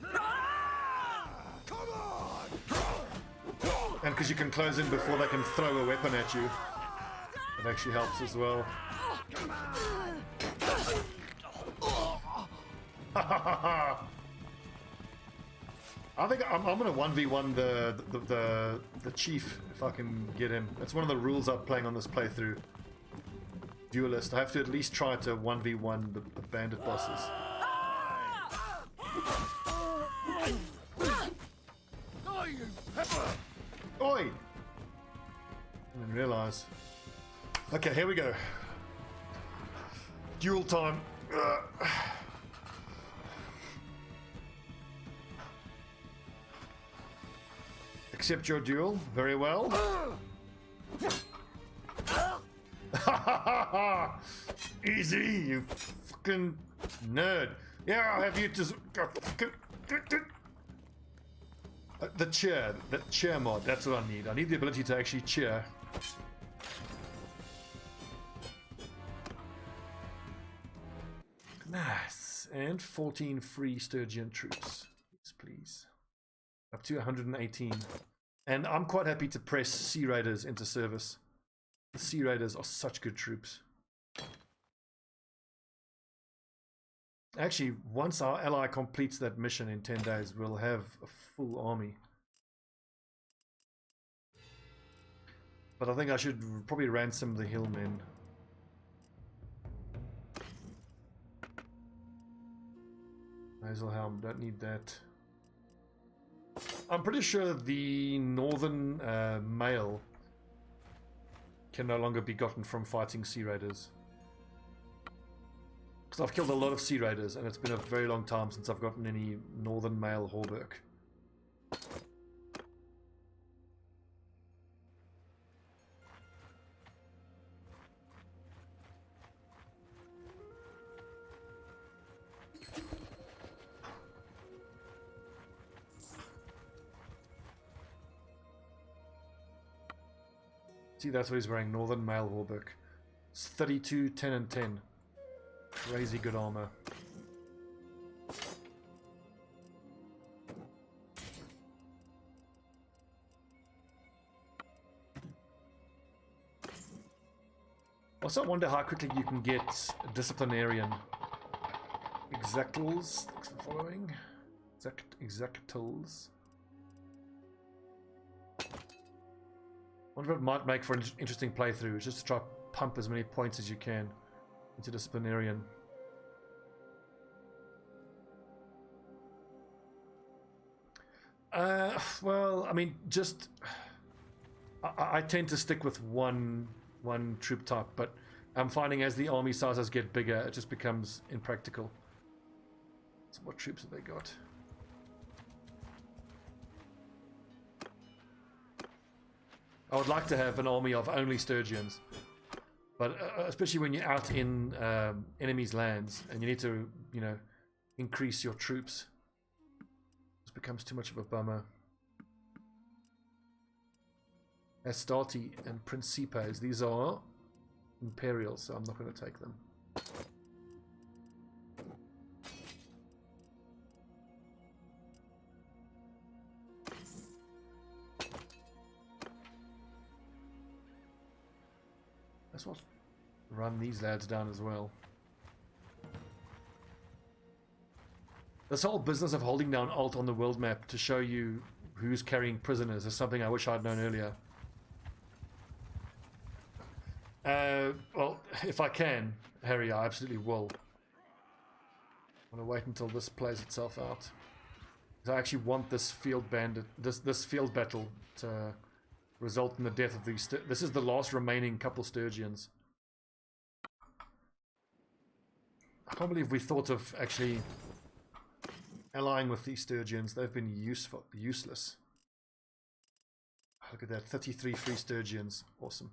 Come on! And because you can close in before they can throw a weapon at you, it actually helps as well. I think I'm gonna 1v1 the chief if I can get him. That's one of the rules I'm playing on this playthrough. Duelist. I have to at least try to 1v1 the bandit bosses. Go didn't realize. Okay, here we go. Duel time. Accept your duel. Very well. Easy, you fucking nerd. Yeah, I'll have you to... The cheer mod, that's what I need. I need the ability to actually cheer. Nice. And 14 free Sturgian troops. Yes, please. Up to 118. And I'm quite happy to press Sea Raiders into service. The Sea Raiders are such good troops. Actually, once our ally completes that mission in 10 days, we'll have a full army. But I think I should probably ransom the hillmen. Hazelhelm, don't need that. I'm pretty sure the northern male can no longer be gotten from fighting Sea Raiders. Because I've killed a lot of Sea Raiders and it's been a very long time since I've gotten any northern male Hauberk. See, that's what he's wearing, northern male Hauberk. It's 32, 10 and 10. Crazy good armor. Also, I wonder how quickly you can get disciplinarian. Exactals, thanks for following. Exactals. Wonder what it might make for an interesting playthrough, just to try to pump as many points as you can into disciplinarian. Well, I mean, just I tend to stick with one troop type, but I'm finding as the army sizes get bigger, it just becomes impractical. So what troops have they got? I would like to have an army of only Sturgians, but especially when you're out in enemies' lands and you need to, you know, increase your troops, it becomes too much of a bummer. Astarte and Principes, these are Imperial, so I'm not going to take them. Let's not run these lads down as well. This whole business of holding down Alt on the world map to show you who's carrying prisoners is something I wish I'd known earlier. Well, if I can, Harry, I absolutely will. I'm gonna wait until this plays itself out. I actually want this field bandit, this field battle to result in the death of these. This is the last remaining couple Sturgians. I can't believe we thought of actually allying with these Sturgians. They've been useless. Look at that, 33 free Sturgians. Awesome.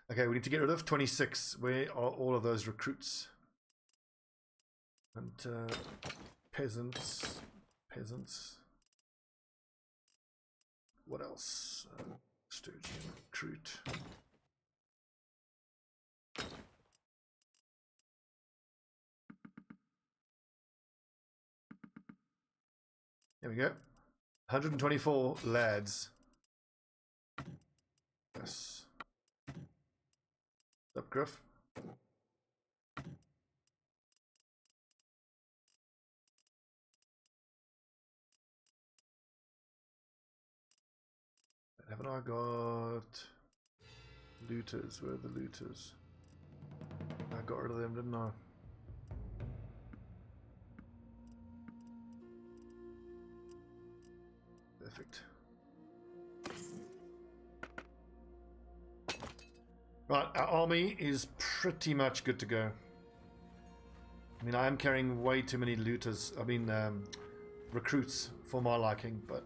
Okay, we need to get rid of 26. Where are all of those recruits? And peasants. What else? Sturgian recruit. There we go. 124 lads. Yes. Up, Griff. Haven't I got looters? Where are the looters? I got rid of them, didn't I? Perfect. Right, our army is pretty much good to go. I mean, I am carrying way too many looters. I mean, recruits for my liking, but...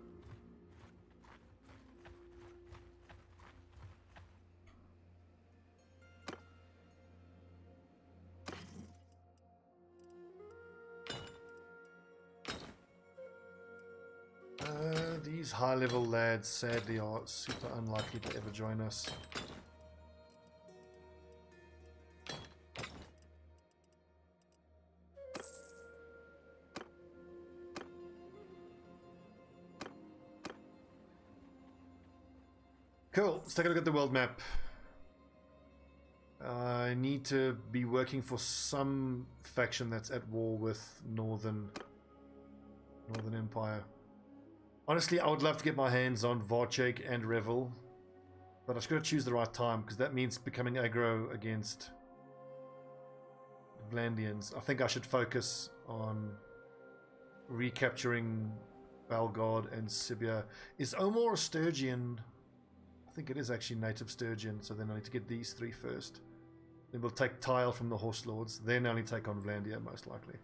these high-level lads, sadly, are super unlikely to ever join us. Cool, let's take a look at the world map. I need to be working for some faction that's at war with Northern Empire. Honestly, I would love to get my hands on Varchek and Revel, but I've got to choose the right time, because that means becoming aggro against Vlandians. I think I should focus on recapturing Belgard and Sibia. Is Omor a Sturgian? I think it is actually native Sturgeon, so then I need to get these three first. Then we'll take Tile from the Horse Lords, then only take on Vlandia, most likely.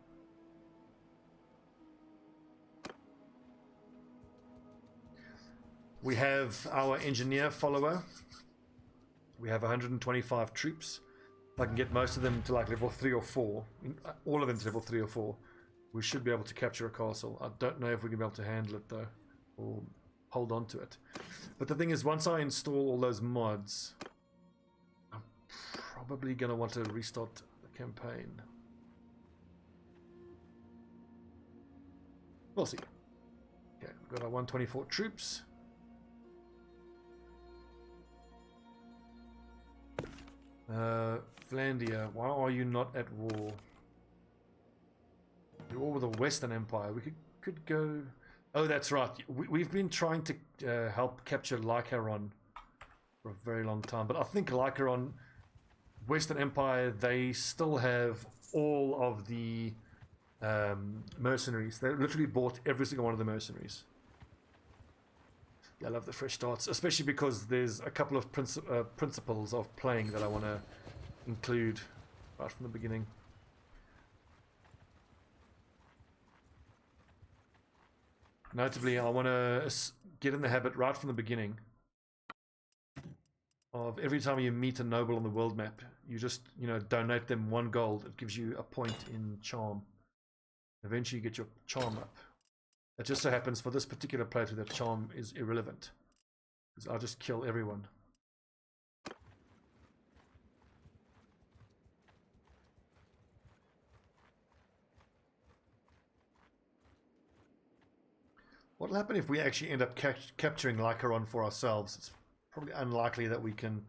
We have our engineer follower. We have 125 troops. If I can get most of them to like level 3 or 4, all of them to level 3 or 4, we should be able to capture a castle. I don't know if we're going to be able to handle it though, or hold on to it. But the thing is, once I install all those mods, I'm probably going to want to restart the campaign. We'll see. Okay, we've got our 124 troops. Vlandia, why are you not at war? You're all with the Western Empire. We could go... Oh, that's right. We've been trying to help capture Lycaron for a very long time. But I think Lycaron, Western Empire, they still have all of the mercenaries. They literally bought every single one of the mercenaries. Yeah, I love the fresh starts, especially because there's a couple of principles of playing that I want to include right from the beginning. Notably, I want to get in the habit right from the beginning of every time you meet a noble on the world map, you just, donate them 1 gold. It gives you a point in charm. Eventually, you get your charm up. It just so happens for this particular playthrough that charm is irrelevant, because I'll just kill everyone. What will happen if we actually end up capturing Lycaron for ourselves? It's probably unlikely that we can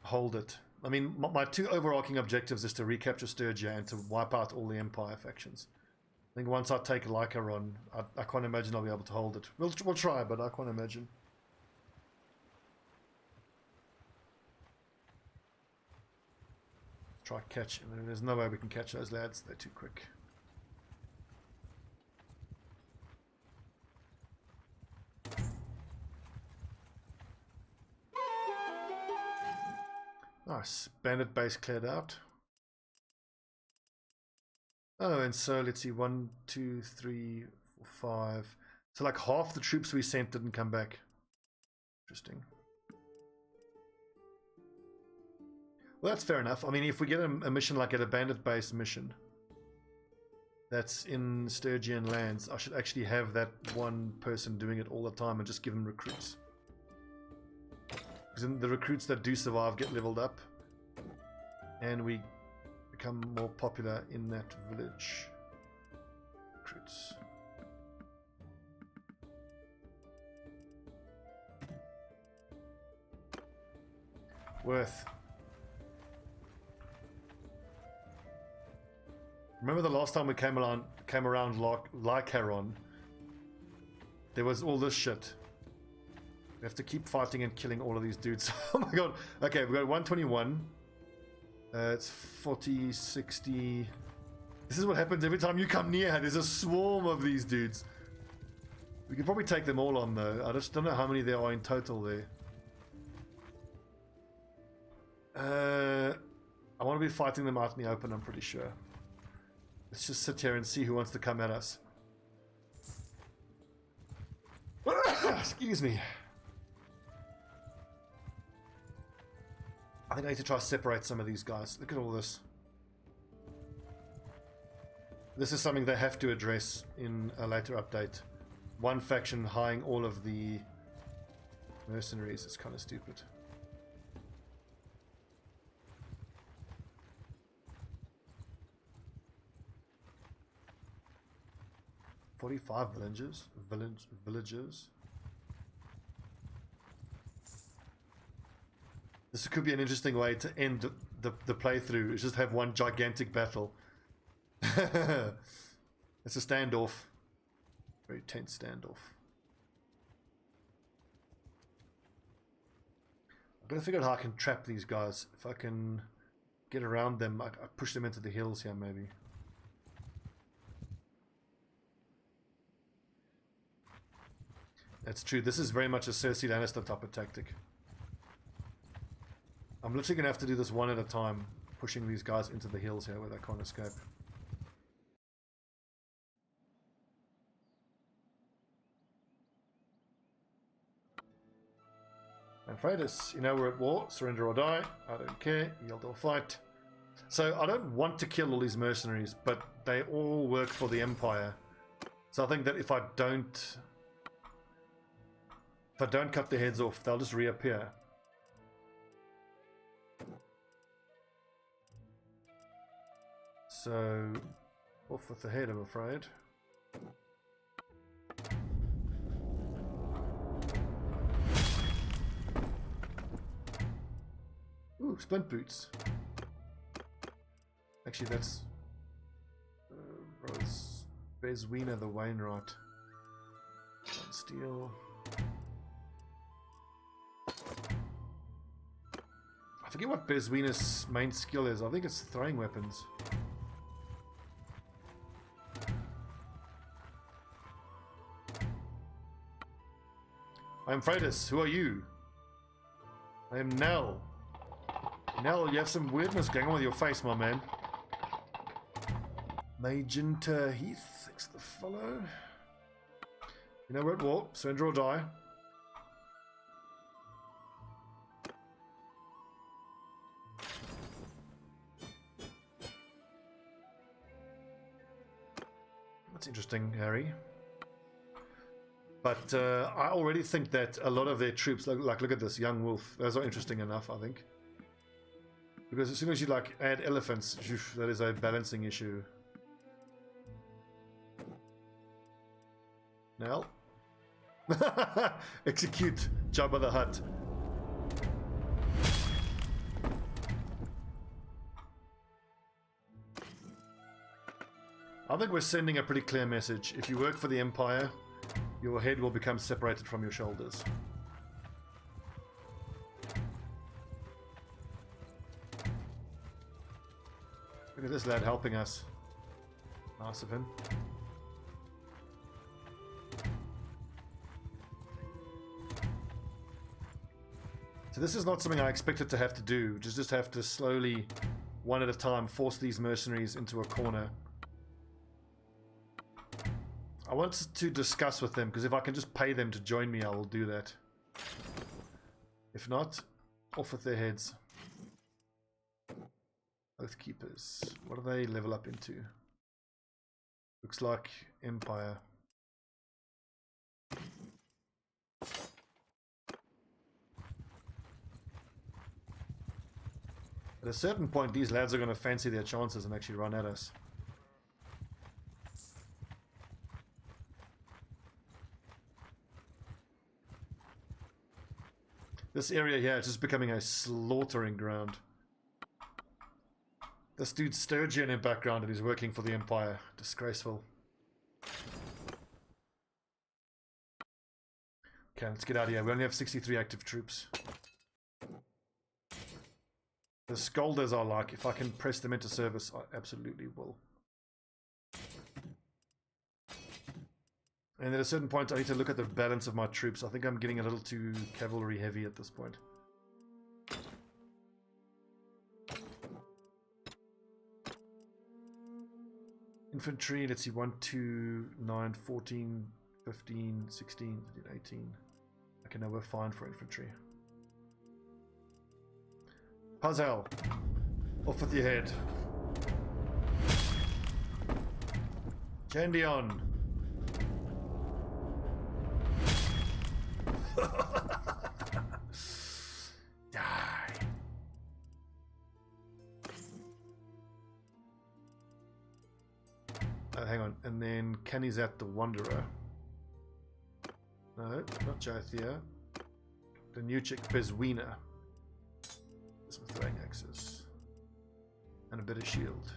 hold it. I mean, my 2 overarching objectives is to recapture Sturgia and to wipe out all the Empire factions. I think once I take Lycaron, I can't imagine I'll be able to hold it. We'll try, but I can't imagine. Try catch. There's no way we can catch those lads. They're too quick. Nice. Bandit base cleared out. Oh, and so let's see, 1, 2, 3, 4, 5. So like half the troops we sent didn't come back. Interesting. Well, that's fair enough. I mean, if we get a mission like a bandit base mission that's in Sturgian lands, I should actually have that one person doing it all the time and just give them recruits. Because then the recruits that do survive get leveled up, and we become more popular in that village. Recruits. Worth. Remember the last time we came around Lycaron? There was all this shit. We have to keep fighting and killing all of these dudes. Oh my god. Okay, we've got 121. It's 40, 60. This is what happens every time you come near. There's a swarm of these dudes. We can probably take them all on though. I just don't know how many there are in total there. I want to be fighting them out in the open, I'm pretty sure. Let's just sit here and see who wants to come at us. Excuse me. I think I need to try to separate some of these guys. Look at all this. This is something they have to address in a later update. One faction hiring all of the mercenaries is kind of stupid. "45 villagers. This could be an interesting way to end the playthrough, is just have one gigantic battle. It's a standoff. Very tense standoff. I've got to figure out how I can trap these guys. If I can get around them, I push them into the hills here maybe. That's true. This is very much a Cersei Lannister type of tactic. I'm literally going to have to do this one at a time, pushing these guys into the hills here where they can't escape. And Freydis, you know we're at war. Surrender or die. I don't care. Yield or fight. So I don't want to kill all these mercenaries, but they all work for the Empire. So I think that if I don't cut their heads off, they'll just reappear. So, off with the head, I'm afraid. Ooh, splint boots. Actually, that's Rose Bezwina the Wainwright. Steel. I forget what Bezwina's main skill is. I think it's throwing weapons. I'm Freydis. Who are you? I am Nell. Nell, you have some weirdness going on with your face, my man. Magenta Heath. Thanks for the follow. You know we're at war. Surrender or die. That's interesting, Harry. But I already think that a lot of their troops, like look at this, Young Wolf, those are interesting enough, I think. Because as soon as you like add elephants, that is a balancing issue. Now, execute Jabba the Hutt. I think we're sending a pretty clear message. If you work for the Empire, your head will become separated from your shoulders. Look at this lad helping us. Nice of him. So this is not something I expected to have to do. Just have to slowly, one at a time, force these mercenaries into a corner. I want to discuss with them, because if I can just pay them to join me, I will do that. If not, off with their heads. Oathkeepers. What do they level up into? Looks like Empire. At a certain point, these lads are going to fancy their chances and actually run at us. This area here is just becoming a slaughtering ground. This dude's Sturgian in background and he's working for the Empire. Disgraceful. Okay, let's get out of here. We only have 63 active troops. The Scolders are like, if I can press them into service, I absolutely will. And at a certain point, I need to look at the balance of my troops. I think I'm getting a little too cavalry heavy at this point. Infantry, let's see, 1, 2, 9, 14, 15, 16, 18. Okay, no, we're fine for infantry. Puzzle! Off with your head. Chandion! Die! Hang on, and then Kanizat the Wanderer. No, not Jathia. The new chick, Bezwina. With throwing axes. And a bit of shield.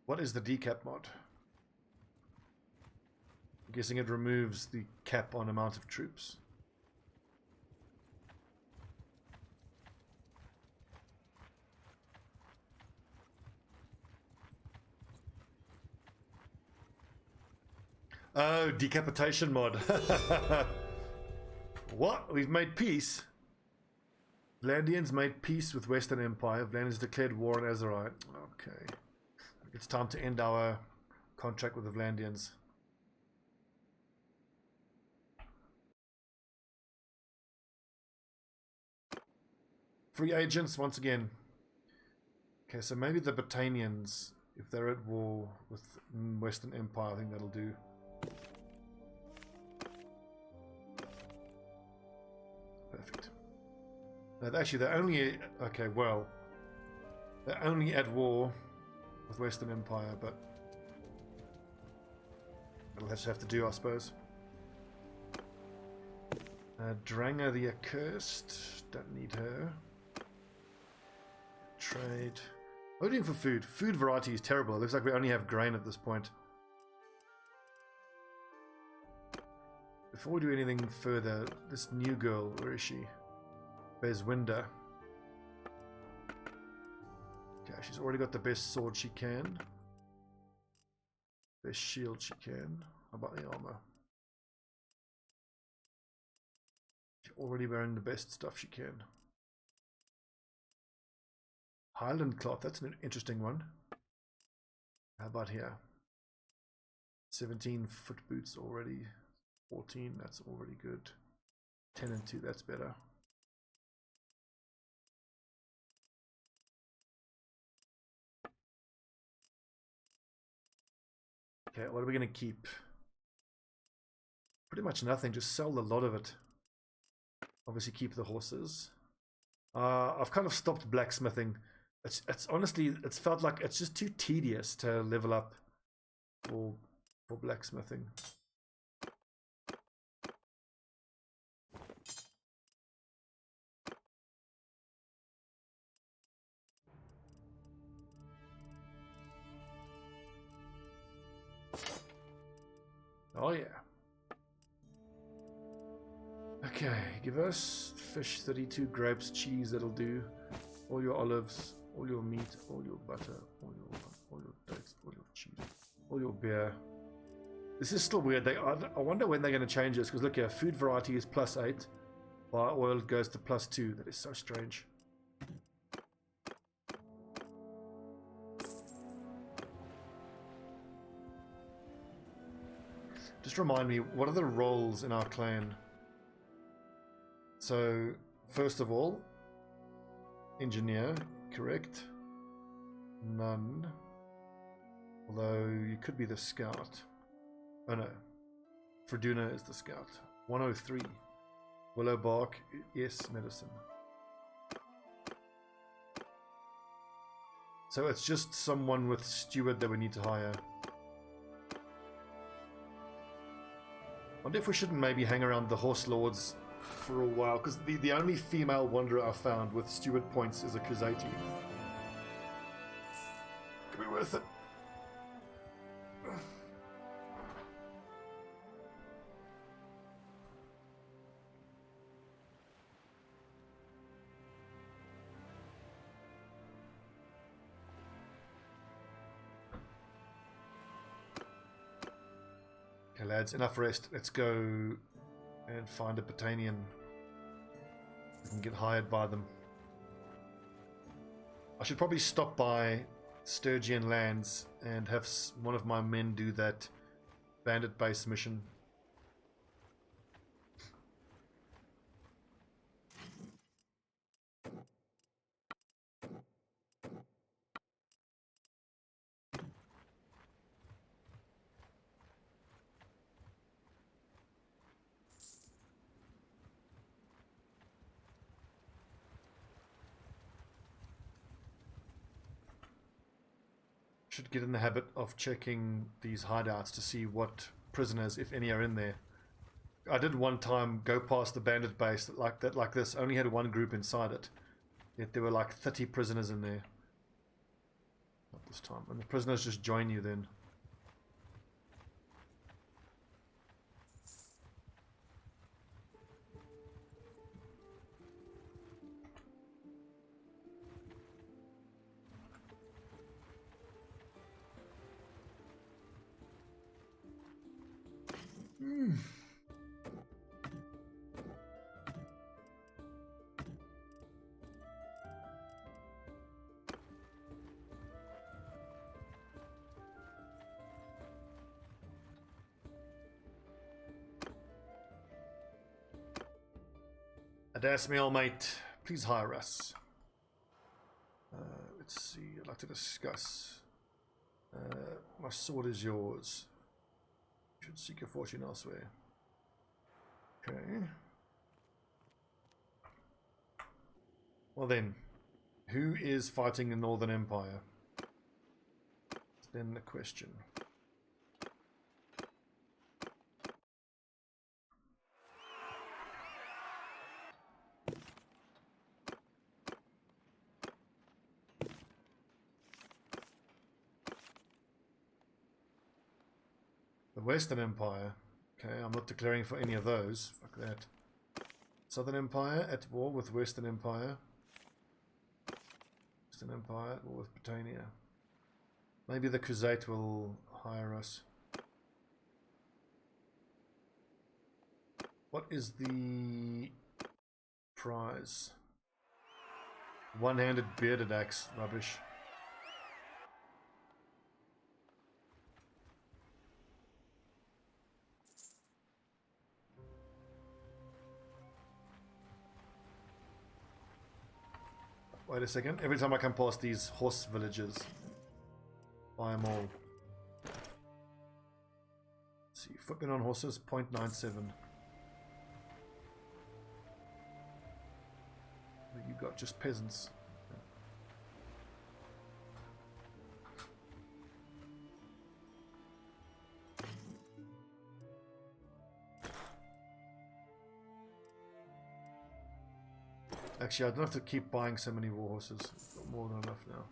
What is the decap mod? I'm guessing it removes the cap on amount of troops. Oh, decapitation mod. What? We've made peace? Vlandians made peace with Western Empire. Vlandians declared war on Azerite. Okay. It's time to end our contract with the Vlandians. Free agents once again. Okay, so maybe the Botanians, if they're at war with Western Empire, I think that'll do. Perfect. No, actually, they're only... Okay, well... They're only at war with Western Empire, but... That'll just have to do, I suppose. Dranga the Accursed. Don't need her. Trade. What are we doing for food? Food variety is terrible. It looks like we only have grain at this point. Before we do anything further, this new girl, where is she? Bezwinda. Okay, she's already got the best sword she can. Best shield she can. How about the armor? She's already wearing the best stuff she can. Highland cloth, that's an interesting one. How about here? 17 foot boots already. 14, that's already good. 10 and 2, that's better. Okay, what are we going to keep? Pretty much nothing, just sell a lot of it. Obviously keep the horses. I've kind of stopped blacksmithing. It's honestly, it's felt like it's just too tedious to level up for blacksmithing. Oh yeah. Okay, give us fish, 32 grapes, cheese, that'll do. All your olives, all your meat, all your butter, all your dates, all your cheese, all your beer. This is still weird. I wonder when they're going to change this, because look here, food variety is +8, while oil goes to +2. That is so strange. Just remind me, what are the roles in our clan? So, first of all, engineer, correct? None. Although, you could be the scout. Oh no. Freduna is the scout. 103. Willow bark, yes, medicine. So it's just someone with steward that we need to hire. Wonder if we shouldn't maybe hang around the horse lords for a while, because the only female wanderer I found with steward points is a Kazati. Could be worth it. Okay, lads, enough rest. Let's go and find a Batanian. We can get hired by them. I should probably stop by Sturgian lands and have one of my men do that bandit base mission. Should get in the habit of checking these hideouts to see what prisoners, if any, are in there. I did one time go past the bandit base like this, only had one group inside it. Yet there were like 30 prisoners in there. Not this time. And the prisoners just join you then. Adasmiel, mate, please hire us. Let's see, I'd like to discuss. My sword is yours. You should seek your fortune elsewhere. Okay. Well then, who is fighting the Northern Empire? That's then the question. The Western Empire. Okay, I'm not declaring for any of those. Fuck that. Southern Empire at war with Western Empire. Western Empire at war with Britannia. Maybe the Crusade will hire us. What is the prize? One-handed bearded axe. Rubbish. Wait a second. Every time I come past these horse villages, buy them all. Let's see. Footmen on horses, 0.97. What you got? Just peasants. Actually, I don't have to keep buying so many war horses. I've got more than enough now.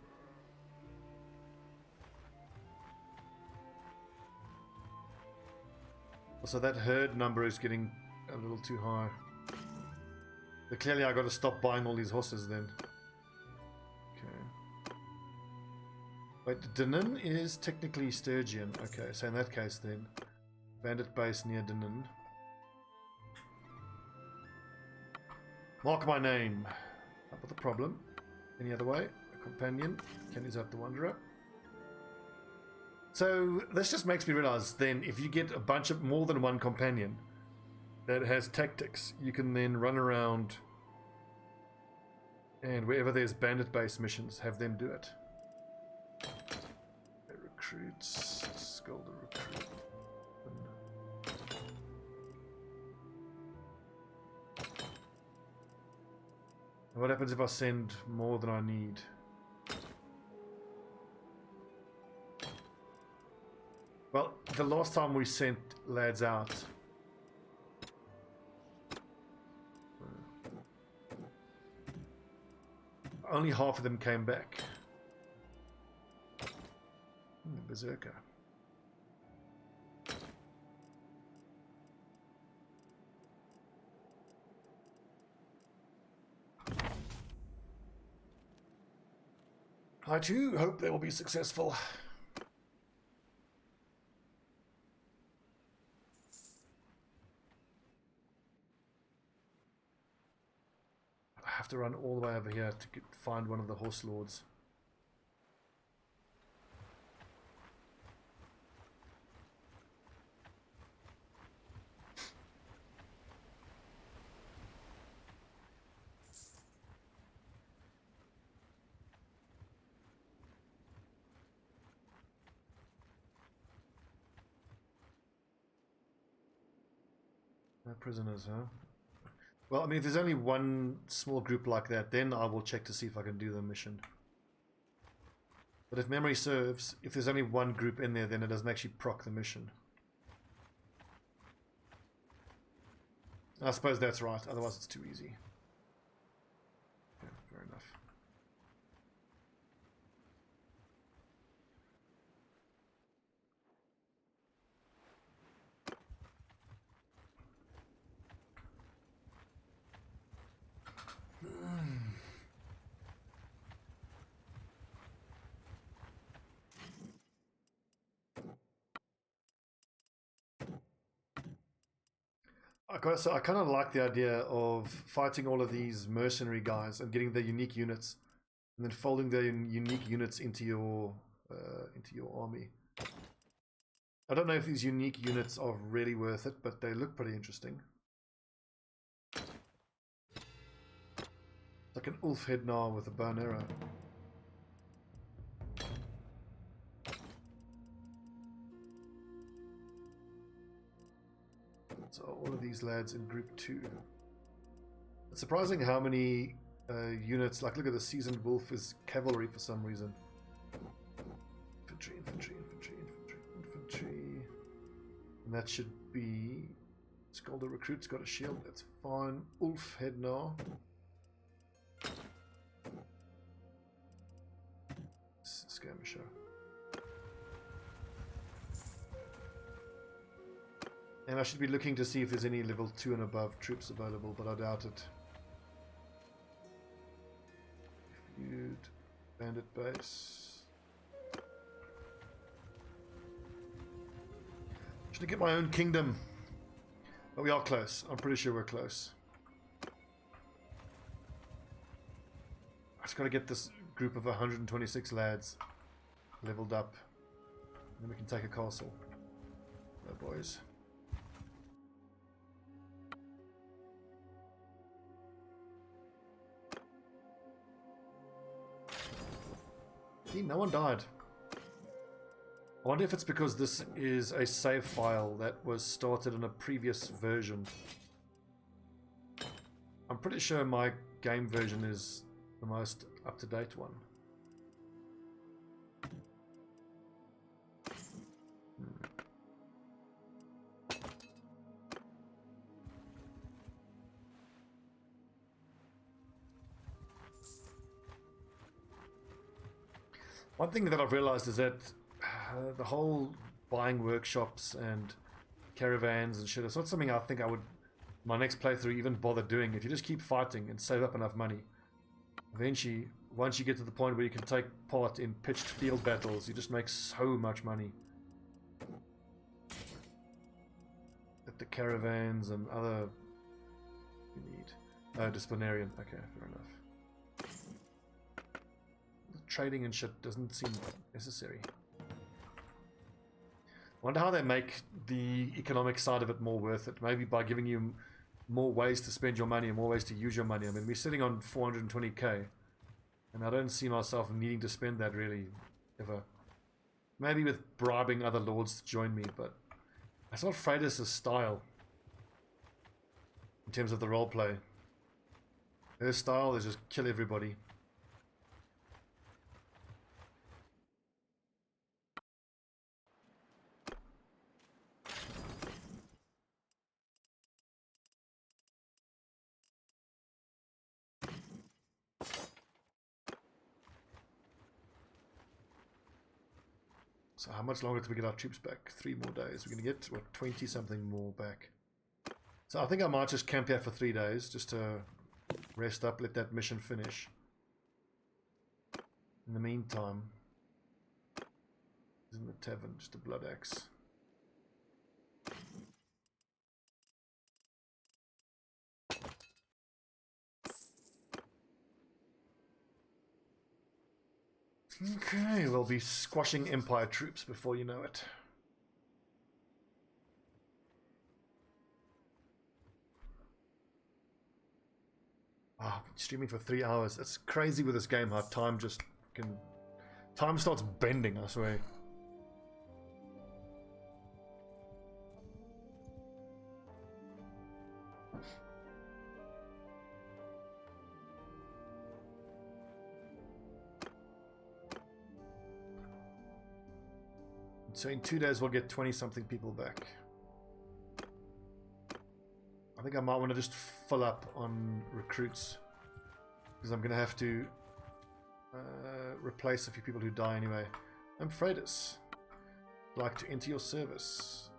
Also, that herd number is getting a little too high. But clearly, I got to stop buying all these horses then. Okay. Wait, Dinan is technically Sturgian. Okay, so in that case then, bandit base near Dinan. Mark my name. Not with a problem. Any other way? A companion. Kenny's out the Wanderer. So this just makes me realize then if you get a bunch of more than one companion that has tactics, you can then run around and wherever there's bandit based missions, have them do it. Okay, recruits. Skull the recruit. What happens if I send more than I need? Well, the last time we sent lads out, only half of them came back. Berserker. I too hope they will be successful. have to run all the way over here to find one of the horse lords. No prisoners, huh? Well, I mean, if there's only one small group like that, then I will check to see if I can do the mission. But if memory serves, if there's only one group in there, then it doesn't actually proc the mission. I suppose that's right, otherwise it's too easy. Yeah, fair enough. So I kind of like the idea of fighting all of these mercenary guys and getting their unique units, and then folding their unique units into your army. I don't know if these unique units are really worth it, but they look pretty interesting. Like an Ulf head now with a bow and arrow. So all of these lads in group 2. It's surprising how many units, like look at the seasoned wolf is cavalry for some reason. Infantry, infantry, infantry, infantry, infantry. And that should be Skalder recruit's got a shield, that's fine. Ulf head now. Skirmisher. And I should be looking to see if there's any level 2 and above troops available, but I doubt it. Feud, bandit base. Should I get my own kingdom? But we are close. I'm pretty sure we're close. I just got to get this group of 126 lads leveled up. And then we can take a castle. Oh, boys. See, no one died. I wonder if it's because this is a save file that was started in a previous version. I'm pretty sure my game version is the most up-to-date one. One thing that I've realized is that the whole buying workshops and caravans and shit, it's not something I think I would, my next playthrough, even bother doing. If you just keep fighting and save up enough money, eventually, once you get to the point where you can take part in pitched field battles, you just make so much money. At the caravans and other... you need... disciplinarian. Okay, fair enough. Trading and shit doesn't seem necessary. I wonder how they make the economic side of it more worth it. Maybe by giving you more ways to spend your money and more ways to use your money. I mean, we're sitting on 420k, and I don't see myself needing to spend that really ever. Maybe with bribing other lords to join me, but that's not Freydis' style in terms of the roleplay. Her style is just kill everybody. So how much longer till we get our troops back? 3 more days. We're going to get, what, 20 something more back. So I think I might just camp here for 3 days, just to rest up, let that mission finish. In the meantime, in the tavern, just a blood axe. Okay, we'll be squashing Empire troops before you know it. Ah, streaming for 3 hours. It's crazy with this game how time just can... Time starts bending, I swear. So in 2 days we'll get 20-something people back. I think I might want to just fill up on recruits, because I'm going to have to replace a few people who die anyway. I'm Freydis. Like to enter your service.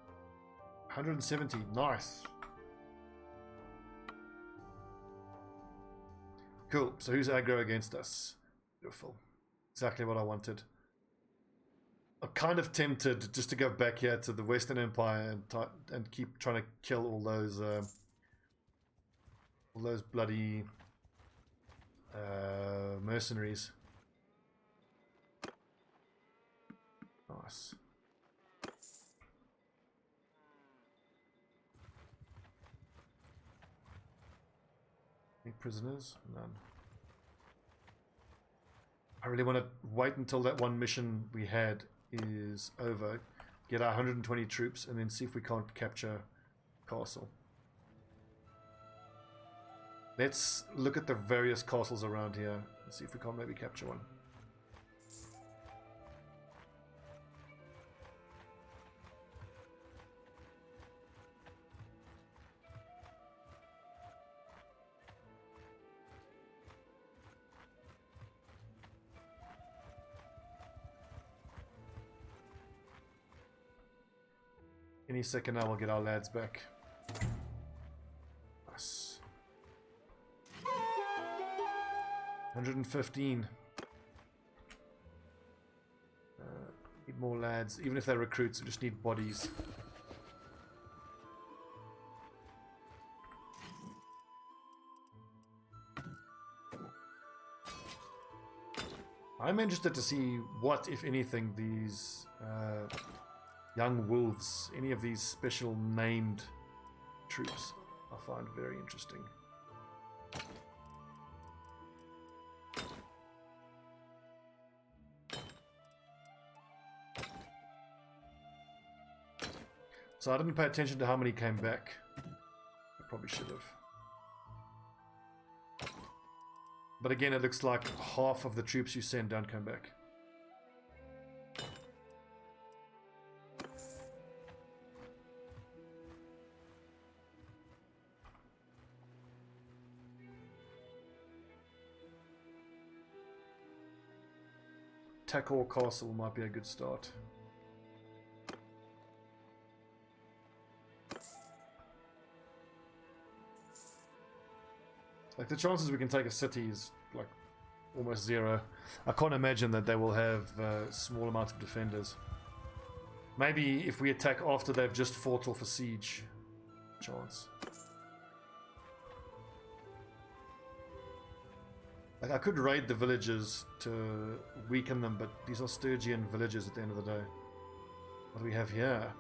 170, nice. Cool, so who's aggro against us? Beautiful. Exactly what I wanted. I'm kind of tempted just to go back here to the Western Empire and keep trying to kill all those bloody mercenaries. Nice. Any prisoners? None. I really want to wait until that one mission we had is over, get our 120 troops, and then see if we can't capture castle. Let's look at the various castles around here and see if we can't maybe capture one. Any second now we'll get our lads back. Nice. 115. Need more lads. Even if they're recruits, we just need bodies. I'm interested to see what, if anything, these young wolves, any of these special named troops, I find very interesting. So I didn't pay attention to how many came back. I probably should have. But again, it looks like half of the troops you send don't come back. Takor Castle might be a good start. Like, the chances we can take a city is like almost zero. I can't imagine that they will have a small amount of defenders. Maybe if we attack after they've just fought off a siege. Chance. Like, I could raid the villages to weaken them, but these are Sturgian villages at the end of the day. What do we have here?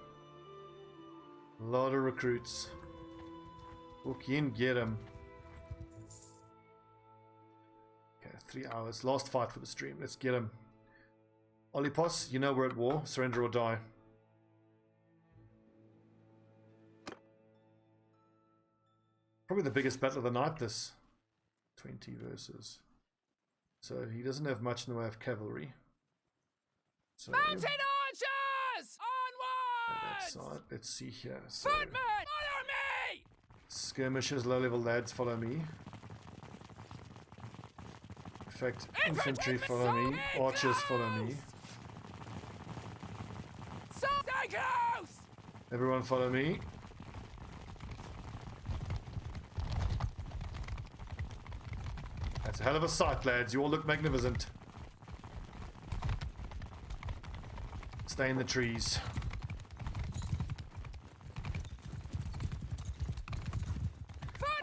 A lot of recruits. Walk in, get them. Okay, 3 hours. Last fight for the stream. Let's get them. Olipos, you know we're at war. Surrender or die. Probably the biggest battle of the night, this. 20 versus... So he doesn't have much in the way of cavalry. So Mountain archers! that Onwards! side. Let's see here. So Footmen, follow me! skirmishers, low-level lads, follow me. In fact, infantry follow me. Archers follow me. Stay close! Everyone follow me. That's a hell of a sight, lads. You all look magnificent. Stay in the trees.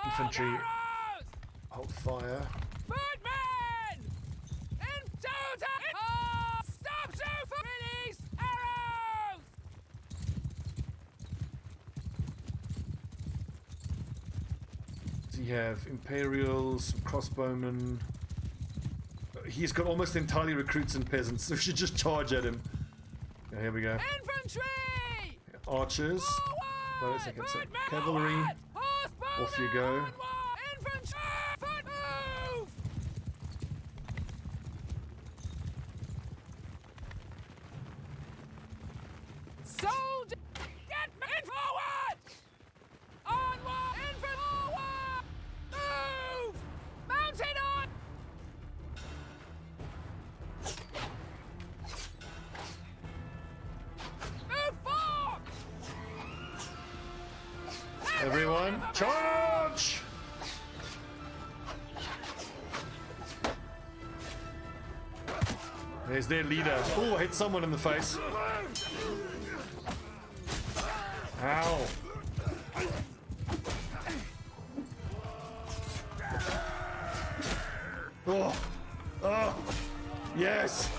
Infantry, hold fire. Footmen! In total! have? Imperials, crossbowmen. He's got almost entirely recruits and peasants, so we should just charge at him. Yeah, here we go. Infantry! Archers. Wait a second, so cavalry. Off you go. Infantry! Foot move! Soldier! Get men forward! Onward! Infantry! Forward! Move! Mounted on! Move forward! Everyone, charge! There's their leader. Oh, I hit someone in the face. Ow. Oh. Oh. Yes.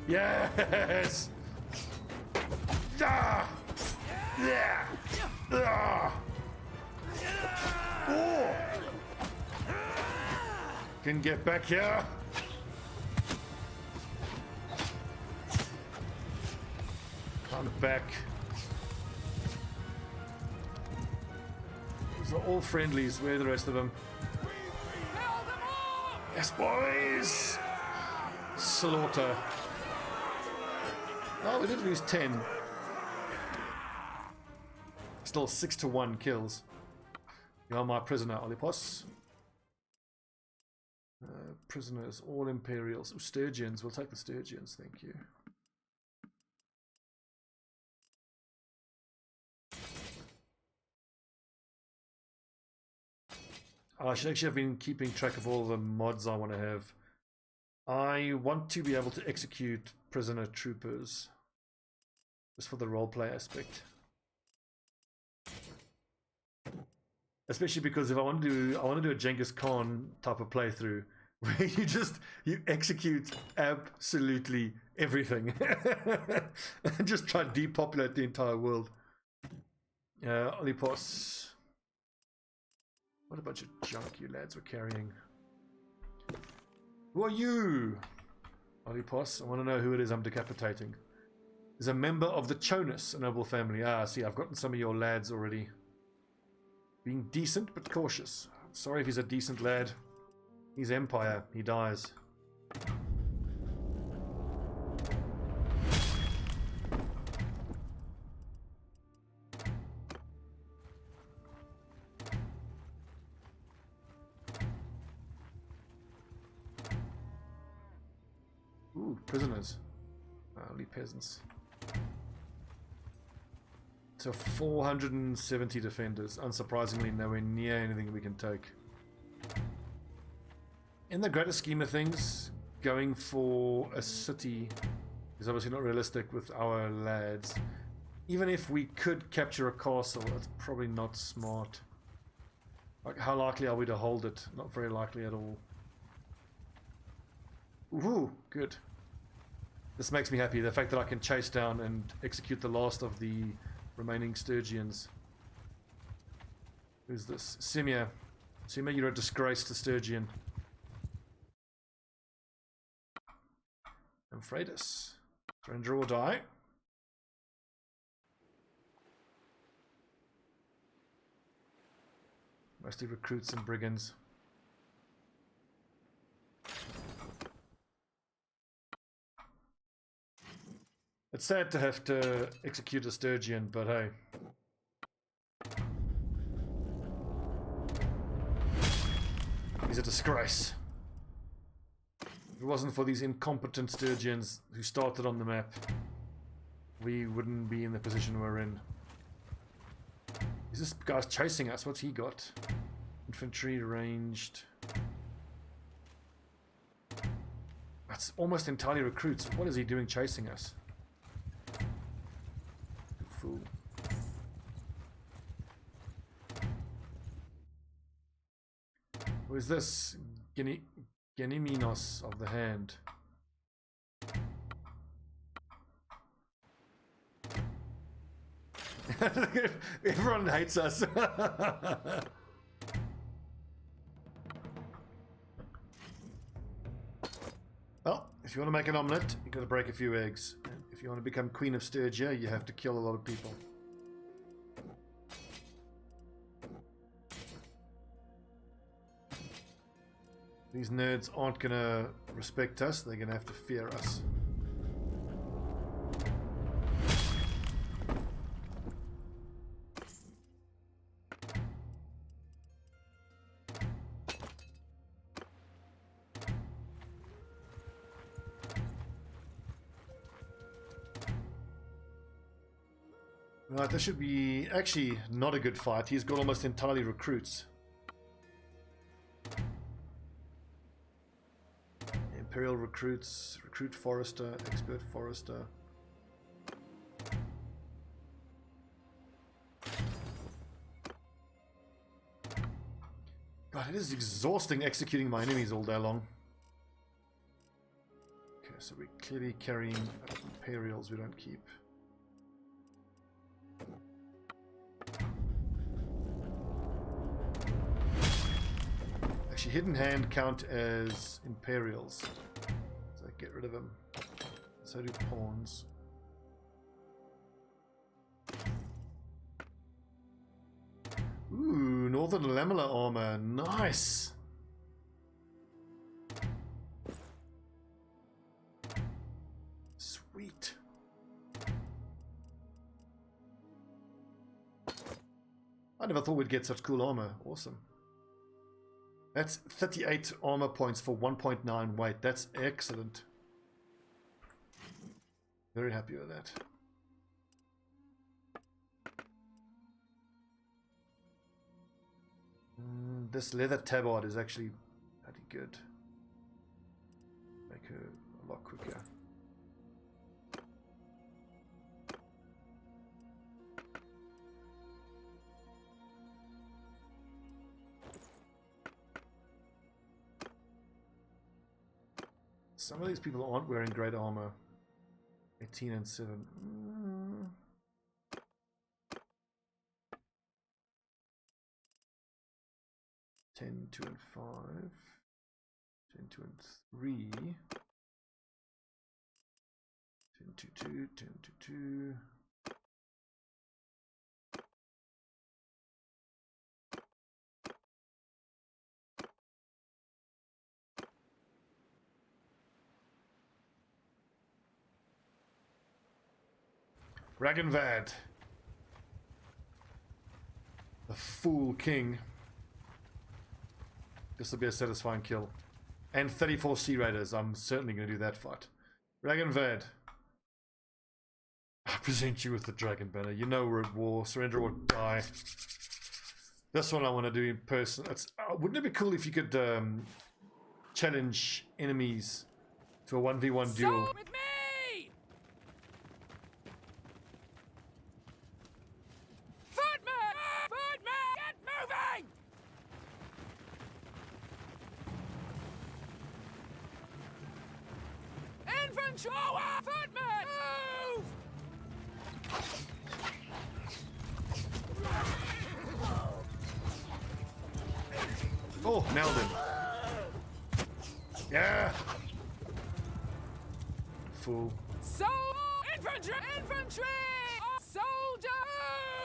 Yes. Ah. Yeah. Ah. Oh. Can get back here. On the back. These are all friendlies. Where are the rest of them? Yes, boys! Slaughter. Oh, we did lose 10. Still 6-1 kills. You are my prisoner, Olipos. Prisoners, all Imperials. Ooh, Sturgians. We'll take the Sturgians, thank you. I should actually have been keeping track of all the mods I want to have. I want to be able to execute prisoner troopers. Just for the roleplay aspect. Especially because if I want to do a Genghis Khan type of playthrough where you execute absolutely everything and just try to depopulate the entire world. Olipos. What a bunch of junk you lads were carrying. Who are you? Olipos, I want to know who it is I'm decapitating. Is a member of the Chonus, a noble family. Ah, see, I've gotten some of your lads already. Being decent but cautious. Sorry if he's a decent lad. He's Empire. He dies. Ooh, prisoners. Only peasants. So 470 defenders. Unsurprisingly, nowhere near anything we can take. In the greater scheme of things, going for a city is obviously not realistic with our lads. Even if we could capture a castle, it's probably not smart. Like, how likely are we to hold it? Not very likely at all. Ooh, good. This makes me happy, the fact that I can chase down and execute the last of the remaining Sturgians. Who's this? Simia. Simia, you're a disgrace to Sturgian. And Freydis. Surrender or die. Mostly recruits and brigands. It's sad to have to execute a Sturgian, but hey. He's a disgrace. If it wasn't for these incompetent Sturgians who started on the map, we wouldn't be in the position we're in. Is this guy's chasing us? What's he got? Infantry ranged. That's almost entirely recruits. What is he doing chasing us? Fool. Who is this? Geniminos of the Hand. Everyone hates us. Well, if you want to make an omelette, you've got to break a few eggs. And if you want to become Queen of Sturgia, you have to kill a lot of people. These nerds aren't going to respect us, they're going to have to fear us. Right, this should be actually not a good fight. He's got almost entirely recruits. Imperial recruits, recruit forester, expert forester. God, it is exhausting executing my enemies all day long. Okay, so we're clearly carrying Imperials we don't keep. Actually, hidden hand count as Imperials. So get rid of them. So do pawns. Ooh, Northern Lamellar armor. Nice! Sweet. I never thought we'd get such cool armor. Awesome. That's 38 armor points for 1.9 weight. That's excellent. Very happy with that. This leather tabard is actually pretty good. Make her a lot quicker. Some of these people aren't wearing great armor. 18 and 7. 10, 2 and 5. 10, 2 and 3. 10, 2, 2, 10, 2, 2. Ragnvad, the Fool King. This will be a satisfying kill. And 34 Sea Raiders. I'm certainly going to do that fight. Ragnvad, I present you with the Dragon Banner. You know we're at war. Surrender or die. This one I want to do in person. Wouldn't it be cool if you could challenge enemies to a 1v1 duel? With me! Footman! Footman! Get moving! Infantry! Footman! Move! Oh, nailed him. Yeah. Fool. So infantry! Infantry! Soldier!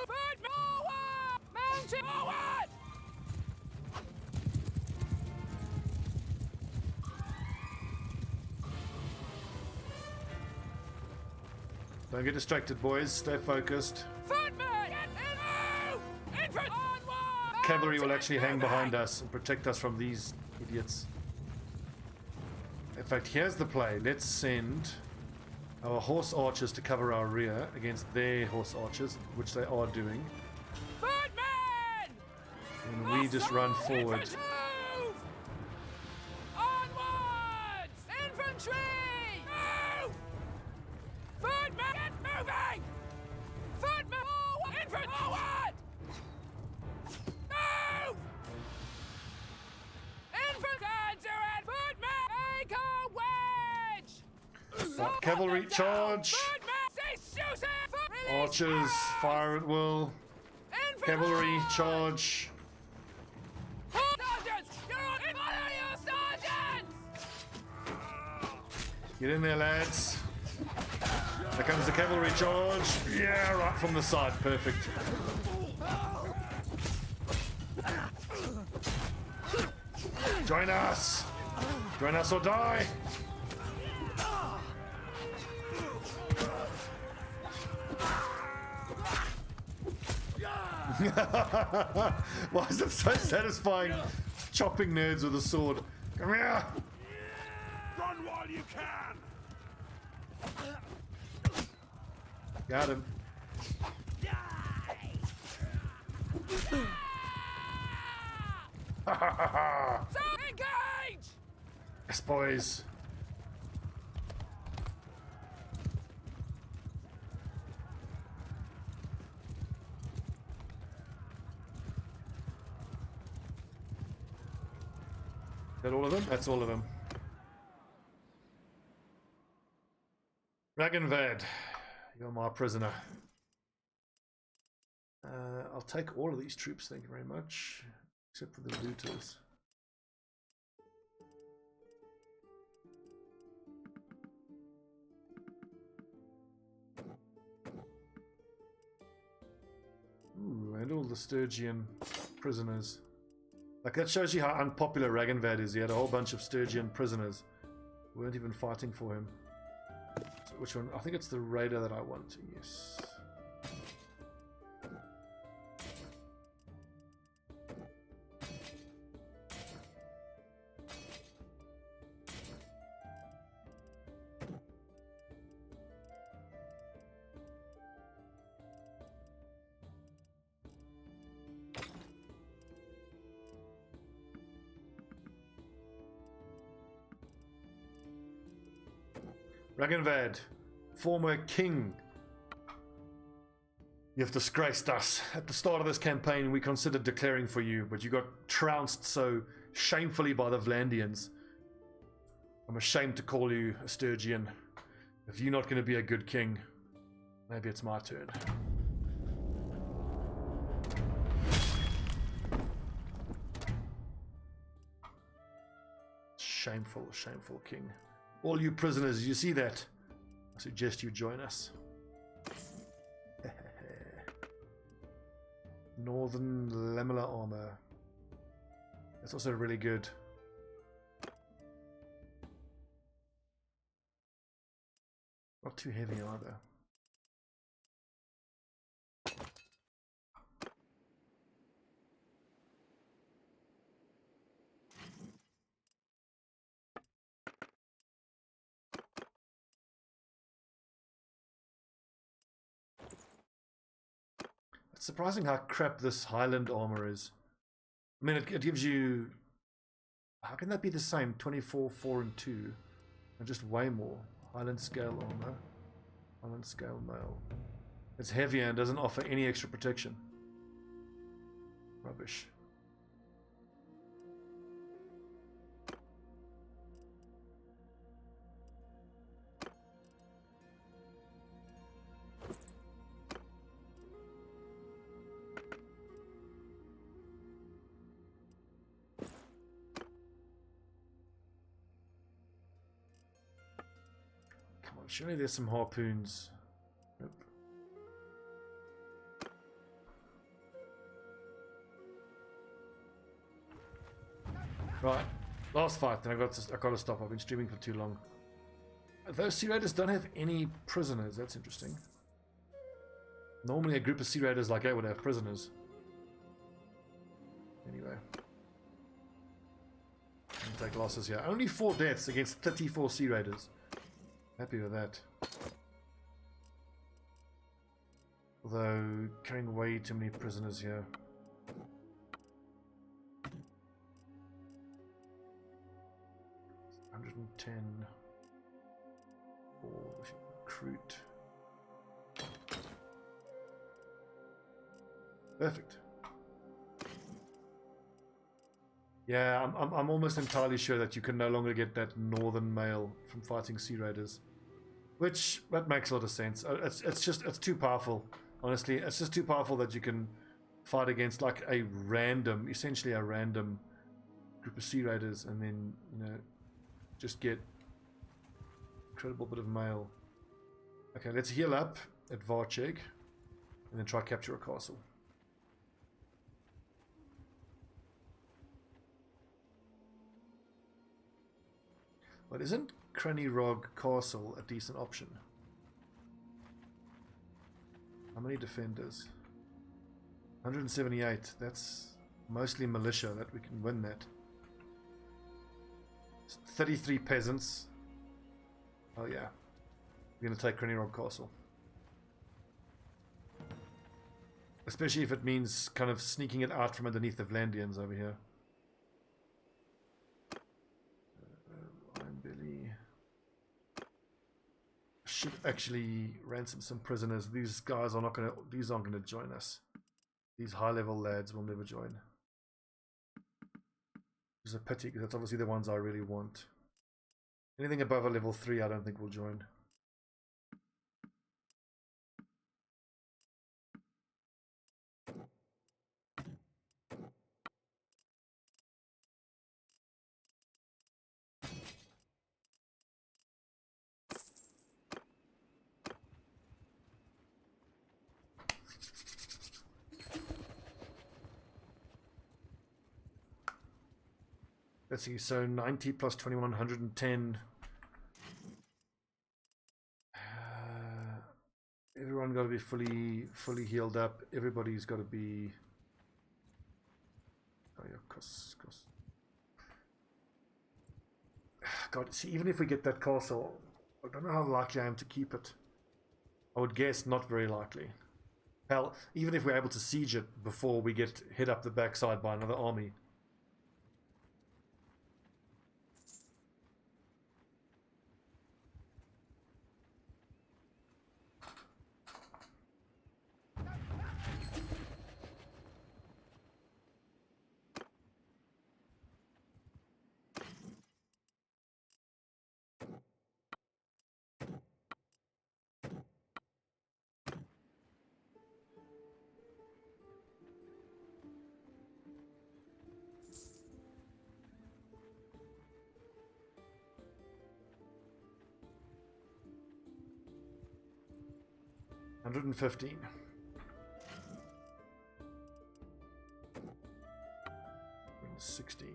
Footman! Forward! Mountain! Forward! Don't get distracted, boys. Stay focused. Footman! Get in! Infantry! Onward! Cavalry will actually hang behind us and protect us from these idiots. In fact, here's the play. Let's send our horse archers to cover our rear against their horse archers, which they are doing. Footman! And we just run forward. Infantry! Move! Onwards! Infantry! Move! Footman! Get moving! Footman! Forward! Infantry! Forward! Move! Infantry! Can't do it! Footman! Make a wedge! Right, cavalry charge! Footman! Cease shooting! Release Archers fire! fire at will. Infantry! Cavalry charge! Sergeants! You're on! Follow your sergeants! Get in there, lads. There comes the cavalry charge. Yeah, right from the side. Perfect. Join us. Join us or die. Why is it so satisfying chopping nerds with a sword? Come here! Run while you can! Got him. Engage! Yes, boys. Is that all of them? That's all of them. Ragnvad, you're my prisoner. I'll take all of these troops, thank you very much. Except for the looters. Ooh, and all the Sturgian prisoners. Like, that shows you how unpopular Ragnvad is. He had a whole bunch of Sturgian prisoners who weren't even fighting for him. So which one? I think it's the raider that I want. Yes. Ragnvad, former king. You have disgraced us. At the start of this campaign, we considered declaring for you, but you got trounced so shamefully by the Vlandians. I'm ashamed to call you a Sturgian. If you're not going to be a good king, maybe it's my turn. Shameful, shameful king. All you prisoners, you see that? I suggest you join us. Northern Lamellar armor. That's also really good. Not too heavy either. It's surprising how crap this Highland armor is. I mean, it gives you... How can that be the same? 24, 4, and 2. And just way more. Highland scale armor. Highland scale mail. It's heavier and doesn't offer any extra protection. Rubbish. Surely there's some harpoons. Nope. Right, last fight. Then I got to stop. I've been streaming for too long. Those Sea Raiders don't have any prisoners. That's interesting. Normally, a group of Sea Raiders like that would have prisoners. Anyway, take losses here. Only 4 deaths against 34 Sea Raiders. Happy with that. Although, carrying way too many prisoners here. $110. Or we should recruit. Perfect. Yeah, I'm almost entirely sure that you can no longer get that northern mail from fighting Sea Raiders, which that makes a lot of sense. It's too powerful. Honestly, it's just too powerful that you can fight against like a random, essentially a random group of Sea Raiders, and then just get incredible bit of mail. Okay, let's heal up at Varcheg and then try capture a castle. But isn't Cranny-Rog Castle a decent option? How many defenders? 178. That's mostly militia that we can win that. 33 peasants. Oh yeah. We're going to take Cranny-Rog Castle. Especially if it means kind of sneaking it out from underneath the Vlandians over here. Should actually ransom some prisoners. These guys are not going to. These aren't going to join us. These high-level lads will never join. Which is a pity because that's obviously the ones I really want. Anything above a level 3, I don't think will join. Let's see, so 90 plus 21, 110. Everyone got to be fully healed up. Everybody's got to be. Oh yeah, cost. God, see, even if we get that castle, I don't know how likely I am to keep it. I would guess not very likely. Hell, even if we're able to siege it before we get hit up the backside by another army. $115. 16.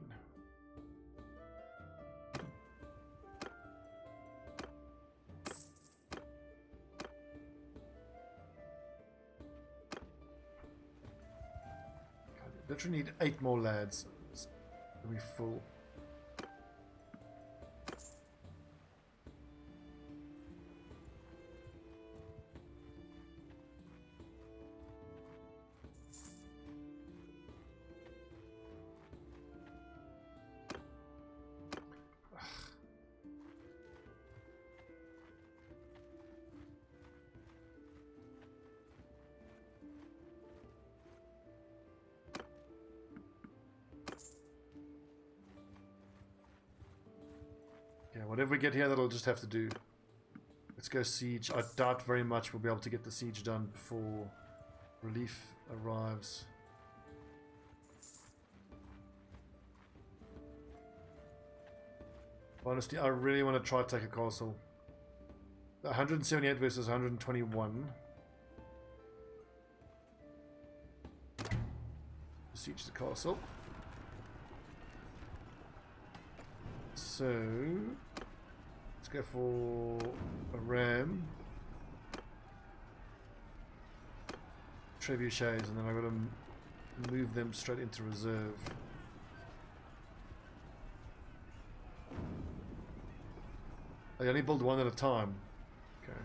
Literally need 8 more lads. It's gonna be full. Whatever we get here, that'll just have to do. Let's go siege. I doubt very much we'll be able to get the siege done before relief arrives. Honestly, I really want to try to take a castle. 178 versus 121. Siege the castle. So let's go for a ram, trebuchets, and then I've got to move them straight into reserve. I only build one at a time. Okay.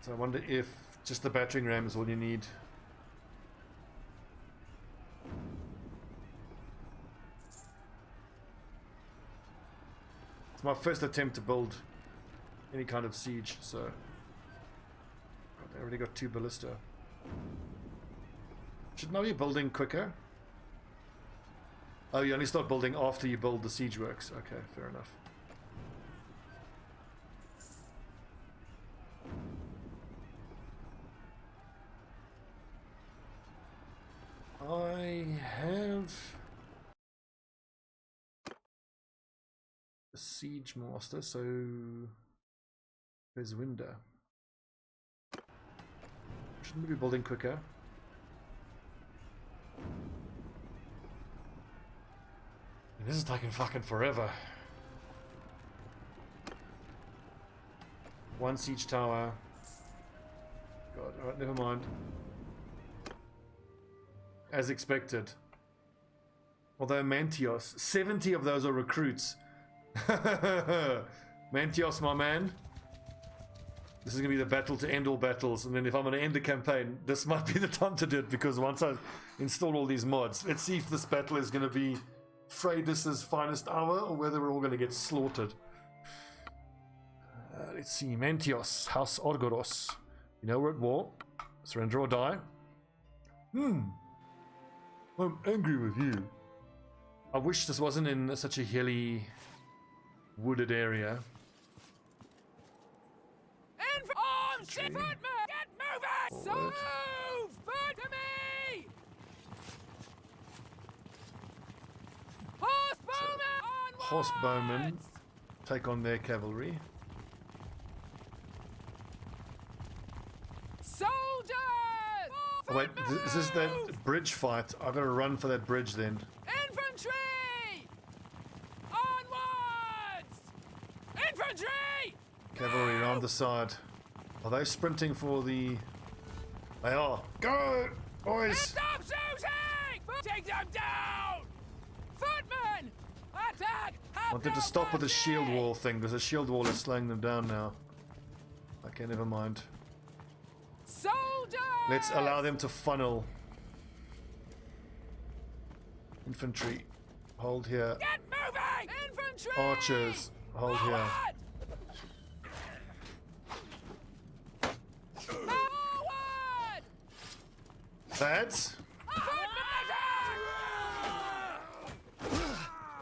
So I wonder if just the battering ram is all you need. My first attempt to build any kind of siege, so God, I already got 2 ballista. Shouldn't I be building quicker? Oh, you only start building after you build the siege works. Okay, fair enough. I have a siege master, so there's a window. Shouldn't we be building quicker? This is taking fucking forever. One siege tower. God, alright, never mind. As expected. Although Mantios, 70 of those are recruits. Mantios, my man. This is going to be the battle to end all battles. And then if I'm going to end the campaign, this might be the time to do it. Because once I install all these mods, let's see if this battle is going to be Freydis's finest hour or whether we're all going to get slaughtered. Let's see. Mantios, House Orgoros. You know we're at war. Surrender or die. I'm angry with you. I wish this wasn't in such a hilly, wooded area. Get moving! So move! Foot to me! Horsebowmen! Horsebowmen take on their cavalry. Soldiers! Oh, wait, is this that bridge fight? I've got to run for that bridge then. Infantry! Onwards! Infantry! Cavalry around the side. Are they sprinting for the... They are. Go, boys! Stop shooting! Take them down! Footmen! Attack! Wanted to stop with the shield wall thing because the shield wall is slowing them down now. Okay, never mind. Soldiers! Let's allow them to funnel. Infantry, hold here. Get moving! Infantry! Archers, hold here. Forward! Lads,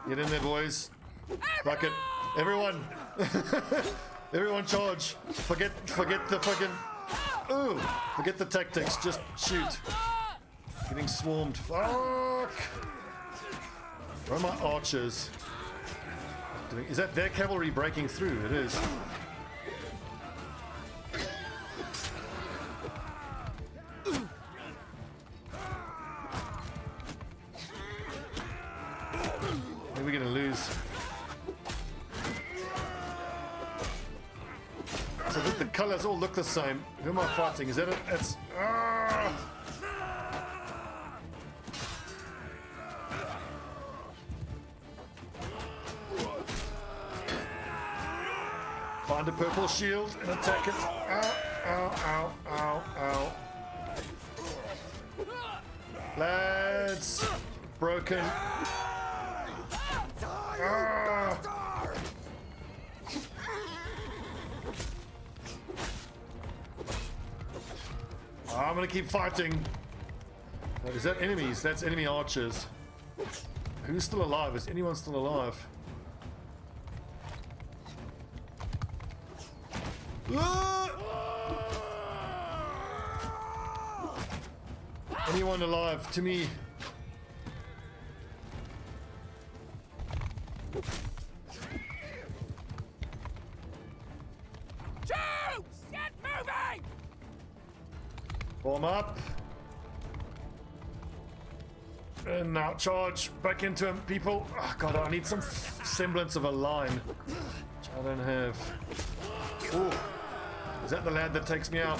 get in there, boys. Rocket, everyone! Everyone charge! Forget the fucking... Ooh! Forget the tactics, just shoot. Getting swarmed. Fuck! Where are my archers? Is that their cavalry breaking through? It is. Maybe we're gonna lose. So the colors all look the same. Who am I fighting? Is that it? It's... Find a purple shield and attack it. Ow, ow, ow, ow, ow. Lads! Broken. I'm gonna keep fighting. Is that enemies? That's enemy archers. Who's still alive? Is anyone still alive? Anyone alive? To me. Troops! Get moving! Form up. And now charge back into him, people. Oh god, I need some semblance of a line, which I don't have. Ooh. Is that the lad that takes me out?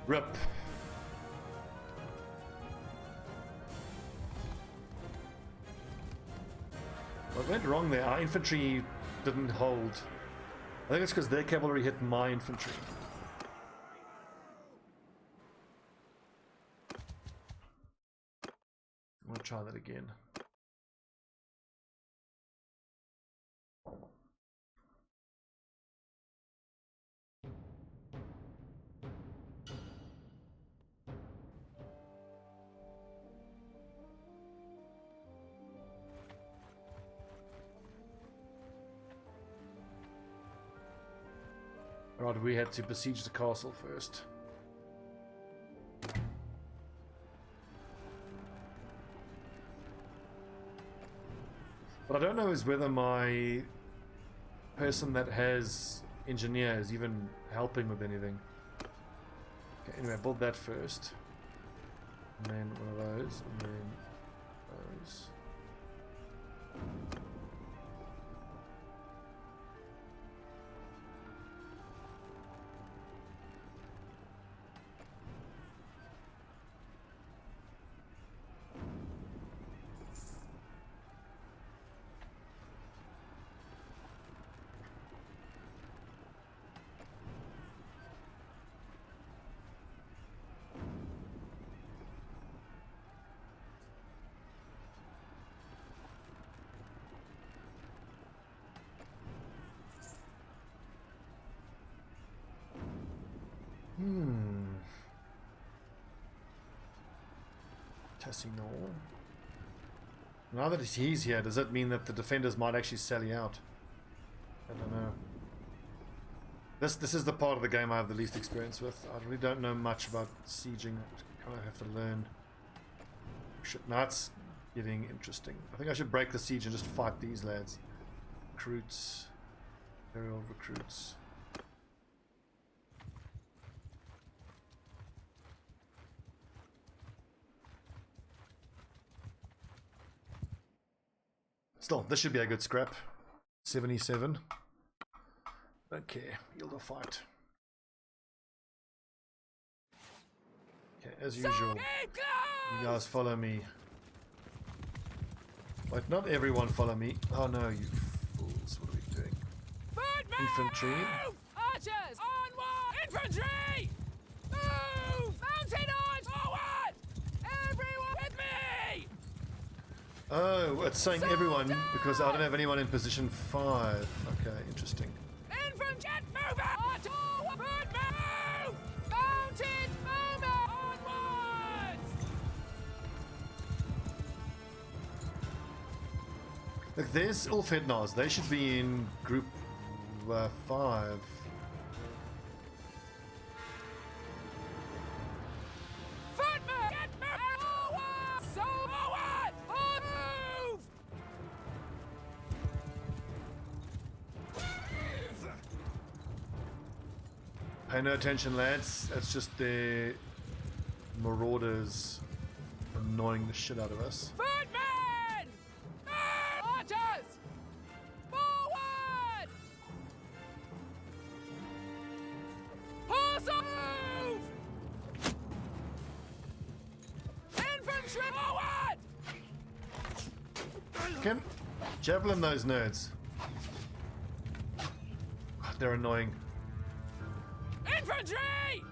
Rip. What went wrong there? Our infantry didn't hold. I think it's because their cavalry hit my infantry. I'm gonna try that again. Right, we had to besiege the castle first. What I don't know is whether my person that has engineer is even helping with anything. Okay, anyway, build that first. And then one of those, and then those. Tassino. Now that he's here, does that mean that the defenders might actually sally out? I don't know. This is the part of the game I have the least experience with. I really don't know much about sieging. I kind of have to learn. Shit, now it's getting interesting. I think I should break the siege and just fight these lads. Recruits. Imperial recruits. Still, this should be a good scrap. 77. Don't care. Yield a fight. Okay, as usual. You guys follow me. Wait, not everyone follow me. Oh no, you fools. What are we doing? Infantry. Archers! Onward! Infantry! Move! Mounted on! Forward! Everyone with me! Oh, it's saying everyone because I don't have anyone in position 5. Okay, interesting. Infantry! Get moving! Forward! Move! Mounted! Movement! Onwards! Look, there's Ulfhednars. They should be in group 5. Footman! Get moving! Forward! So forward! Move! Pay no attention, lads. That's just the marauders annoying the shit out of us. Footman! Move! Archers! Forward! Horse move! Infantry! Forward! Can javelin those nerds. God, they're annoying. Infantry!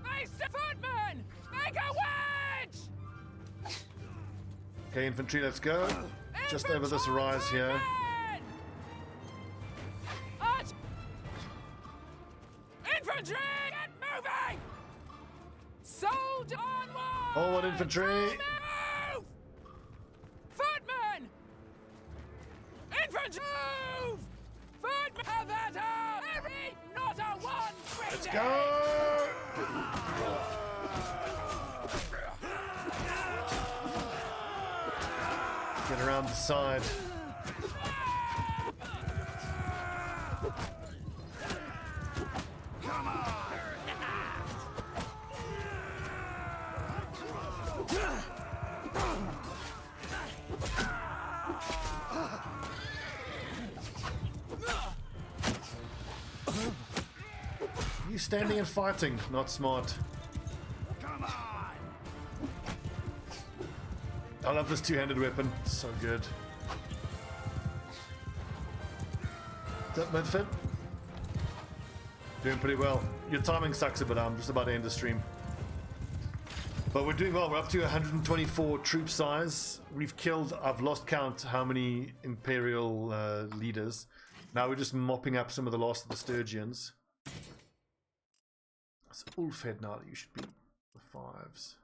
Face the footman! Make a wedge! Okay, infantry, let's go. Just over this rise here. Arch! Infantry! Get moving! Soldier onward! Forward infantry! Move! Footman! Infantry! Move! Footman! Have at her! Every not a one! Let's go! Get around the side. You standing and fighting, not smart. I love this two-handed weapon, so good. Is that mid-fit? Doing pretty well. Your timing sucks a bit, I'm just about to end the stream. But we're doing well, we're up to 124 troop size. We've killed, I've lost count how many Imperial leaders. Now we're just mopping up some of the lost of the Sturgians. It's Ulfhed now that you should be the 5s.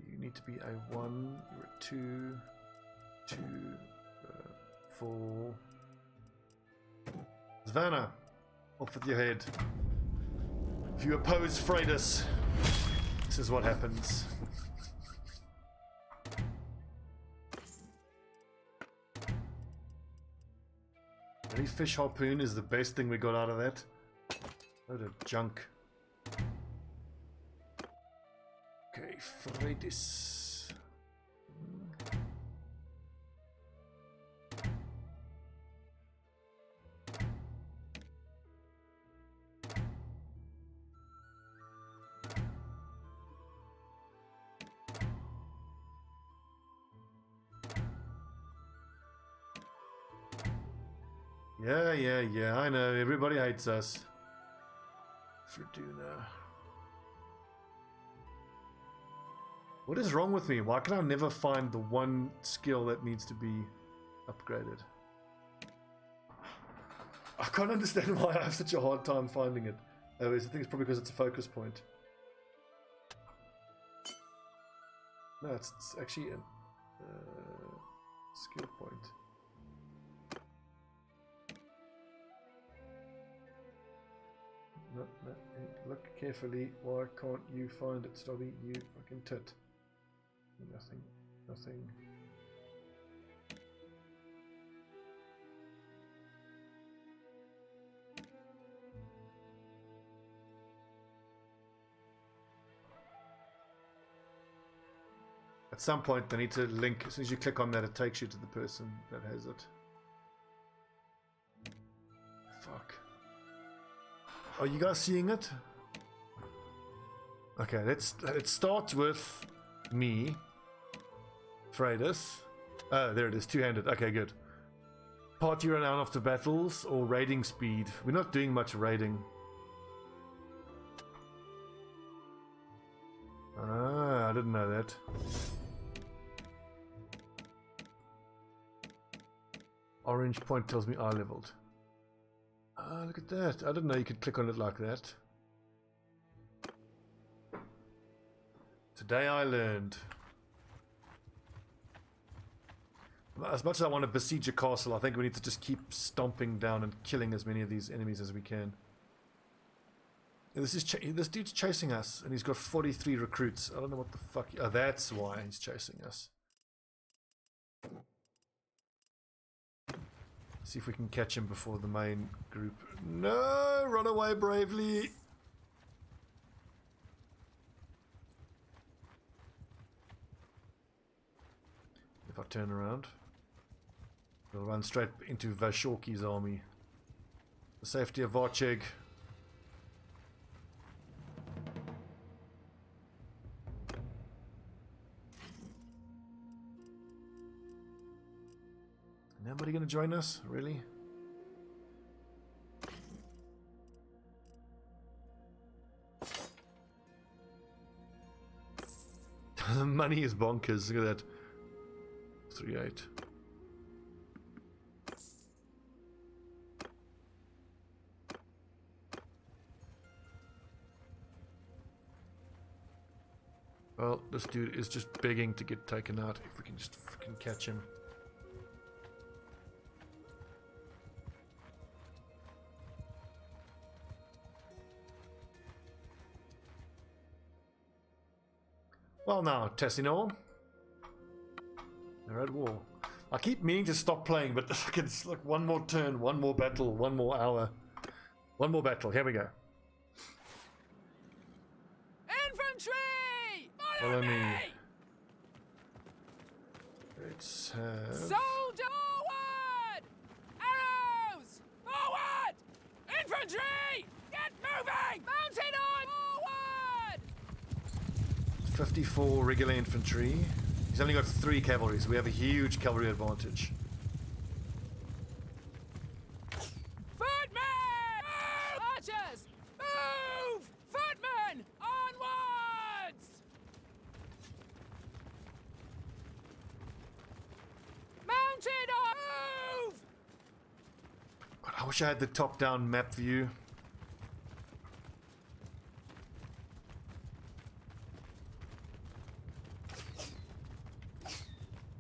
You need to be a 1, you're a 2. 2, 4. Svanna, off with your head. If you oppose Freydis, this is what happens. Any fish harpoon is the best thing we got out of that. Load of junk. Okay, Freydis. Yeah, I know. Everybody hates us. Verduna. What is wrong with me? Why can I never find the one skill that needs to be upgraded? I can't understand why I have such a hard time finding it. I think it's probably because it's a focus point. No, it's actually a skill point. No, look carefully. Why can't you find it, Stobbie? You fucking tit. Nothing. At some point, they need to link. As soon as you click on that, it takes you to the person that has it. Fuck. Are you guys seeing it? Okay, let's start with me. Freydis. Oh, there it is, two-handed. Okay, good. Party renown after battles or raiding speed. We're not doing much raiding. Ah, I didn't know that. Orange point tells me I leveled. Ah, look at that. I didn't know you could click on it like that. Today I learned. As much as I want to besiege a castle, I think we need to just keep stomping down and killing as many of these enemies as we can. This dude's chasing us, and he's got 43 recruits. I don't know what the fuck. Oh, that's why he's chasing us. See if we can catch him before the main group. No! Run away bravely! If I turn around, we'll run straight into Vashorki's army. The safety of Varcheg. Nobody gonna join us? Really? The money is bonkers. Look at that. 3-8. Well, this dude is just begging to get taken out. If we can just freaking catch him. Well now, Tessinor. They're at war. I keep meaning to stop playing, but it's like one more turn, one more battle, one more hour. One more battle, here we go. Infantry! Follow me. Let's have... Soldier forward! Arrows! Forward! Infantry! Get moving! Mounted on! Forward! 54 regular infantry. He's only got 3 cavalry, so we have a huge cavalry advantage. Footmen! Move! Archers! Move! Footmen! Onwards! Mounted on! Move! God, I wish I had the top-down map view.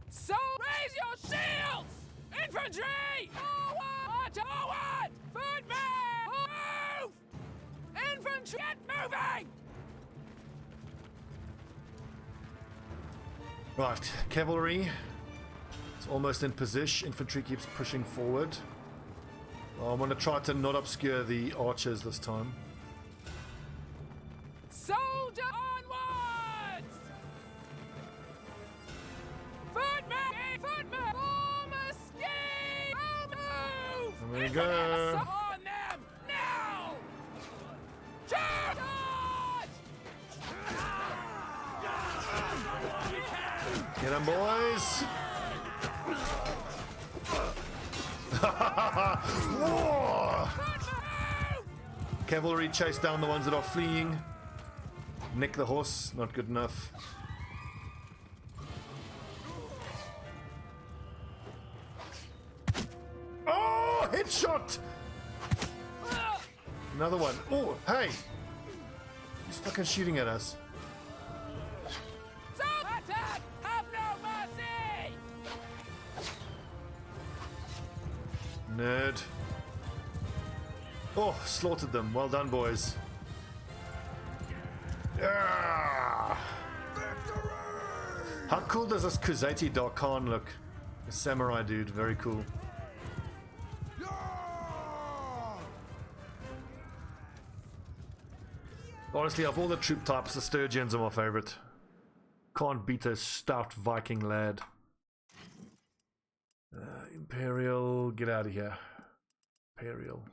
So raise your Right, cavalry. It's almost in position. Infantry keeps pushing forward. Oh, I'm going to try to not obscure the archers this time. Soldier onwards! Footmen! Footmen! Form a scheme! Move! There we Is go. an answer on them! Now! Charge! Get them, boys! Whoa! Cavalry chase down the ones that are fleeing. Nick the horse, not good enough. Oh, headshot! Another one. Oh, hey! He's fucking shooting at us. Attack! Have no mercy! Nerd. Oh, slaughtered them. Well done, boys. Yeah. How cool does this Kuzeti Darkhan look? A samurai dude, very cool. Honestly, of all the troop types, the Sturgians are my favorite. Can't beat a stout Viking lad. Imperial, get out of here. Imperial.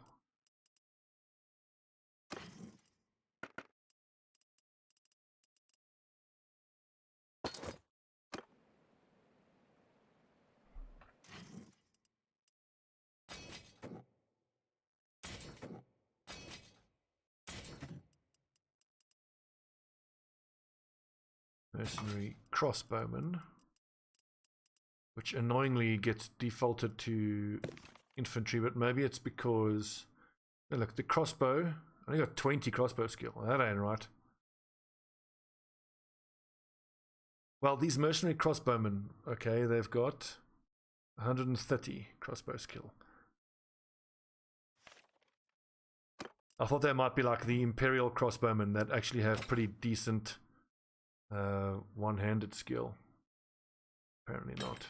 Mercenary crossbowman, which annoyingly gets defaulted to infantry, but maybe it's because oh, look, the crossbow, I only got 20 crossbow skill. That ain't right. Well, these mercenary crossbowmen, okay, they've got 130 crossbow skill. I thought they might be like the Imperial crossbowmen that actually have pretty decent one-handed skill. Apparently not.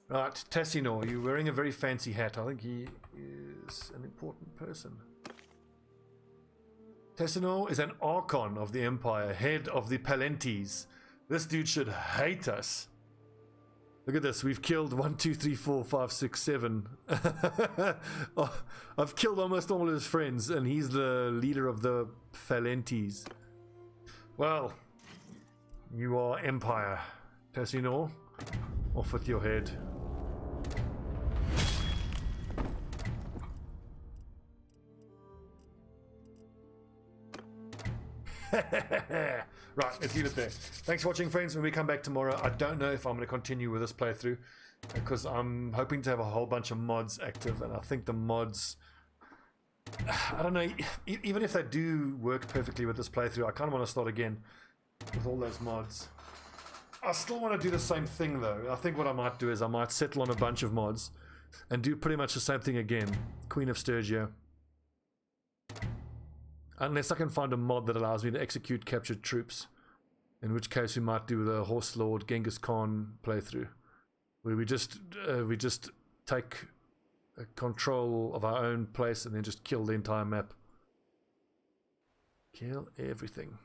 Right, Tessinor, you're wearing a very fancy hat. I think he is an important person. Tessinor is an Archon of the Empire, head of the Palentes. This dude should hate us. Look at this, we've killed 1, 2, 3, 4, 5, 6, 7. Oh, I've killed almost all his friends, and he's the leader of the Palentes. Well, you are Empire. Tessinor, off with your head. Right, let's leave it there. Thanks for watching, friends. When we come back tomorrow, I don't know if I'm going to continue with this playthrough because I'm hoping to have a whole bunch of mods active, and I think the mods, I don't know, even if they do work perfectly with this playthrough, I kind of want to start again with all those mods. I still want to do the same thing though. I think what I might do is I might settle on a bunch of mods and do pretty much the same thing again. Queen of Sturgia. Unless I can find a mod that allows me to execute captured troops. In which case we might do the Horse Lord Genghis Khan playthrough. Where we just take control of our own place and then just kill the entire map. Kill everything.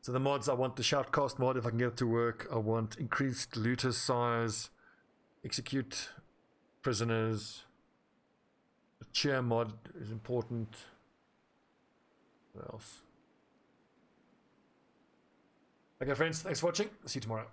So the mods, I want the Shoutcast mod if I can get it to work. I want increased looter size. Execute prisoners. The cheer mod is important. What else? Okay, friends, thanks for watching. See you tomorrow.